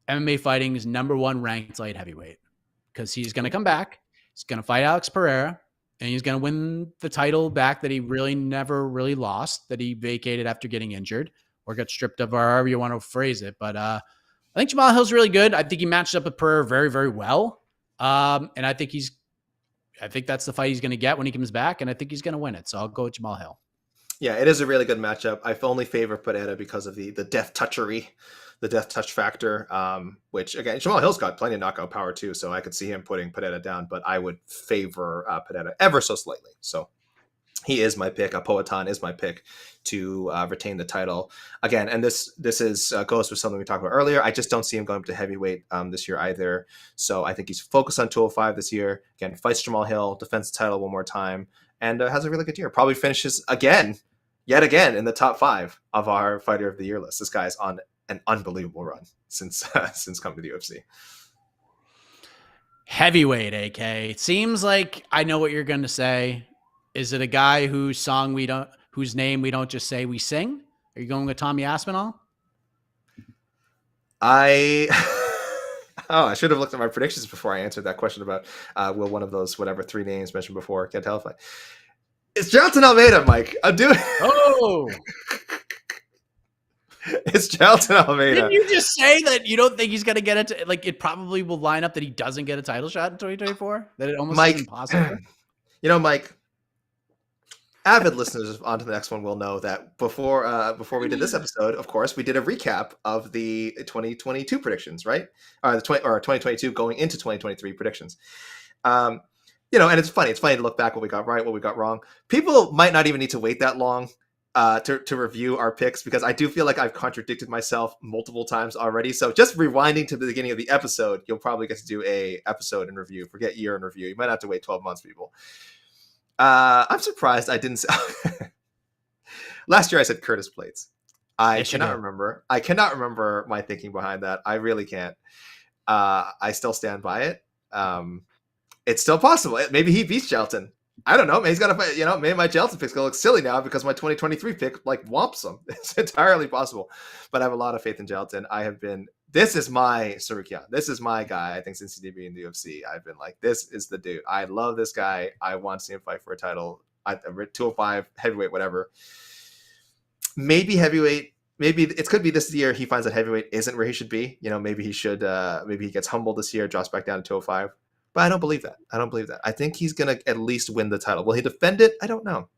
MMA fighting's #1 ranked light heavyweight, because he's going to come back. He's going to fight Alex Pereira, and he's going to win the title back that he really never really lost, that he vacated after getting injured or got stripped of, or however you want to phrase it. But I think Jamal Hill's really good. I think he matched up with Pereira very, very well. And I think that's the fight he's going to get when he comes back, and I think he's going to win it. So I'll go with Jamal Hill. Yeah, it is a really good matchup. I only favor Pereira because of the death touchery, the death touch factor, which, again, Jamal Hill's got plenty of knockout power too, so I could see him putting Pereira down, but I would favor Pereira ever so slightly. So he is my pick. Poatan is my pick to retain the title again. And this is goes with something we talked about earlier. I just don't see him going up to heavyweight this year either. So I think he's focused on 205 this year. Again, fights Jamal Hill, defends the title one more time, and has a really good year. Probably finishes yet again in the top 5 of our Fighter of the Year list. This guy's on an unbelievable run since coming to the UFC. Heavyweight, AK. It seems like I know what you're going to say. Is it a guy whose name we don't just say, we sing? Are you going with Tommy Aspinall? I should have looked at my predictions before I answered that question about will one of those 3 names mentioned before get telefied. It's Jonathan Almeida, Mike. I'm doing. Oh, it's Jonathan Almeida. Didn't you just say that you don't think he's going to get it? Like, it probably will line up that he doesn't get a title shot in 2024. That it almost is impossible. Mike. Avid listeners on to the next one will know that before we did this episode, of course, we did a recap of the 2022 predictions, right? Or 2022 going into 2023 predictions. And it's funny. It's funny to look back what we got right, what we got wrong. People might not even need to wait that long to review our picks, because I do feel like I've contradicted myself multiple times already. So just rewinding to the beginning of the episode, you'll probably get to do a episode in review. Forget year in review. You might have to wait 12 months, people. I'm surprised I didn't say... Last year I said Curtis Plates. I cannot remember my thinking behind that. I really can't. I still stand by it. It's still possible. Maybe he beats Jelton. I don't know. Maybe he's got to, maybe my Jelton pick's gonna look silly now because my 2023 pick whomps him. It's entirely possible, but I have a lot of faith in Jelton. This is my Sarukian. This is my guy. I think since he debuted in the UFC, I've been like, this is the dude. I love this guy. I want to see him fight for a title. 205 heavyweight, whatever. Maybe heavyweight. Maybe it could be this year he finds that heavyweight isn't where he should be. Maybe he should. Maybe he gets humbled this year, drops back down to 205. But I don't believe that. I think he's going to at least win the title. Will he defend it? I don't know.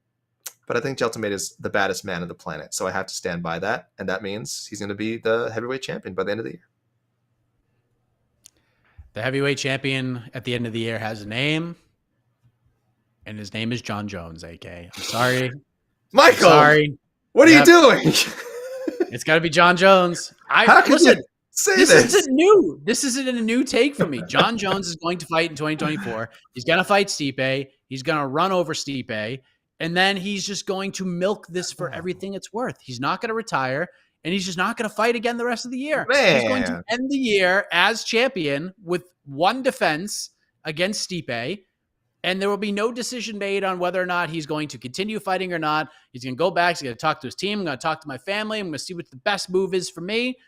But I think Jelton is the baddest man on the planet. So I have to stand by that. And that means he's going to be the heavyweight champion by the end of the year. The heavyweight champion at the end of the year has a name. And his name is John Jones, AK. I'm sorry. Michael! Sorry. What are you doing? It's got to be John Jones. Listen. This isn't a new take for me. John Jones is going to fight in 2024. He's going to fight Stipe. He's going to run over Stipe. And then he's just going to milk this for everything it's worth. He's not going to retire. And he's just not going to fight again the rest of the year. Man. He's going to end the year as champion with one defense against Stipe. And there will be no decision made on whether or not he's going to continue fighting or not. He's going to go back. He's going to talk to his team. I'm going to talk to my family. I'm going to see what the best move is for me.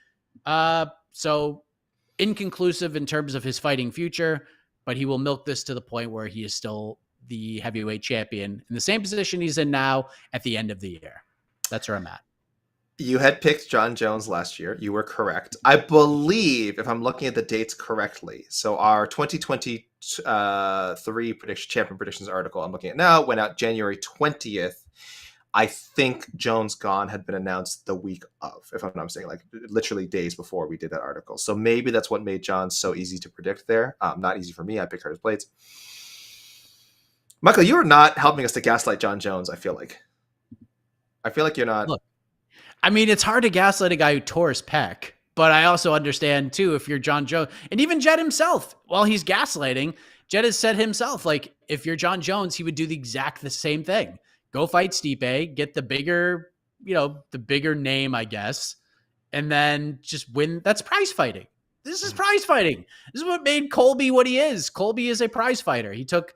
So inconclusive in terms of his fighting future, but he will milk this to the point where he is still the heavyweight champion in the same position he's in now at the end of the year. That's where I'm at. You had picked John Jones last year. You were correct. I believe, if I'm looking at the dates correctly, so our 2023 champion predictions article I'm looking at now went out January 20th. I think Jones Gone had been announced the week of, if I'm not mistaken, like literally days before we did that article. So maybe that's what made John so easy to predict there. Not easy for me. I picked Curtis Plates. Michael, you are not helping us to gaslight John Jones, I feel like. You're not. Look, I mean, it's hard to gaslight a guy who tore his pec, but I also understand, too, if you're John Jones, and even Jed himself, while he's gaslighting, Jed has said himself, like, if you're John Jones, he would do the same thing. Go fight Stipe, get the bigger name, I guess, and then just win. That's prize fighting. This is prize fighting. This is what made Colby what he is. Colby is a prize fighter. He took,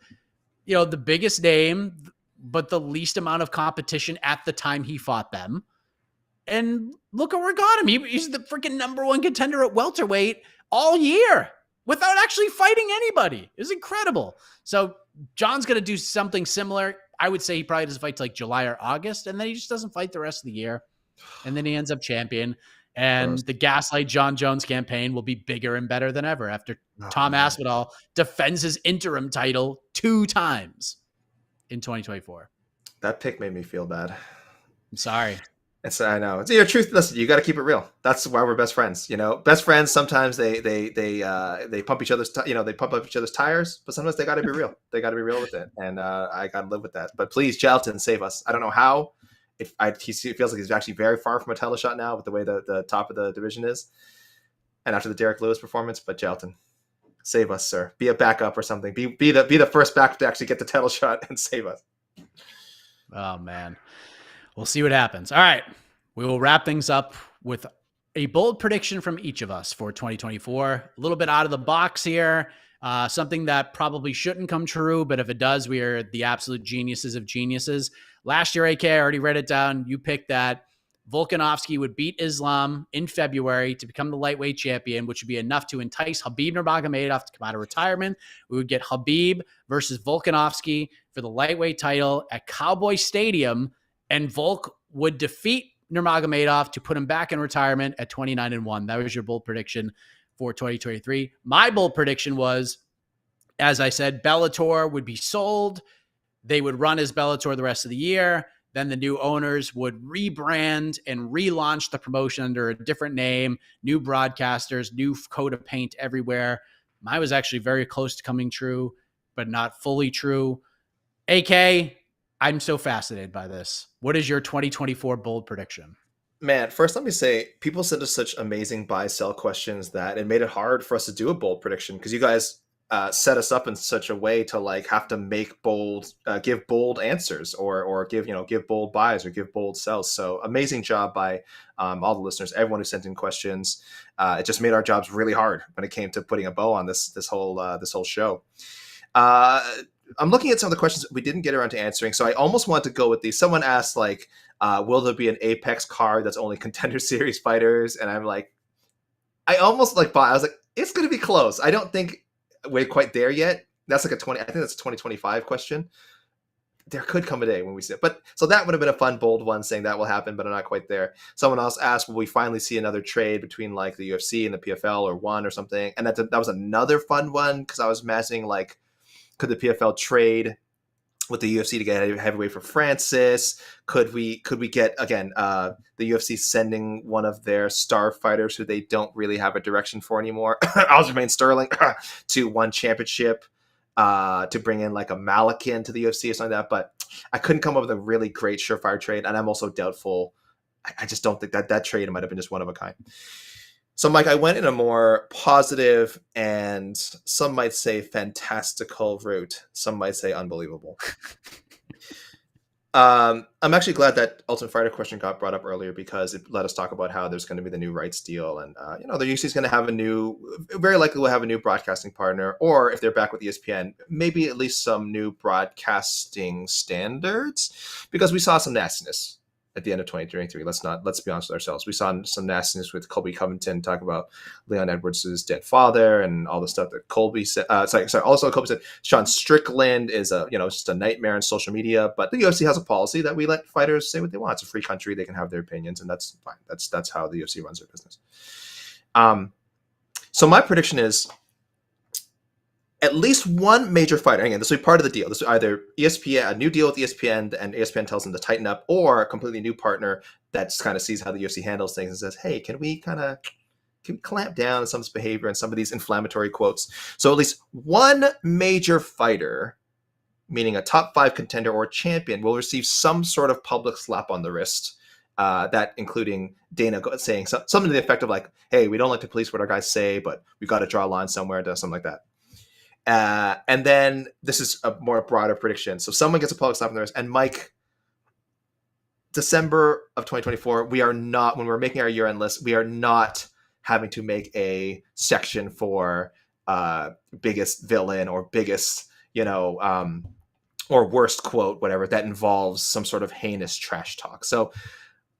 the biggest name, but the least amount of competition at the time he fought them. And look where we got him. He's the freaking number one contender at welterweight all year without actually fighting anybody. It's incredible. So John's going to do something similar. I would say he probably doesn't fight till like July or August, and then he just doesn't fight the rest of the year. And then he ends up champion. And the Gaslight John Jones campaign will be bigger and better than ever after Tom Aspinall defends his interim title 2 times in 2024. That pick made me feel bad. I'm sorry. I know. It's your truth. Listen, you got to keep it real. That's why we're best friends. Best friends. Sometimes they pump each other's they pump up each other's tires, but sometimes they got to be real. They got to be real with it, and I got to live with that. But please, Jelton, save us. I don't know how. He feels like he's actually very far from a title shot now with the way the top of the division is, and after the Derek Lewis performance. But Jelton, save us, sir. Be a backup or something. Be the first backup to actually get the title shot and save us. Oh man. We'll see what happens. All right. We will wrap things up with a bold prediction from each of us for 2024. A little bit out of the box here. Something that probably shouldn't come true, but if it does, we are the absolute geniuses of geniuses. Last year, AK, I already read it down. You picked that Volkanovski would beat Islam in February to become the lightweight champion, which would be enough to entice Khabib Nurmagomedov to come out of retirement. We would get Khabib versus Volkanovski for the lightweight title at Cowboy Stadium, and Volk would defeat Nurmagomedov to put him back in retirement at 29-1. That was your bold prediction for 2023. My bold prediction was, as I said, Bellator would be sold. They would run as Bellator the rest of the year. Then the new owners would rebrand and relaunch the promotion under a different name, new broadcasters, new coat of paint everywhere. Mine was actually very close to coming true, but not fully true. AK, I'm so fascinated by this. What is your 2024 bold prediction? Man, first let me say, people sent us such amazing buy-sell questions that it made it hard for us to do a bold prediction because you guys set us up in such a way to like have to make bold, give bold answers or give bold buys or give bold sells. So amazing job by all the listeners, everyone who sent in questions. It just made our jobs really hard when it came to putting a bow on this whole show. I'm looking at some of the questions we didn't get around to answering, so I almost want to go with these. Someone asked, like, will there be an Apex card that's only Contender Series fighters? And I'm like, I almost like I was like, it's going to be close. I don't think we're quite there yet. That's like I think that's a 2025 question. There could come a day when we see it. But so that would have been a fun, bold one saying that will happen, but I'm not quite there. Someone else asked, will we finally see another trade between like the UFC and the PFL or one or something? And that was another fun one because I was imagining like, could the PFL trade with the UFC to get a heavyweight for Francis? Could we get again the UFC sending one of their star fighters who they don't really have a direction for anymore, Aljamain Sterling, to one championship to bring in like a Malakin to the UFC or something like that? But I couldn't come up with a really great surefire trade, and I'm also doubtful. I just don't think that trade might have been just one of a kind. So, Mike, I went in a more positive and some might say fantastical route. Some might say unbelievable. I'm actually glad that Ultimate Fighter question got brought up earlier because it let us talk about how there's going to be the new rights deal. And, the UFC is going to have very likely will have a new broadcasting partner, or if they're back with ESPN, maybe at least some new broadcasting standards, because we saw some nastiness at the end of 2023. Let's be honest with ourselves. We saw some nastiness with Colby Covington talk about Leon Edwards' dead father and all the stuff that Colby said. Also Colby said Sean Strickland is just a nightmare on social media. But the UFC has a policy that we let fighters say what they want. It's a free country; they can have their opinions, and that's fine. That's how the UFC runs their business. So my prediction is at least one major fighter. Again, this will be part of the deal. This will either ESPN, a new deal with ESPN, and ESPN tells them to tighten up, or a completely new partner that just kind of sees how the UFC handles things and says, hey, can we clamp down on some of this behavior and some of these inflammatory quotes? So at least one major fighter, meaning a top 5 contender or champion, will receive some sort of public slap on the wrist. That including Dana saying something to the effect of like, hey, we don't like to police what our guys say, but we got to draw a line somewhere, to something like that. And then this is a more broader prediction. So someone gets a public slap on the wrist, and Mike, December of 2024, we are not, when we're making our year-end list, we are not having to make a section for biggest villain or biggest, or worst quote, whatever, that involves some sort of heinous trash talk. So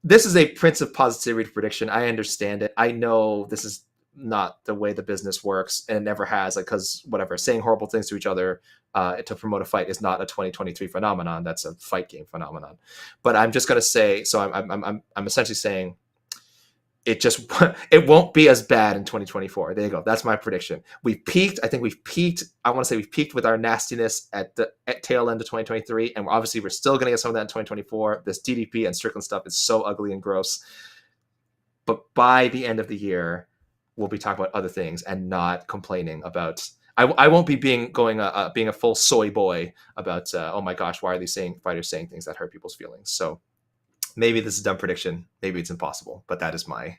this is a Prince of Positivity prediction. I understand it. I know this is not the way the business works, and it never has, like, because whatever, saying horrible things to each other to promote a fight is not a 2023 phenomenon. That's a fight game phenomenon. But I'm just going to say, so I'm essentially saying it won't be as bad in 2024. There you go. That's my prediction. We've peaked. I think we've peaked. I want to say we've peaked with our nastiness at tail end of 2023. And obviously we're still going to get some of that in 2024. This DDP and Strickland stuff is so ugly and gross. But by the end of the year, we'll be talking about other things and not complaining about. I won't be being a full soy boy about. Oh my gosh, why are these fighters saying things that hurt people's feelings? So maybe this is a dumb prediction. Maybe it's impossible. But that's my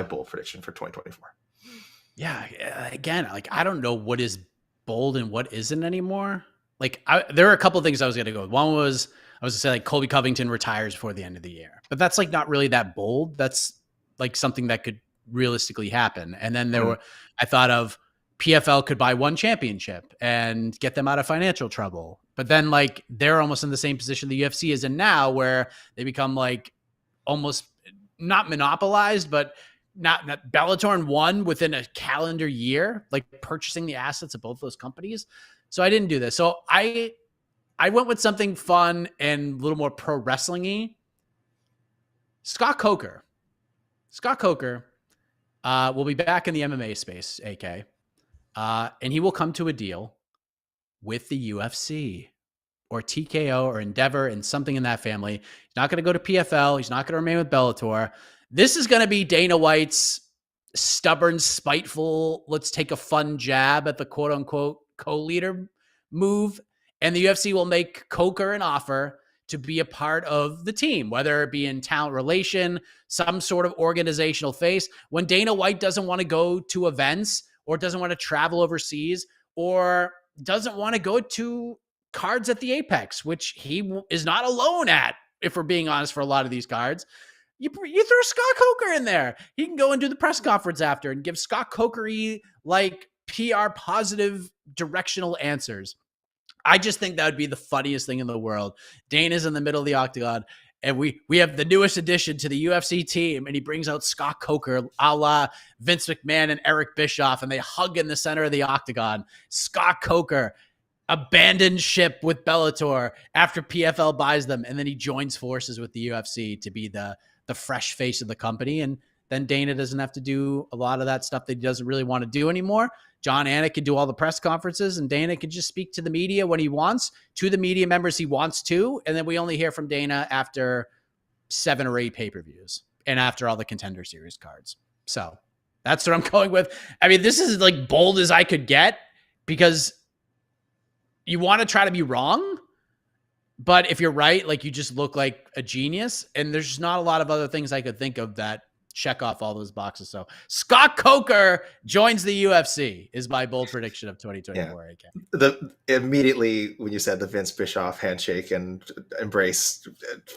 bold prediction for 2024. Yeah. Again, like I don't know what is bold and what isn't anymore. Like there are a couple of things I was going to go with. One was I was going to say like Colby Covington retires before the end of the year, but that's like not really that bold. That's like something that could realistically happen. And then I thought of PFL could buy one championship and get them out of financial trouble. But then like they're almost in the same position the UFC is in now, where they become like almost not monopolized, but not Bellator won within a calendar year, like purchasing the assets of both those companies. So I didn't do this. So I went with something fun and a little more pro wrestling-y. Scott Coker will be back in the MMA space, AK. And he will come to a deal with the UFC or TKO or Endeavor and something in that family. He's not going to go to PFL. He's not going to remain with Bellator. This is going to be Dana White's stubborn, spiteful, let's take a fun jab at the quote-unquote co-leader move. And the UFC will make Coker an offer to be a part of the team, whether it be in talent relation, some sort of organizational face. When Dana White doesn't want to go to events or doesn't want to travel overseas or doesn't want to go to cards at the Apex, which he is not alone at, if we're being honest, for a lot of these cards, you throw Scott Coker in there. He can go and do the press conference after and give Scott Coker-y like PR positive directional answers. I just think that would be the funniest thing in the world. Dana's in the middle of the octagon, and we have the newest addition to the UFC team, and he brings out Scott Coker, a la Vince McMahon and Eric Bischoff, and they hug in the center of the octagon. Scott Coker abandoned ship with Bellator after PFL buys them, and then he joins forces with the UFC to be the fresh face of the company. And then Dana doesn't have to do a lot of that stuff that he doesn't really want to do anymore. John Anik can do all the press conferences, and Dana can just speak to the media when he wants, to the media members he wants to, and then we only hear from Dana after 7 or 8 pay-per-views and after all the Contender Series cards. So that's what I'm going with. I mean, this is like bold as I could get, because you want to try to be wrong, but if you're right, like, you just look like a genius, and there's just not a lot of other things I could think of that check off all those boxes. So Scott Coker joins the UFC is my bold prediction of 2024. Yeah. Immediately when you said the Vince Bischoff handshake and embrace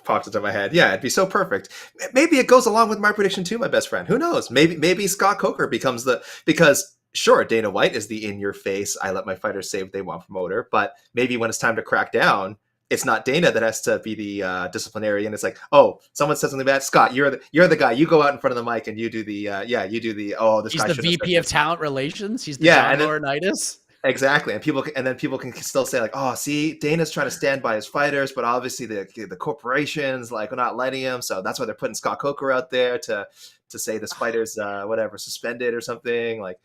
popped into my head. Yeah, it'd be so perfect. Maybe it goes along with my prediction too, my best friend. Who knows? Maybe Scott Coker becomes because sure, Dana White is the in your face, I let my fighters say what they want promoter, but maybe when it's time to crack down, it's not Dana that has to be the disciplinarian. It's like, oh, someone says something bad. Scott, you're the guy. You go out in front of the mic and you do the this He's guy. He's the VP of talent relations. He's the John Laurinaitis. Exactly, and then people can still say like, oh, see, Dana's trying to stand by his fighters, but obviously the corporations like are not letting him, so that's why they're putting Scott Coker out there to say this fighter's whatever suspended or something. Like,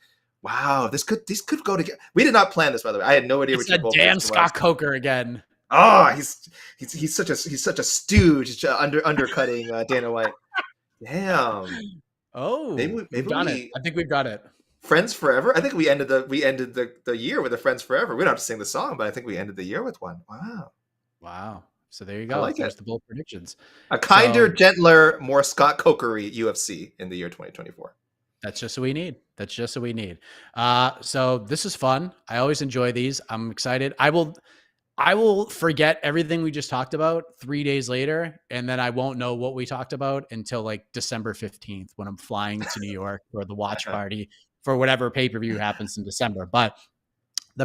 wow, these could go together. We did not plan this, by the way. I had no idea. It's a damn Scott Coker again. Oh, he's such a stooge, undercutting Dana White. Damn. Oh, maybe we got it. I think we've got it. Friends Forever. I think we ended the year with a Friends Forever. We don't have to sing the song, but I think we ended the year with one. Wow. So there you go. I like There's the bold predictions. A kinder, gentler, more Scott Cokery UFC in the year 2024. That's just what we need. So this is fun. I always enjoy these. I'm excited. I will forget everything we just talked about 3 days later, and then I won't know what we talked about until like December 15th when I'm flying to New York for the watch party for whatever pay-per-view happens in December. But the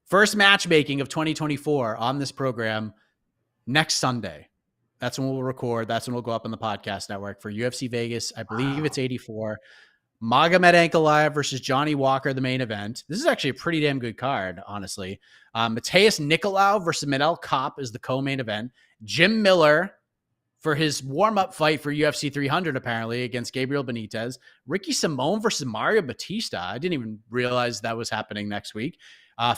first matchmaking of 2024 on this program next Sunday. That's when we'll record. That's when we'll go up on the podcast network for UFC Vegas. I believe it's 84. Magomed Ankalaev versus Johnny Walker, the main event. This is actually a pretty damn good card, honestly. Mateus Nicolau versus Manel Kopp is the co-main event. Jim Miller for his warm-up fight for UFC 300, apparently, against Gabriel Benitez. Ricky Simone versus Mario Batista. I didn't even realize that was happening next week.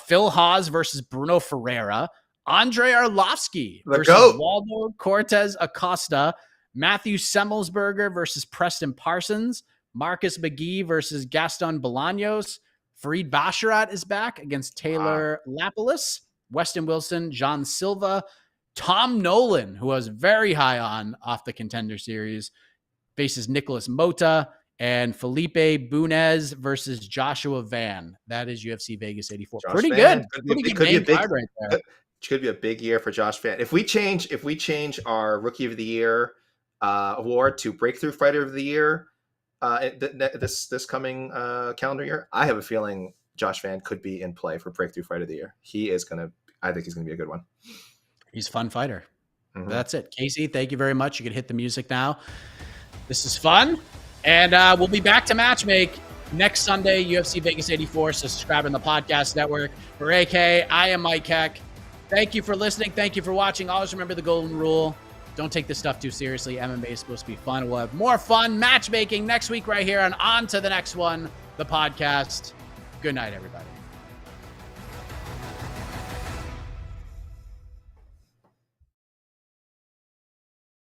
Phil Hawes versus Bruno Ferreira. Andrei Arlovsky versus Waldo Cortez Acosta. Matthew Semmelsberger versus Preston Parsons. Marcus McGee versus Gaston Bolaños. Fareed Basharat is back against Taylor Lapalus. Weston Wilson, John Silva. Tom Nolan, who I was very high on off the Contender Series, faces Nicholas Mota. And Felipe Bunez versus Joshua Van. That is UFC Vegas 84. Josh Pretty Van. good. Pretty good main card right there. Could be a big year for Josh Van. If we change our Rookie of the Year award to Breakthrough Fighter of the Year this coming calendar year, I have a feeling Josh Van could be in play for Breakthrough Fighter of the Year. I think he's gonna be a good one. He's a fun fighter. Mm-hmm. That's it. Casey, thank you very much. You can hit the music now. This is fun. And we'll be back to matchmake next Sunday, UFC Vegas 84. So subscribe on the podcast network. For AK, I am Mike Heck. Thank you for listening. Thank you for watching. Always remember the golden rule. Don't take this stuff too seriously. MMA is supposed to be fun. We'll have more fun matchmaking next week right here on to the next one, the podcast. Good night, everybody.